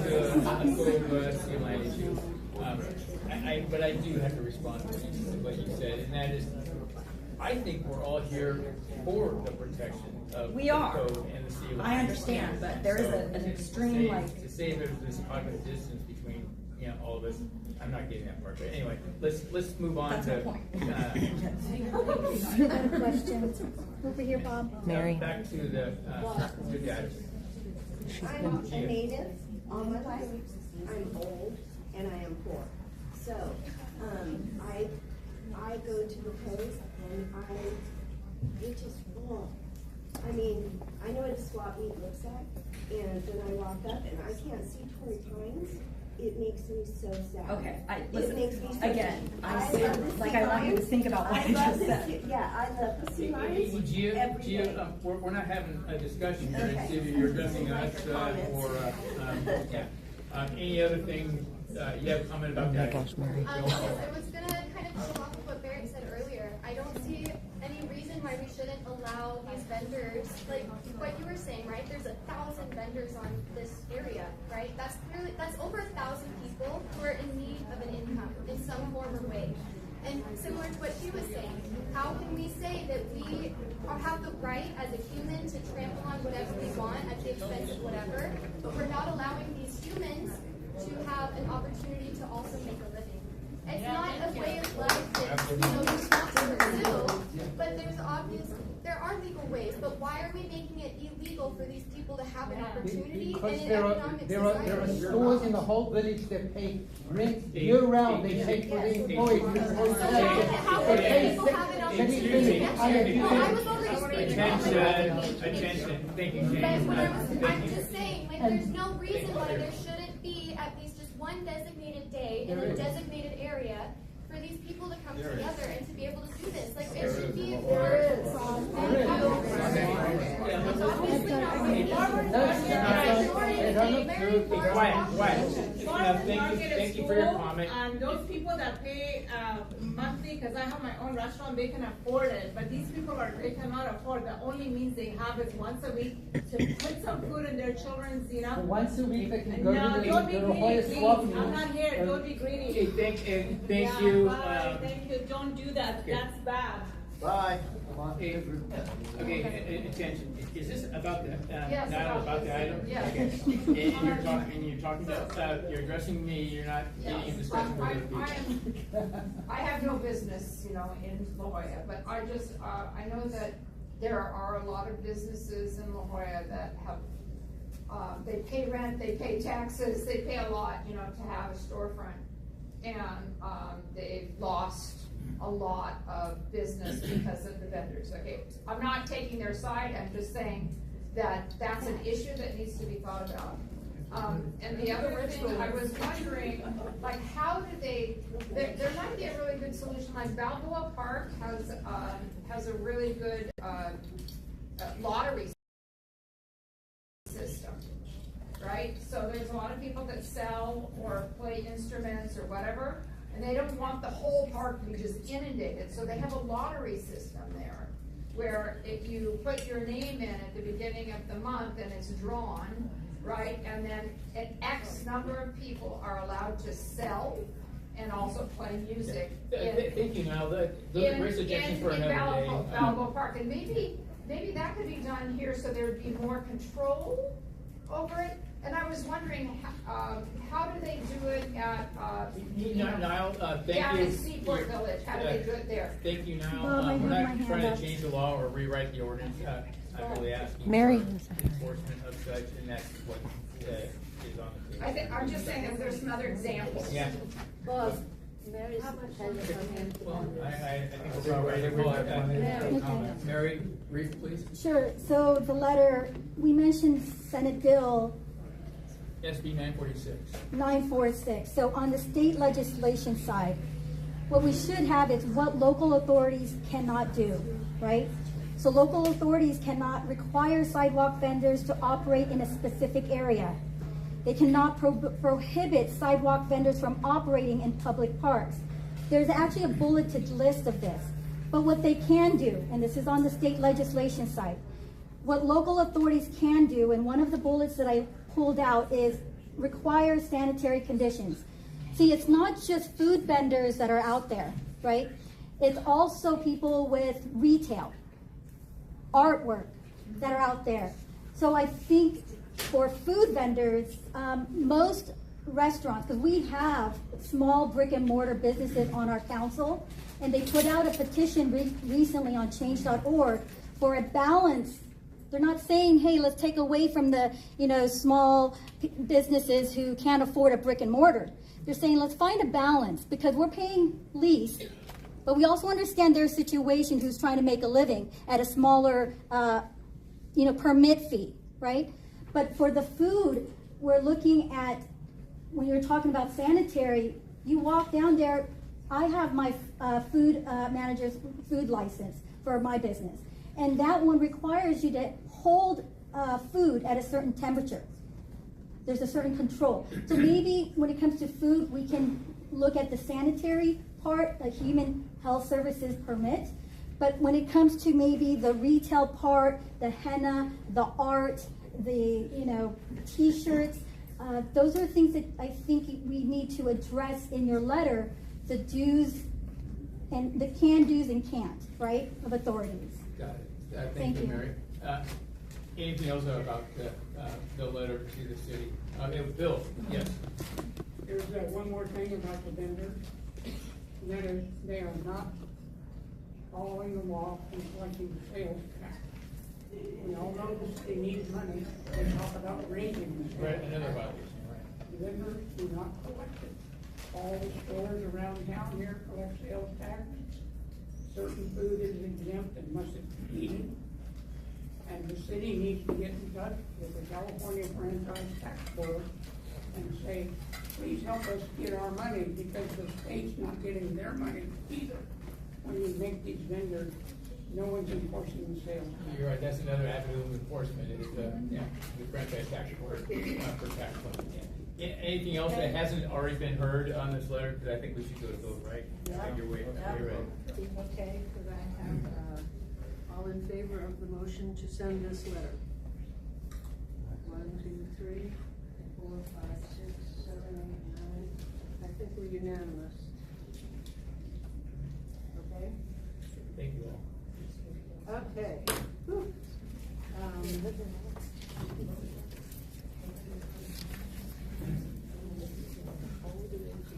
But I do have to respond to what you said, and that is, I think we're all here for the protection of the code and the seal. I understand, but there is an extreme to say there's this cognitive distance between all of us. I'm not getting that part, but anyway, let's move on to. Questions over here, Bob. Mary. Back to the dad. I'm a native all my life. I'm old and I am poor. So I go to the coast and it just whoa. I mean, I know what a swap meet looks like, and when I walk up and I can't see 20 times. It makes me so sad. Okay, It makes me so again, sad. I want you to think about what I just said. Yeah, I love the sea lions every day. We're not having a discussion here. It's either you're addressing us or any other thing. You have a comment about that? Gosh, Mary. I was going to kind of go off of what Barrett said earlier. I don't see any reason why we shouldn't allow these vendors, like what you were saying, right? There's 1,000 vendors on this area, right? That's over 1,000 people who are in need of an income in some form or way. And similar to what she was saying, how can we say that we have the right as a human to trample on whatever we want at the expense of whatever, but we're not allowing these humans to have an opportunity to also make a living. It's not a way of life that you want to pursue, but there are legal ways. But why are we making it illegal for these people to have an opportunity in Because an there economic are society? stores in the whole village that pay rent year round. They pay for the employees. How can people have an opportunity? No, I was already speaking. Attention. Thank you, James. I'm just saying, there's no reason why there shouldn't be at least just one designated day in a designated area for these people to come together and to be able to do this. It should be. Thank you for your comment. And those people that pay monthly, because I have my own restaurant, they can afford it. But these people they cannot afford. The only means they have is once a week to put some food in their children's, Once a week they can go No, to don't be the greedy, Hoya please. swap I'm meet. not here. Don't be greedy. Thank Yeah, you. Bye. Thank you. Don't do that. Okay. That's bad. Bye. Okay, attention. Is this about the Yes, not about the item? yes. Okay. And you're talking about you're addressing me. You're not getting in discussion with other people. I have no business, in La Jolla, but I know that there are a lot of businesses in La Jolla that have, they pay rent, they pay taxes, they pay a lot, to have a storefront. And they've lost a lot of business because of the vendors. Okay, I'm not taking their side, I'm just saying that that's an issue that needs to be thought about. And the other thing, I was wondering, like, how do they, there might be a really good solution, like Balboa Park has a really good, lottery system, right? So there's a lot of people that sell or play instruments or whatever, and they don't want the whole park to be just inundated, so they have a lottery system there, where if you put your name in at the beginning of the month and it's drawn, right, and then an X number of people are allowed to sell and also play music. Thank you, Niall. Those are great suggestions for another day. Balboa Park, and maybe that could be done here so there'd be more control over it. And I was wondering, how do they do it at, Niall, thank you. down in Seaport Village, how do they do it there? Thank you, Niall. Bob, I We're have not my trying hand to up. change the law or rewrite the ordinance. I'm really asking Mary. for enforcement of such, and that's what is on the table. I'm just saying that there's some other examples. Yeah. Boss, Mary's had her hand Well, on. I think we're all ready. We'll have Mary. comment. Mary, brief, please. Sure, so the letter, we mentioned Senate Bill SB 946. 946. So on the state legislation side, what we should have is what local authorities cannot do, right? So local authorities cannot require sidewalk vendors to operate in a specific area. They cannot prohibit sidewalk vendors from operating in public parks. There's actually a bulleted list of this. But what they can do, and this is on the state legislation side, what local authorities can do, and one of the bullets that I pulled out is require sanitary conditions. See, it's not just food vendors that are out there, right? It's also people with retail, artwork that are out there. So I think for food vendors, most restaurants, because we have small brick and mortar businesses on our council, and they put out a petition recently on change.org for a balance. They're not saying, hey, let's take away from the small businesses who can't afford a brick and mortar. They're saying, let's find a balance, because we're paying lease, but we also understand their situation who's trying to make a living at a smaller permit fee, right? But for the food, we're looking at, when you're talking about sanitary, you walk down there, I have my food manager's food license for my business. And that one requires you to hold food at a certain temperature. There's a certain control. So maybe when it comes to food, we can look at the sanitary part, a human health services permit. But when it comes to maybe the retail part, the henna, the art, the t-shirts, those are things that I think we need to address in your letter, the do's and the can do's and can't, right, of authorities. Got it. Thank you, Mary. Anything else about the letter to the city? Bill, yes. There's one more thing about the vendor. That is, they are not following the law and collecting sales tax. We all know the city needs money. They talk about raising the sales Right, tax. another violation, right? Vendors do not collect it. All the stores around town here collect sales tax. Certain food is exempt and must be eaten. And the city needs to get in touch with the California Franchise Tax Board and say, please help us get our money, because the state's not getting their money either. When you make these vendors, no one's enforcing the sales. You're right, that's another avenue of enforcement, is the franchise tax board for tax funding. Anything else that hasn't already been heard on this letter? Because I think we should go to vote, right? Yeah. You're ready. Okay, could I have, all in favor of the motion to send this letter? 1, 2, 3, 4, 5, 6, 7, 8, 9. I think we're unanimous. Okay? Thank you all. Okay. Whew.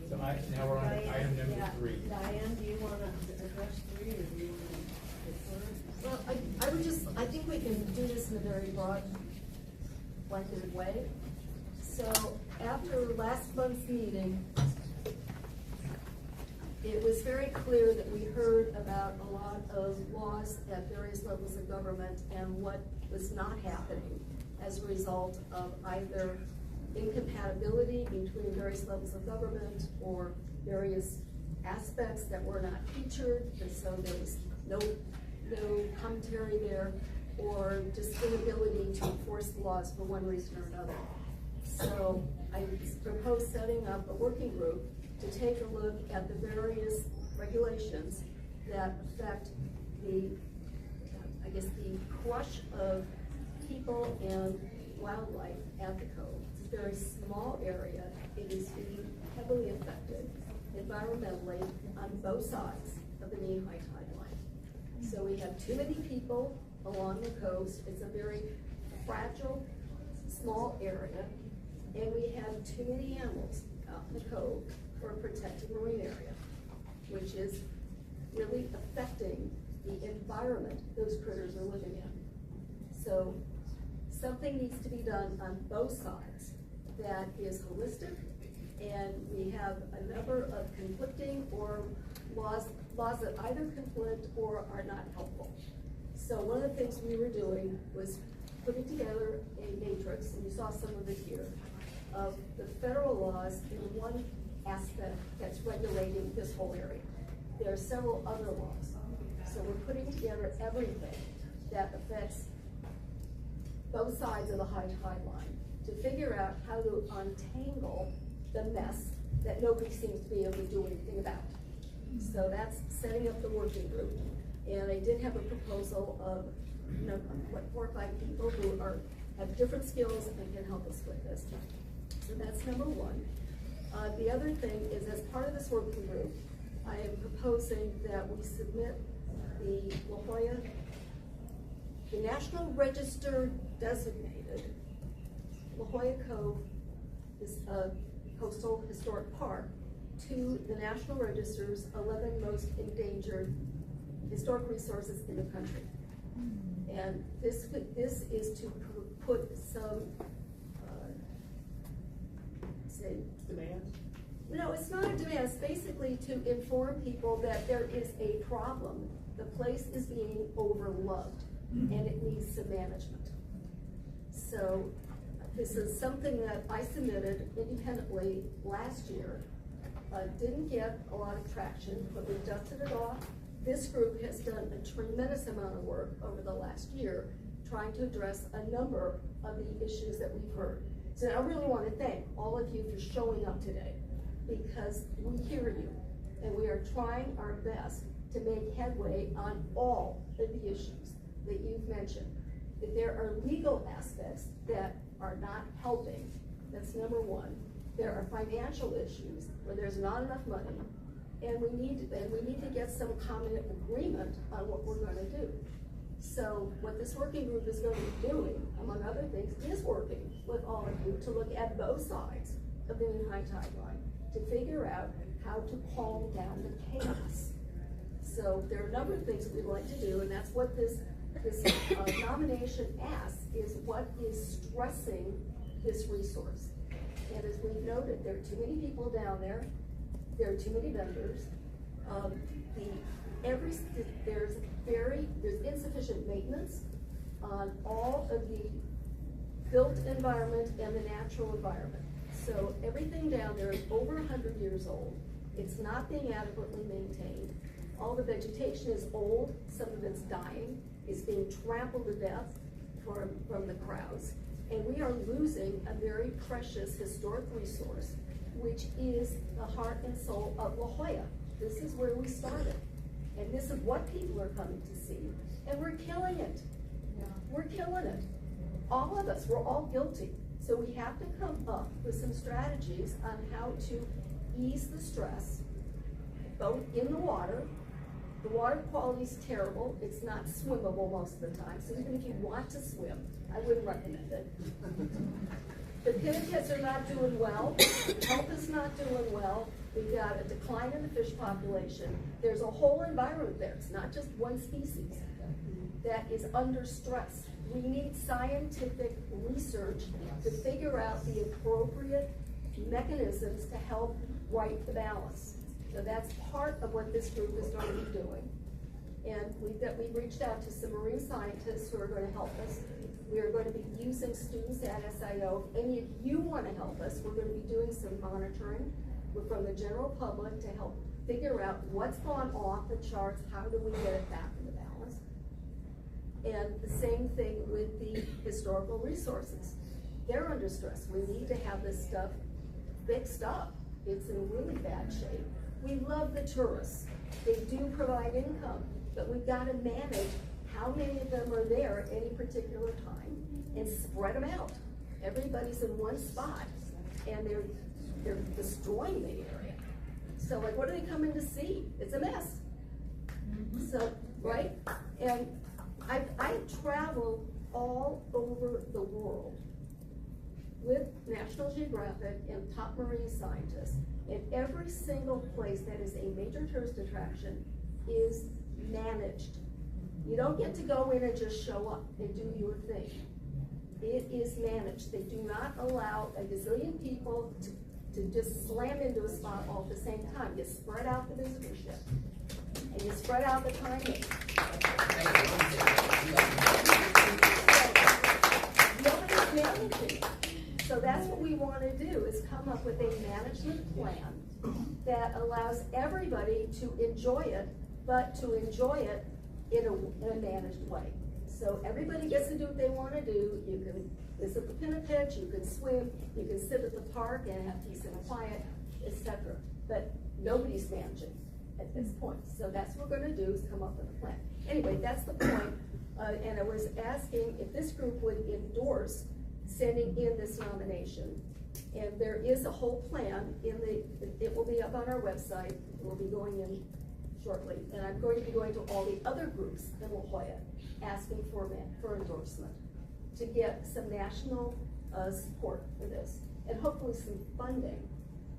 So now we're on item number 3. Diane, do you want to address 3 or do you want to defer? Well, I think we can do this in a very broad, blanketed way. So after last month's meeting, it was very clear that we heard about a lot of laws at various levels of government and what was not happening as a result of either incompatibility between various levels of government or various aspects that were not featured, and so there was no commentary there, or just inability to enforce the laws for one reason or another. So I propose setting up a working group to take a look at the various regulations that affect the, I guess, the crush of people and wildlife at the cove. It's a very small area. It is being heavily affected environmentally on both sides of the mean high tide line. So we have too many people along the coast. It's a very fragile, small area, and we have too many animals out in the cove for a protected marine area, which is really affecting the environment those critters are living in. So something needs to be done on both sides that is holistic, and we have a number of conflicting or laws that either conflict or are not helpful. So one of the things we were doing was putting together a matrix, and you saw some of it here, of the federal laws in one aspect that's regulating this whole area. There are several other laws. So we're putting together everything that affects both sides of the high tide line to figure out how to untangle the mess that nobody seems to be able to do anything about. So that's setting up the working group. And I did have a proposal of, you know, what, 4 or 5 people who have different skills and can help us with this. So that's number one. The other thing is, as part of this working group, I am proposing that we submit the La Jolla, the National Register designated La Jolla Cove is a coastal historic park to the National Register's 11 most endangered historic resources in the country. And this is to put some, say, Demands? No, it's not a demand. It's basically to inform people that there is a problem. The place is being overloved, and it needs some management. So this is something that I submitted independently last year. Didn't get a lot of traction, but we dusted it off. This group has done a tremendous amount of work over the last year trying to address a number of the issues that we've heard. So I really want to thank all of you for showing up today, because we hear you, and we are trying our best to make headway on all of the issues that you've mentioned. If there are legal aspects that are not helping, that's number one. There are financial issues where there's not enough money, and we need to get some common agreement on what we're going to do. So what this working group is going to be doing, among other things, is working with all of you to look at both sides of the mean high tide line to figure out how to calm down the chaos. So there are a number of things that we'd like to do, and that's what this nomination asks, is what is stressing this resource. And as we've noted, there are too many people down there. There are too many vendors. There's insufficient maintenance on all of the built environment and the natural environment. So everything down there is over 100 years old. It's not being adequately maintained. All the vegetation is old. Some of it's dying. It's being trampled to death from the crowds. And we are losing a very precious historic resource, which is the heart and soul of La Jolla. This is where we started. And this is what people are coming to see. And we're killing it. We're killing it. All of us, we're all guilty. So we have to come up with some strategies on how to ease the stress, both in the water. The water quality is terrible. It's not swimmable most of the time. So even if you want to swim, I wouldn't recommend it. The pinnaces are not doing well. Health is not doing well. We've got a decline in the fish population. There's a whole environment there. It's not just one species that is under stress. We need scientific research to figure out the appropriate mechanisms to help right the balance. So that's part of what this group is going to be doing. And we've reached out to some marine scientists who are going to help us We are going to be using students at SIO. If any of you want to help us, we're going to be doing some monitoring from the general public to help figure out what's gone off the charts, how do we get it back into balance. And the same thing with the historical resources. They're under stress. We need to have this stuff fixed up. It's in really bad shape. We love the tourists. They do provide income, but we've got to manage how many of them are there at any particular time and spread them out. Everybody's in one spot and they're destroying the area. So like, what are they coming to see? It's a mess. So, right? And I travel all over the world with National Geographic and top marine scientists, and every single place that is a major tourist attraction is managed. You don't get to go in and just show up and do your thing. It is managed. They do not allow a gazillion people to just slam into a spot all at the same time. You spread out the visitorship, and you spread out the timing. Nobody's managing. So that's what we want to do, is come up with a management plan that allows everybody to enjoy it, but to enjoy it in a managed way. So everybody gets to do what they want to do. You can visit the Pinnipitch, you can swim, you can sit at the park and have peace and quiet, etc. But nobody's managing at this point. So that's what we're going to do, is come up with a plan. Anyway, that's the point. And I was asking if this group would endorse sending in this nomination. And there is a whole plan it will be up on our website. It will be going in shortly. And I'm going to be going to all the other groups in La Jolla, asking for endorsement to get some national support for this, and hopefully some funding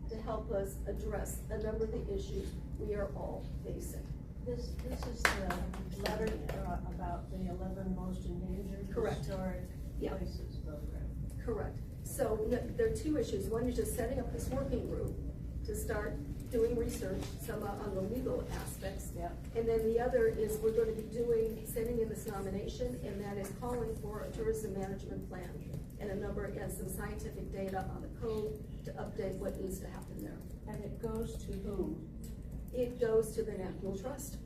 to help us address a number of the issues we are all facing. This is the letter about the 11 most endangered historic places program. Correct. So there are two issues. One is just setting up this working group to start doing research, some on the legal aspects. Yeah. And then the other is we're going to be sending in this nomination, and that is calling for a tourism management plan and some scientific data on the code to update what needs to happen there. And it goes to whom? It goes to the National Trust.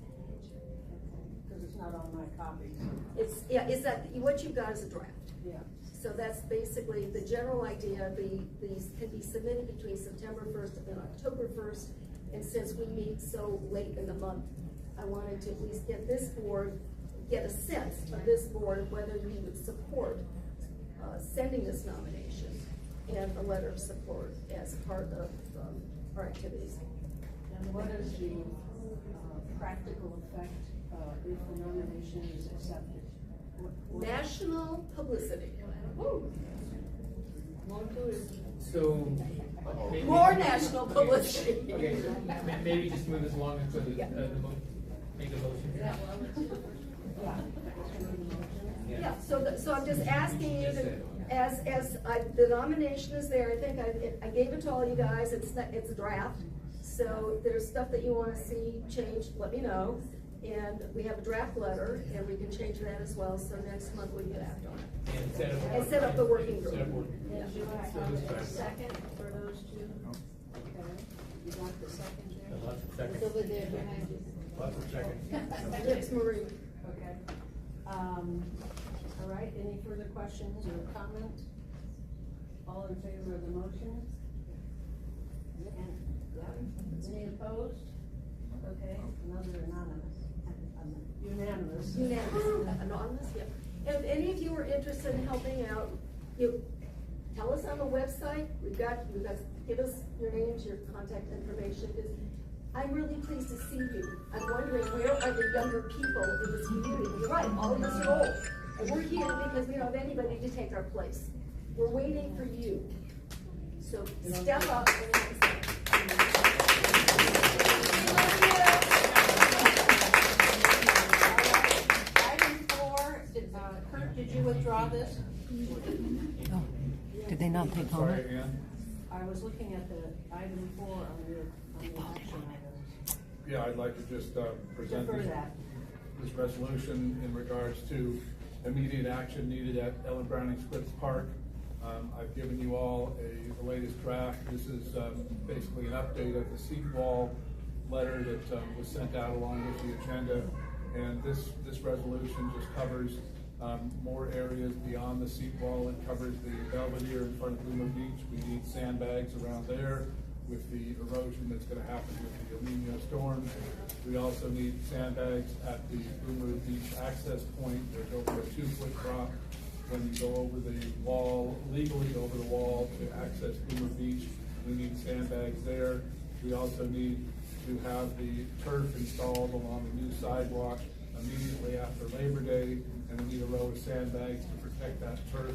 Because it's not on my copy. Is that what you've got is a draft? Yeah. So that's basically the general idea. These can be submitted between September 1st and October 1st. And since we meet so late in the month, I wanted to at least get this board, get a sense of this board, whether you would support sending this nomination and a letter of support as part of our activities. And what is the practical effect if the nomination is accepted? National publicity. So. More national publicity. Okay, so maybe just move this along until make a motion. Yeah, so I'm just asking you to, the nomination is there, I think I gave it to all you guys, it's a draft. So there's stuff that you want to see changed, let me know. And we have a draft letter, and we can change that as well, so next month we can act on it. And set up the working group. Yeah. Do I have a second for those two? Okay. You got the second there? Lots of seconds. It's over there behind you. Lots of seconds. Yes, Marie. Okay. All right, any further questions or comments? All in favor of the motion? Any opposed? Okay, another anonymous. Unanimous. Anonymous, yeah. If any of you are interested in helping out, tell us on the website. Give us your names, your contact information, because I'm really pleased to see you. I'm wondering, where are the younger people in this community? You're right, all of us are old. And we're here because we don't have anybody to take our place. We're waiting for you. So step up and help us out. Item 4, Kurt, did you withdraw this? No. Did they not take comment? I was looking at the item 4 on the action items. Yeah, I'd like to just present Defer that. this resolution in regards to immediate action needed at Ellen Browning Scripps Park. I've given you all the latest draft. This is basically an update of the seat wall letter that was sent out along with the agenda. And this resolution just covers more areas beyond the seat wall. It covers the Belvedere in front of Bloomer Beach. We need sandbags around there with the erosion that's going to happen with the El Nino storm. We also need sandbags at the Bloomer Beach access point. There's over a 2-foot drop when you go over the wall, legally over the wall to access Bloomer Beach. We need sandbags there. We also need to have the turf installed along the new sidewalk immediately after Labor Day, and we need a row of sandbags to protect that turf.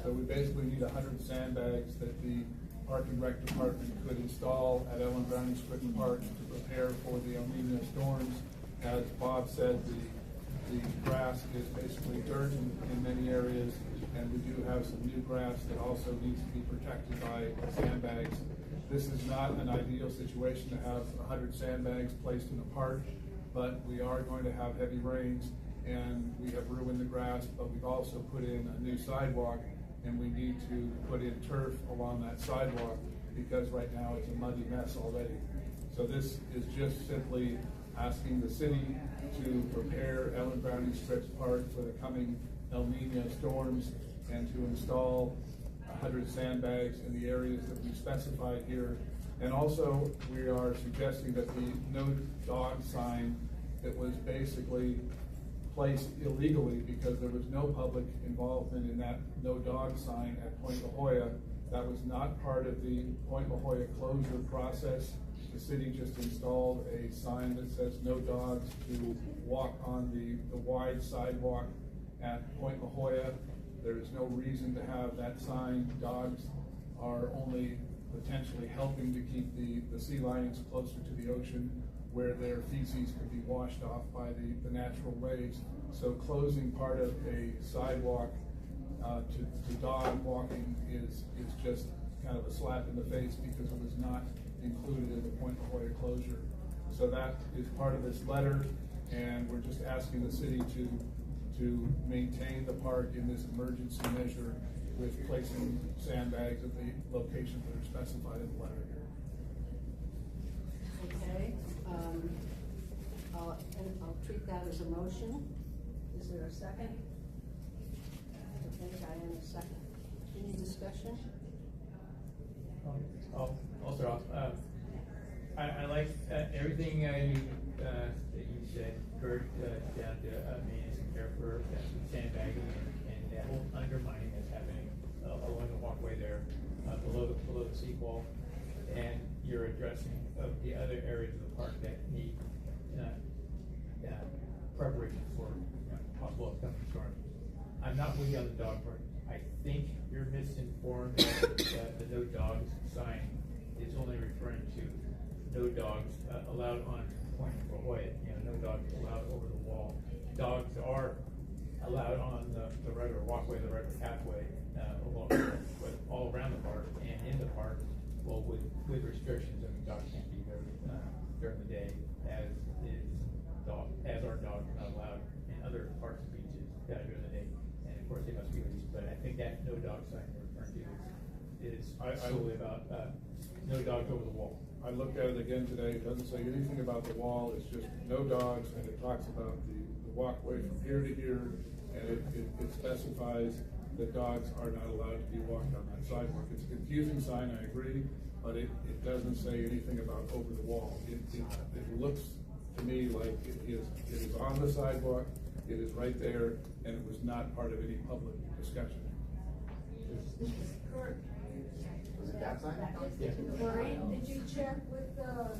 So we basically need 100 sandbags that the Park and Rec Department could install at Ellen Browning Scripps Park to prepare for the El Nino storms. As Bob said, the grass is basically dirt in many areas, and we do have some new grass that also needs to be protected by sandbags. This is not an ideal situation to have 100 sandbags placed in a park, but we are going to have heavy rains, and we have ruined the grass, but we've also put in a new sidewalk, and we need to put in turf along that sidewalk because right now it's a muddy mess already. So this is just simply asking the city to prepare Ellen Browning Scripps Park for the coming El Nino storms and to install 100 sandbags in the areas that we specified here. And also, we are suggesting that the no dog sign that was basically placed illegally because there was no public involvement in that no dog sign at Point La Jolla. That was not part of the Point La Jolla closure process. The city just installed a sign that says no dogs to walk on the wide sidewalk at Point La Jolla. There is no reason to have that sign. Dogs are only potentially helping to keep the sea lions closer to the ocean where their feces could be washed off by the natural waves. So closing part of a sidewalk to dog walking is just kind of a slap in the face because it was not included in the Point La Jolla closure. So that is part of this letter, and we're just asking the city to maintain the park in this emergency measure with placing sandbags at the locations that are specified in the letter here. Okay, I'll treat that as a motion. Is there a second? Okay, Diane, a second. Any discussion? I'll start off. I like everything that you said, Kurt, down to maintenance and care for sandbagging and that whole undermining that's happening along the walkway there, below the seawall, and you're addressing the other areas of the park that need preparation for possible upcoming storms. I'm not with you on the dog part. I think you're misinformed that the no dogs sign is only referring to no dogs allowed on Point La Jolla. No dogs allowed over the wall. Dogs are allowed on the regular walkway, the regular pathway, all around the park and in the park. Well, with restrictions. I mean, dogs can't be there during the day, as our dogs are not allowed in other parks and beaches during the day. And of course, they must be released. But I think that no dog sign you're referring to is solely about no dogs over the wall. I looked at it again today. It doesn't say anything about the wall. It's just no dogs, and it talks about the walkway from here to here, and it specifies that dogs are not allowed to be walked on that sidewalk. It's a confusing sign, I agree, but it doesn't say anything about over the wall. It looks to me like it is on the sidewalk, it is right there, and it was not part of any public discussion. Was it that sign? Yeah. Maureen, did you check with the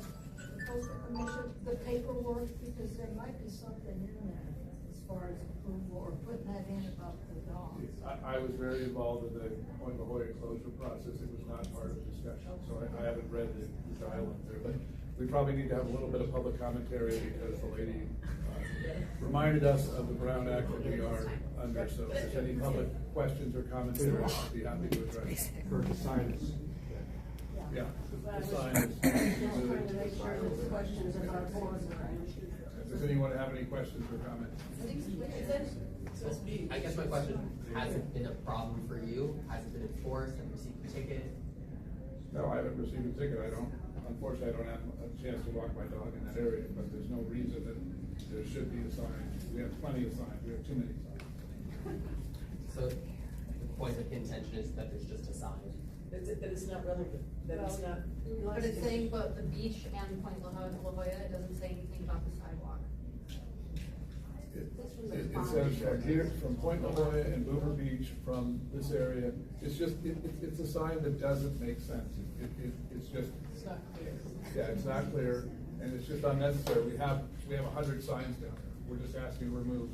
postal commission, the paperwork, because there might be something in there as far as approval or putting that in about the dogs. I was very involved in the Point La Jolla closure process. It was not part of the discussion, so I haven't read the dialogue there. But we probably need to have a little bit of public commentary because the lady reminded us of the Brown Act that we are under. So if there's any public questions or commentary, I'd be happy to address. For the signs. Yeah, the sign is. Just trying to make sure that the questions about boards are answered. Does anyone have any questions or comments? I guess my question, has it been a problem for you? Has it been enforced? Have you received a ticket? No, I haven't received a ticket. Unfortunately, I don't have a chance to walk my dog in that area, but there's no reason that there should be a sign. We have plenty of signs. We have too many signs. So the point of contention is that there's just a sign. That it's not relevant, that it's not. But it's saying about the beach and Point La Jolla, it doesn't say anything about the sidewalk. It says from here, from Point La Jolla and Boomer Beach, from this area, it's just, it's a sign that doesn't make sense. It's just. It's not clear. Yeah, it's not clear, and it's just unnecessary. We have 100 signs down there. We're just asking to remove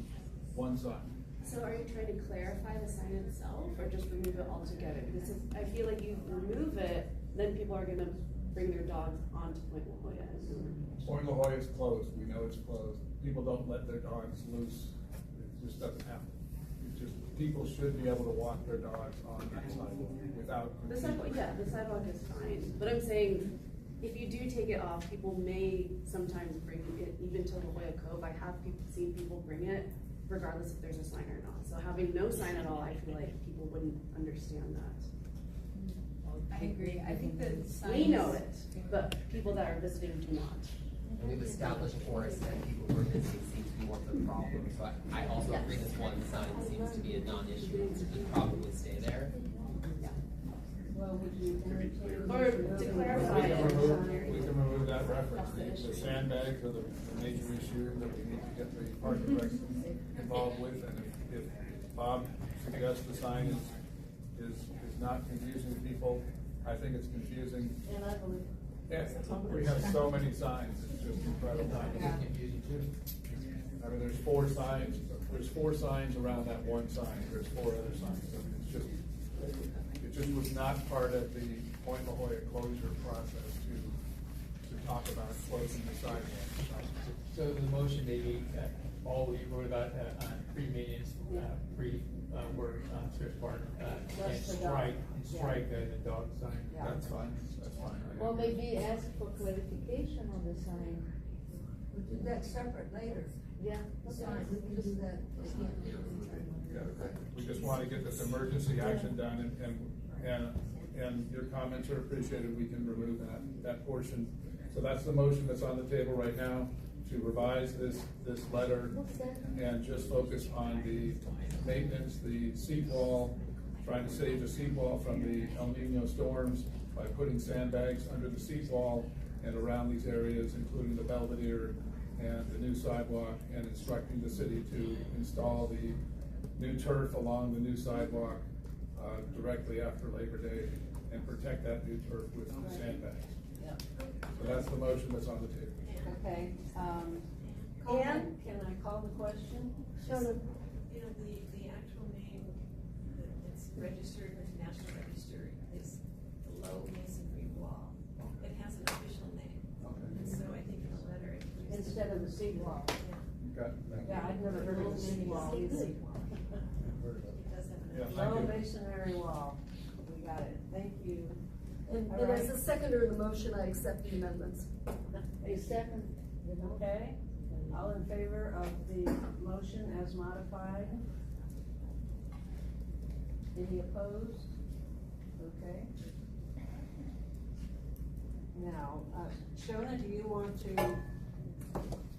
one sign. So are you trying to clarify the sign itself, or just remove it altogether? Because if, I feel like you remove it, then people are gonna bring their dogs onto Point La Jolla. Point La Jolla is closed. We know it's closed. People don't let their dogs loose. It just doesn't happen. It's just, people should be able to walk their dogs on that sidewalk without. The sidewalk, yeah, the sidewalk is fine, but I'm saying, if you do take it off, people may sometimes bring it even to La Jolla Cove. I have seen people bring it regardless if there's a sign or not. So having no sign at all, I feel like people wouldn't understand that. I agree. I think the sign. We know it, but people that are visiting do not. And we've established for us that people who are visiting seems to be more of the problem. So I also agree this one sign seems to be a non-issue. It should probably stay there. Well, would you entertain? Or to clarify. We can remove that reference. The sandbags are the major issue that we need to get the park and rec involved with. And if Bob suggests the sign is not confusing people, I think it's confusing. And I believe. Yeah, we have so many signs, it's just incredible. It's confusing too. I mean, there's 4 signs, there's 4 signs around that one sign, there's 4 other signs. So it just was not part of the Point La Jolla closure process to talk about closing the sidewalk. So the motion may be, all we wrote about, pre-maintenance, work on Swift Park, and strike the dog sign. That's fine, that's fine. Or maybe ask for clarification on the sign. We'll do that separate later. Yeah. Sorry, we can do that. We just want to get this emergency action done, and your comments are appreciated. We can remove that portion. So that's the motion that's on the table right now, to revise this letter and just focus on the maintenance, the seat wall, trying to save the seat wall from the El Nino storms by putting sandbags under the seat wall and around these areas, including the Belvedere and the new sidewalk, and instructing the city to install the new turf along the new sidewalk directly after Labor Day and protect that new turf with the sandbags. So that's the motion that's on the table. Okay, Ann, can I call the question? Sure. You know, the actual name that's registered with the National Register is the Low Masonry Wall. It has an official name. And so I think in the letter it includes. Instead of the seat wall. Okay. Yeah, I've never heard of the seat wall either. Low masonry wall. We got it. Thank you. And All as right. a seconder in the motion, I accept the amendments. A second, okay? All in favor of the motion as modified? Any opposed? Okay. Now, Shona, do you want to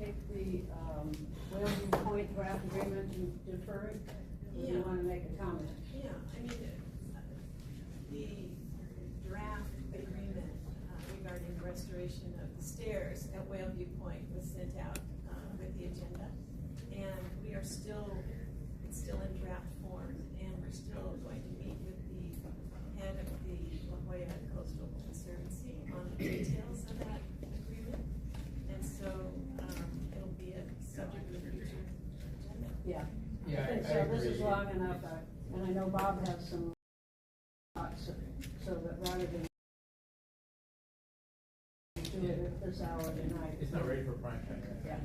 take the Wellevue Point draft agreement and defer it? Or do you want to make a comment? Yeah, I mean, the draft agreement regarding the restoration of the stairs at Wellevue Point was sent out with the agenda. And we are it's still in draft form, and we're still going to meet with the head of the La Jolla Coastal Conservancy on the details of that agreement. And so it'll be a subject of the future agenda. Yeah. Yeah, I think I so. This is agree. long enough, and I know Bob has some thoughts, so that rather than do it at this hour tonight. It's not ready for prime time. Yeah.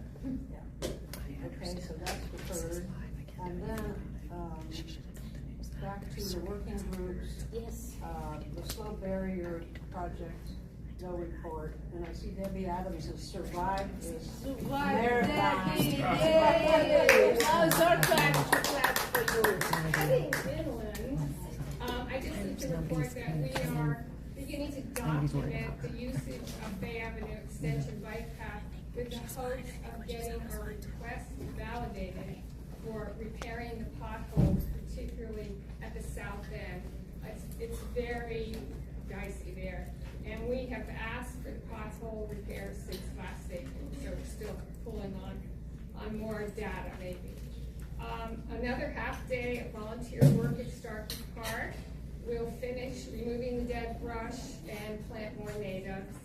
Okay, so that's deferred. And then, back to the working groups. Yes. The slow barrier project. no report, and I see Debbie Adams has survived this Survived marathon. Debbie, yay! How's our class for you? Heading inland, I just need to report that we are beginning to document the usage of Bay Avenue Extension bike path with the hopes of getting a request validated for repairing the potholes, particularly at the south end. It's very dicey there, and we have asked for the pothole repairs since last April, so we're still pulling on more data maybe. Another half day of volunteer work at Starkey Park. We'll finish removing the dead brush and plant more natives.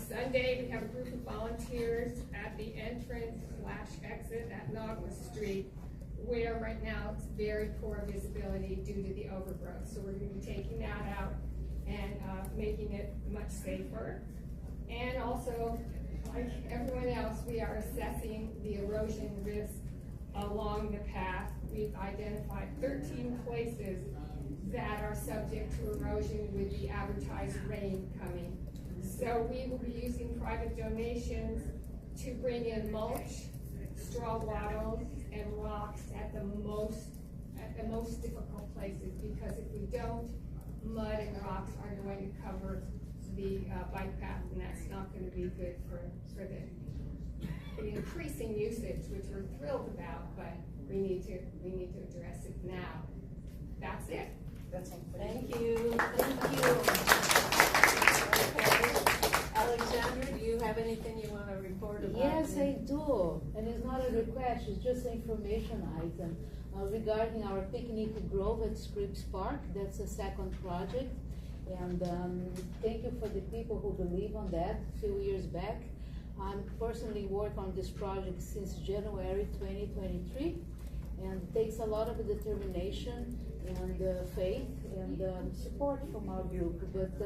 Sunday, we have a group of volunteers at the entrance/exit at Nogma Street, where right now it's very poor visibility due to the overgrowth. So we're going to be taking that out and making it much safer. And also, like everyone else, we are assessing the erosion risk along the path. We've identified 13 places that are subject to erosion with the advertised rain coming. So we will be using private donations to bring in mulch, straw wattles, and rocks at the most difficult places, because if we don't, mud and rocks are going to cover the bike path, and that's not going to be good for the increasing usage, which we're thrilled about, but we need to address it now. That's it. That's all. Thank you. Thank you. Okay. Alexandra, do you have anything you want to report about? Yes, I do, and it's not a request, it's just an information item regarding our picnic grove at Scripps Park. That's a second project, and thank you for the people who believe on that a few years back. I'm personally working on this project since January 2023, and it takes a lot of determination and faith and support from our group. But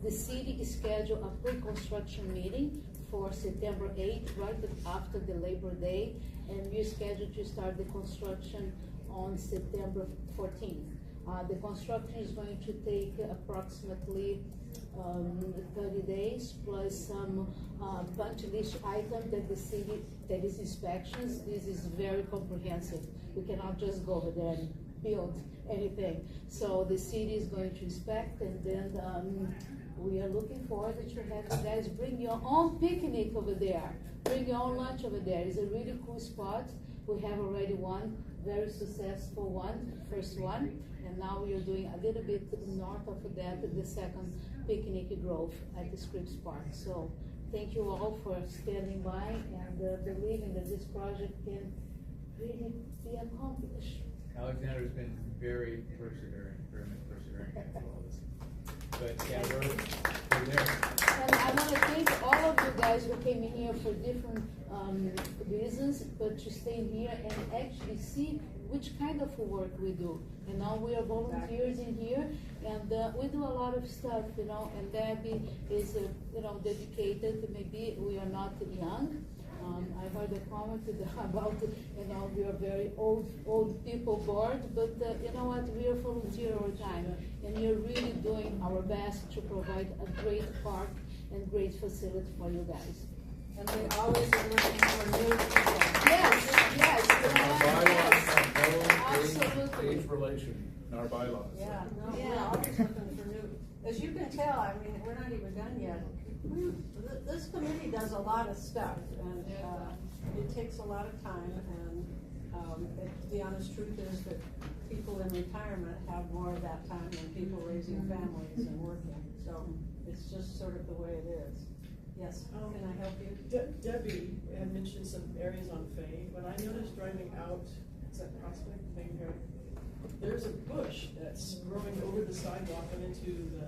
the city scheduled a pre-construction meeting for September 8th, right after the Labor Day, and we're scheduled to start the construction on September 14th. The construction is going to take approximately 30 days, plus some punch list item that the city, that is inspections. This is very comprehensive. We cannot just go over there and build anything. So the city is going to inspect, and then we are looking forward to have you guys bring your own picnic over there. Bring your own lunch over there. It's a really cool spot. We have already one very successful one, first one, and now we are doing a little bit north of that, the second picnic grove at the Scripps Park. So thank you all for standing by and believing that this project can really be accomplished. Alexander's been very much persevering through all this. But yeah, we're there. And I want to thank all of you guys who came in here for different reasons, but to stay here and actually see which kind of work we do. And now we are volunteers in here, and we do a lot of stuff, you know, and Debbie is, dedicated. Maybe we are not young. I heard a comment about, we are very old people board, but you know what, we are volunteer all the time, and we are really doing our best to provide a great park and great facility for you guys. And we always are looking for new people. Yes, yes. Our bylaws have Absolutely. no age relation in our bylaws. Yeah, no, we're always looking for new. As you can tell, I mean, we're not even done yet. This committee does a lot of stuff, and it takes a lot of time, and the honest truth is that people in retirement have more of that time than people raising families and working. So it's just sort of the way it is. Yes, can I help you? Debbie had mentioned some areas on Fay, but I noticed driving out, it's that Prospect thing here, there's a bush that's growing over the sidewalk and into the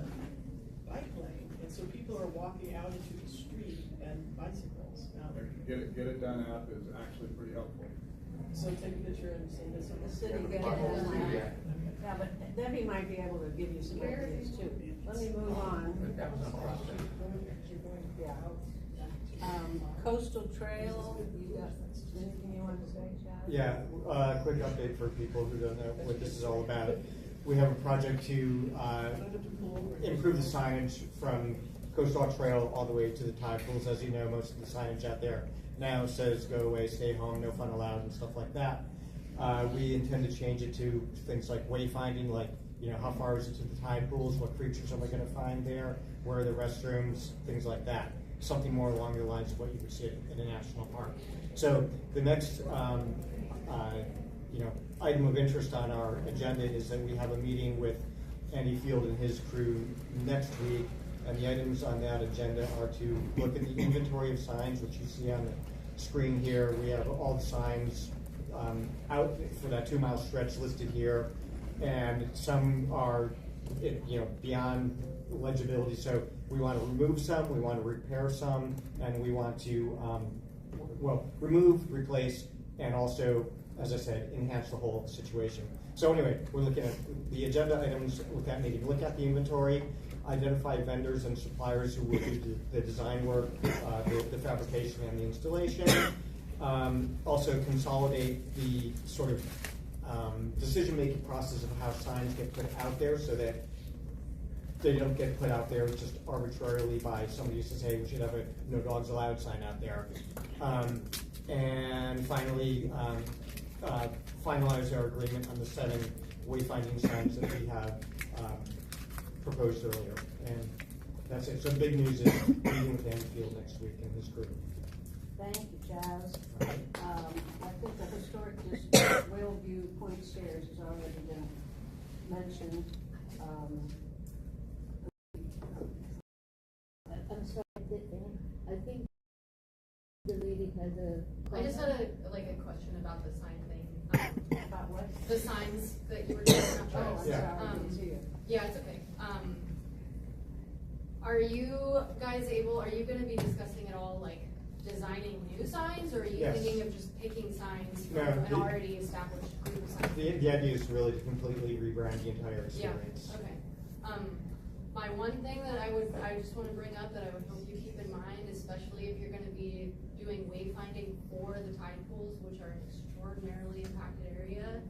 bike lane, and so people are walking out into the street and bicycles. Now, Get it done app is actually pretty helpful. so take a picture and send us The city gets it. Yeah, but Debbie might be able to give you some ideas too. Let me move on. Yeah. Coastal Trail, you got anything you want to say, Chad? Yeah, quick update for people who don't know what this is all about. We have a project to improve the signage from Coast Walk Trail all the way to the tide pools. As you know, most of the signage out there now says go away, stay home, no fun allowed, and stuff like that. We intend to change it to things like wayfinding, like, you know, how far is it to the tide pools, what creatures am I going to find there, where are the restrooms, things like that. Something more along the lines of what you would see in a national park. So the next item of interest on our agenda is that we have a meeting with Andy Field and his crew next week, and the items on that agenda are to look at the inventory of signs, which you see on the screen here. We have all the signs out for that 2-mile stretch listed here, and some are beyond legibility, so we want to remove some, we want to repair some, and we want to remove, replace, and also, as I said, enhance the whole situation. So anyway, we're looking at the agenda items with that meeting. Look at the inventory, identify vendors and suppliers who will do the design work, the fabrication and the installation. Also consolidate the sort of decision-making process of how signs get put out there so that they don't get put out there just arbitrarily by somebody who says, hey, we should have a no dogs allowed sign out there. And finally, finalize our agreement on the 7 wayfinding signs that we have proposed earlier. And that's it. So big news is meeting with Andy Field next week and his group. Thank you, Chaz. I think the historic district, Whaleview Point Stairs has already been mentioned. I'm sorry, I think the lady had a. I just had a question about the sign thing. About what? The signs that you were talking about. Oh, I'm sorry. Yeah, it's okay. Are you gonna be discussing at all, like, designing new signs, or are you Yes. thinking of just picking signs from No, an already established group of signs? The idea is really to completely rebrand the entire Yeah, experience. okay. My one thing that I just want to bring up that I would hope you keep in mind, especially if you're going to be doing wayfinding for the tide pools, which are an extraordinarily impacted area,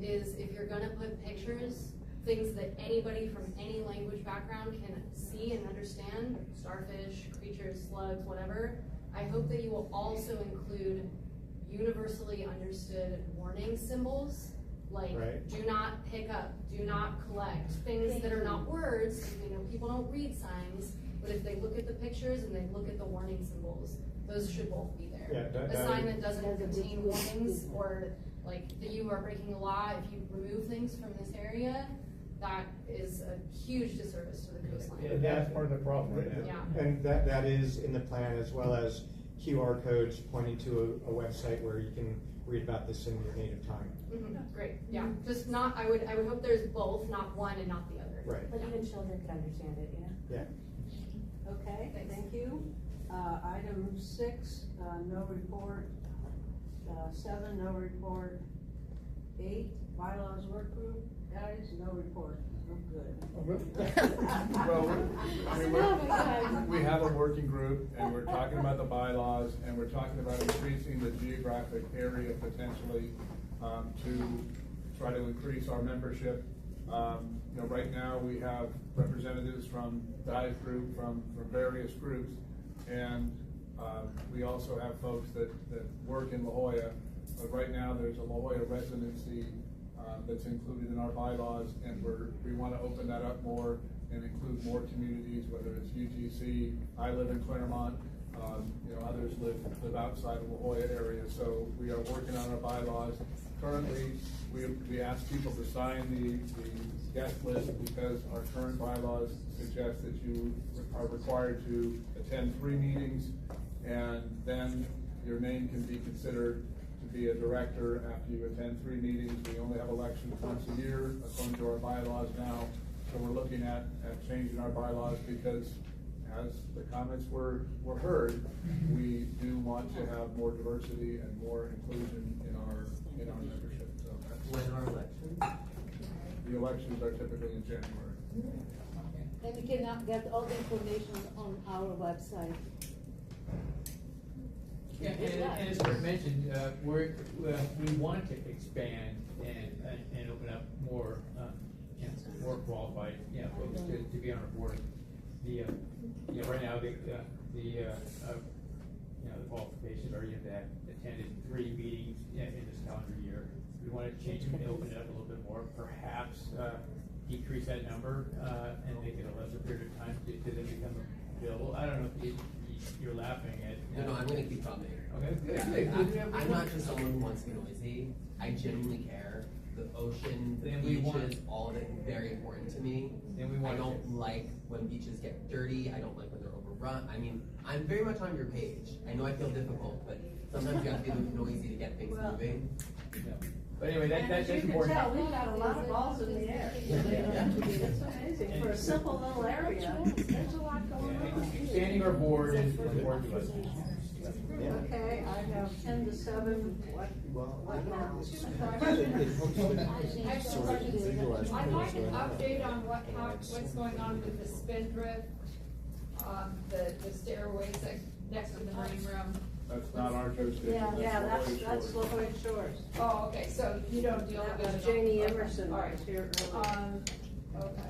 is if you're going to put pictures, things that anybody from any language background can see and understand, starfish, creatures, slugs, whatever, I hope that you will also include universally understood warning symbols, like do not pick up, do not collect, things that are not words. People don't read signs, but if they look at the pictures and they look at the warning symbols, those should both be there. Yeah, a sign that doesn't contain warnings, or like that you are breaking the law if you remove things from this area, that is a huge disservice to the coastline. Yeah, that's part of the problem right now. Yeah. And that is in the plan, as well as QR codes pointing to a website where you can read about this in your native tongue. Great, yeah, just not, I would hope there's both, not one and not the other. Right. But even children can understand it, yeah? Yeah. Okay, thank you. Item 6, no report. 7, no report. 8, bylaws work group. Guys, no report. Oh, good. Well, we have a working group, and we're talking about the bylaws, and we're talking about increasing the geographic area potentially to try to increase our membership. Right now we have representatives from Guy's group, from various groups, and we also have folks that work in La Jolla. But right now there's a La Jolla residency that's included in our bylaws, and we want to open that up more and include more communities, whether it's UTC. I live in Claremont. Others live outside of La Jolla area, so we are working on our bylaws. Currently, we ask people to sign the guest list because our current bylaws suggest that you are required to attend 3 meetings, and then your name can be considered to be a director after you attend 3 meetings. We only have elections once a year according to our bylaws now, so we're looking at changing our bylaws because, as the comments were heard, we do want to have more diversity and more inclusion in our membership. So when are elections? The elections are typically in January. And you can get all the information on our website. Yeah, and as Kurt mentioned, we want to expand and open up more, more qualified, folks to be on our board. right now, the qualifications are you have to have attended 3 meetings in this calendar year. We want to change it, open it up a little bit more, perhaps decrease that number and make it a lesser period of time to then become available. I don't know if you're laughing at. No, I'm going to keep coming. Okay, good. I'm not just someone who wants to be noisy. I genuinely care. The ocean, the beaches, all of it, very important to me. I don't like when beaches get dirty. I don't like when they're overrun. I mean, I'm very much on your page. I know I feel difficult, but sometimes you have to be noisy to get things moving. Yeah. But anyway, that's As you important. can tell, we've got a lot of balls in the air. It's amazing, for a simple little area, there's a lot going on. Expanding our board is important to us. Okay, I have 10 to 7, what now? I have some questions. I'd like an update on what's going on with the spindrift, the stairways next to the marine room. That's not our jurisdiction. Yeah, that's La Jolla Shores. Oh, okay, so you don't deal That with was it. Janie Emerson All right. was here earlier. Okay.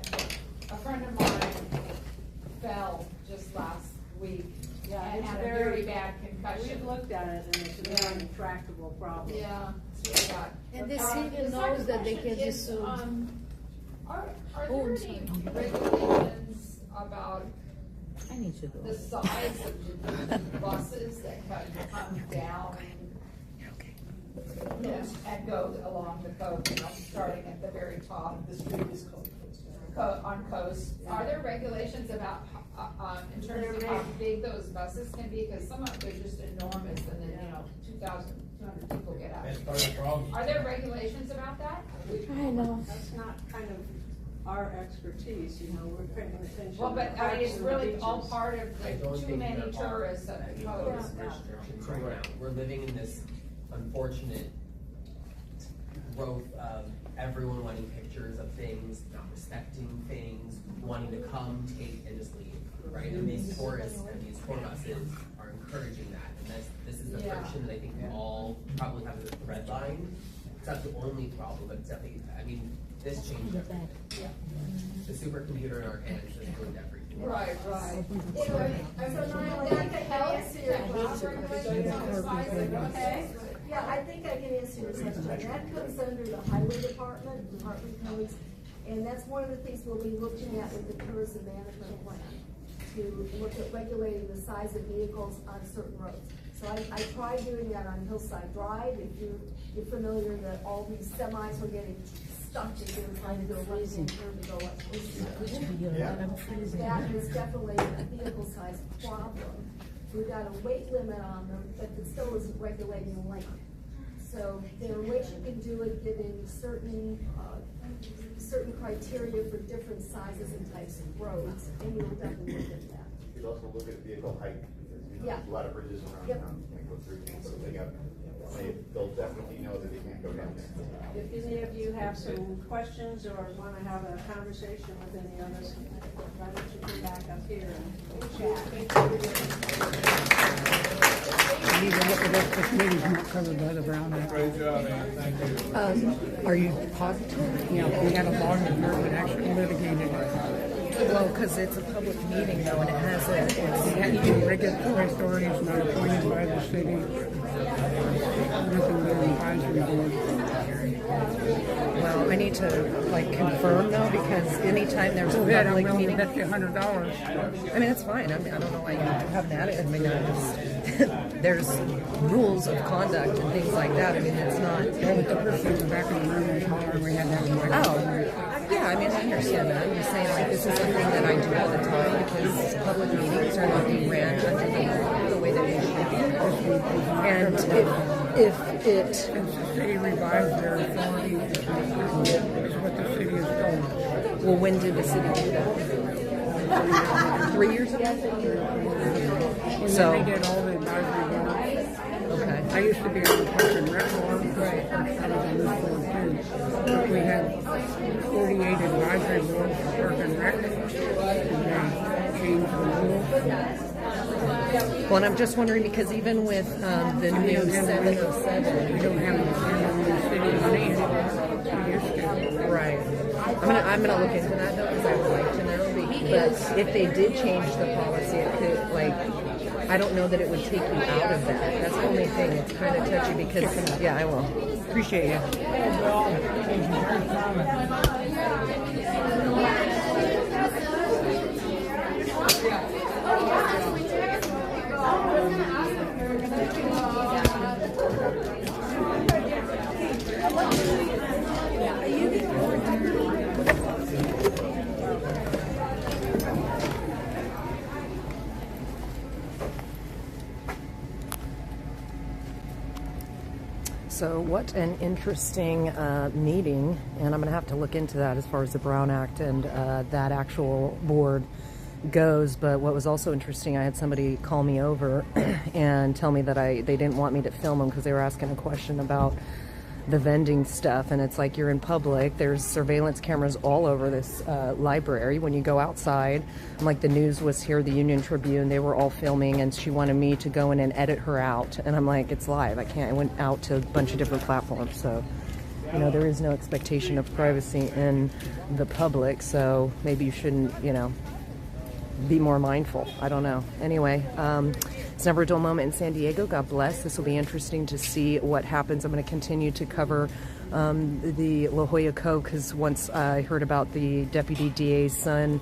A friend of mine fell just last week Yeah, and it's had a very- very bad concussion. We've looked at it and it's a very intractable problem. Yeah, it's really bad. And the Uh, city the knows second that they question can be is, sued. Are Oh, there I'm any sorry. regulations about I need to go. the size of the buses that come down? Yes, and go along the coast, starting at the very top. The street is called on Coast. Are there regulations about, in terms of how big those buses can be? Because some of them are just enormous and then, 2,200 people get out. That's part of the problem. Are there regulations about that? I know. That's not kind of our expertise, we're paying attention. Well, but to I mean, it's parks and really beaches. all part of I the don't too think many there are tourists that any impose. restrictions right now. We're living in this unfortunate growth of everyone wanting pictures of things, not respecting things, wanting to come, take, and just leave, right? And these tourists and these tour buses are encouraging that, and this is the Yeah. friction that I think we all probably have as a thread line. It's not the only problem, but it's definitely, this changed everything. Yeah. The supercomputer in our hands has ruined everything. Right. So now, I think I can answer your question. Okay. Yeah, I think I can answer your question. That comes under the highway department codes, and that's one of the things we'll be looking at with the tourism management plan, to look at regulating the size of vehicles on certain roads. So I tried doing that on Hillside Drive. If you're familiar that all these semis were getting stuck as they were trying to do a left-hand turn to go up. That is definitely a vehicle size problem. We've got a weight limit on them, but it still isn't regulating the length. So there are ways you can do it, giving certain criteria for different sizes and types of roads, and we'll definitely look at that. You could also look at vehicle height, because, Yeah. a lot of bridges around Yep. town can't go through, so they'll definitely know that they can't go down there. If any of you have some questions or want to have a conversation with any of us, why don't you come back up here and chat? Need to look at that, this meeting's not covered by the Brown Act. Great job, man, thank you. Are you positive? Yeah, we had a lawyer here that actually litigated it. Well, because it's a public meeting though, and it has a, It had to be regulatory authorities not appointed by the city. Nothing their advisory board. well, I need to confirm though, because anytime there's a Go ahead, I'm public willing to meeting. bet you $100. I mean, it's fine. I don't know why you have that. I mean, there's rules of conduct and things like that. I mean, it's not. There was the person in the back of the room was hollering, we had to have a microphone. Oh, yeah, I mean, I understand that. I'm just saying, this is something that I do all the time because public meetings are not being ran under the way that they should be. And if it... Since the city revised their authority, is what the city has told us. Well, when did the city do that? 3 years ago? And So... then they did all the advisory boards. Okay. I used to be on the Park and Rec board, I was on this board too. But we had 48 advisory boards for Park and Rec, and they changed the rules. Well, and I'm just wondering because even with the new 707, We don't have any city money anymore. We used to. right? I'm gonna look into that though because I would like to know But if they did change the policy, it could, like, I don't know that it would take you out of that. That's the only thing. It's kind of touchy because, yeah, I will. Appreciate you. So what an interesting meeting, and I'm going to have to look into that as far as the Brown Act and that actual board goes. But what was also interesting, I had somebody call me over and tell me that they didn't want me to film them because they were asking a question about the vending stuff, and it's like, you're in public, there's surveillance cameras all over this library. When you go outside, like the news was here, the Union Tribune, they were all filming, and she wanted me to go in and edit her out, and I'm like, it's live, I can't. I went out to a bunch of different platforms, so you know, there is no expectation of privacy in the public, so maybe you shouldn't, you know, be more mindful. I don't know. Anyway, it's never a dull moment in San Diego. God bless. This will be interesting to see what happens. I'm going to continue to cover the La Jolla Cove, because once I heard about the deputy DA's son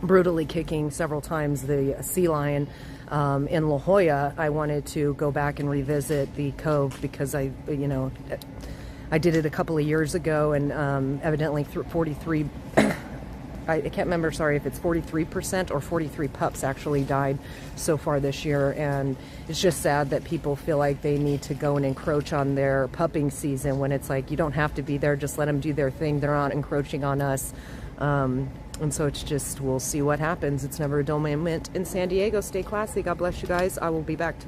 brutally kicking several times the sea lion in La Jolla, I wanted to go back and revisit the Cove, because I did it a couple of years ago, and evidently 43 I can't remember, sorry, if it's 43% or 43 pups actually died so far this year, and it's just sad that people feel like they need to go and encroach on their pupping season, when it's like, you don't have to be there, just let them do their thing, they're not encroaching on us. And so it's just, we'll see what happens. It's never a dull moment in San Diego. Stay classy. God bless you guys. I will be back tomorrow.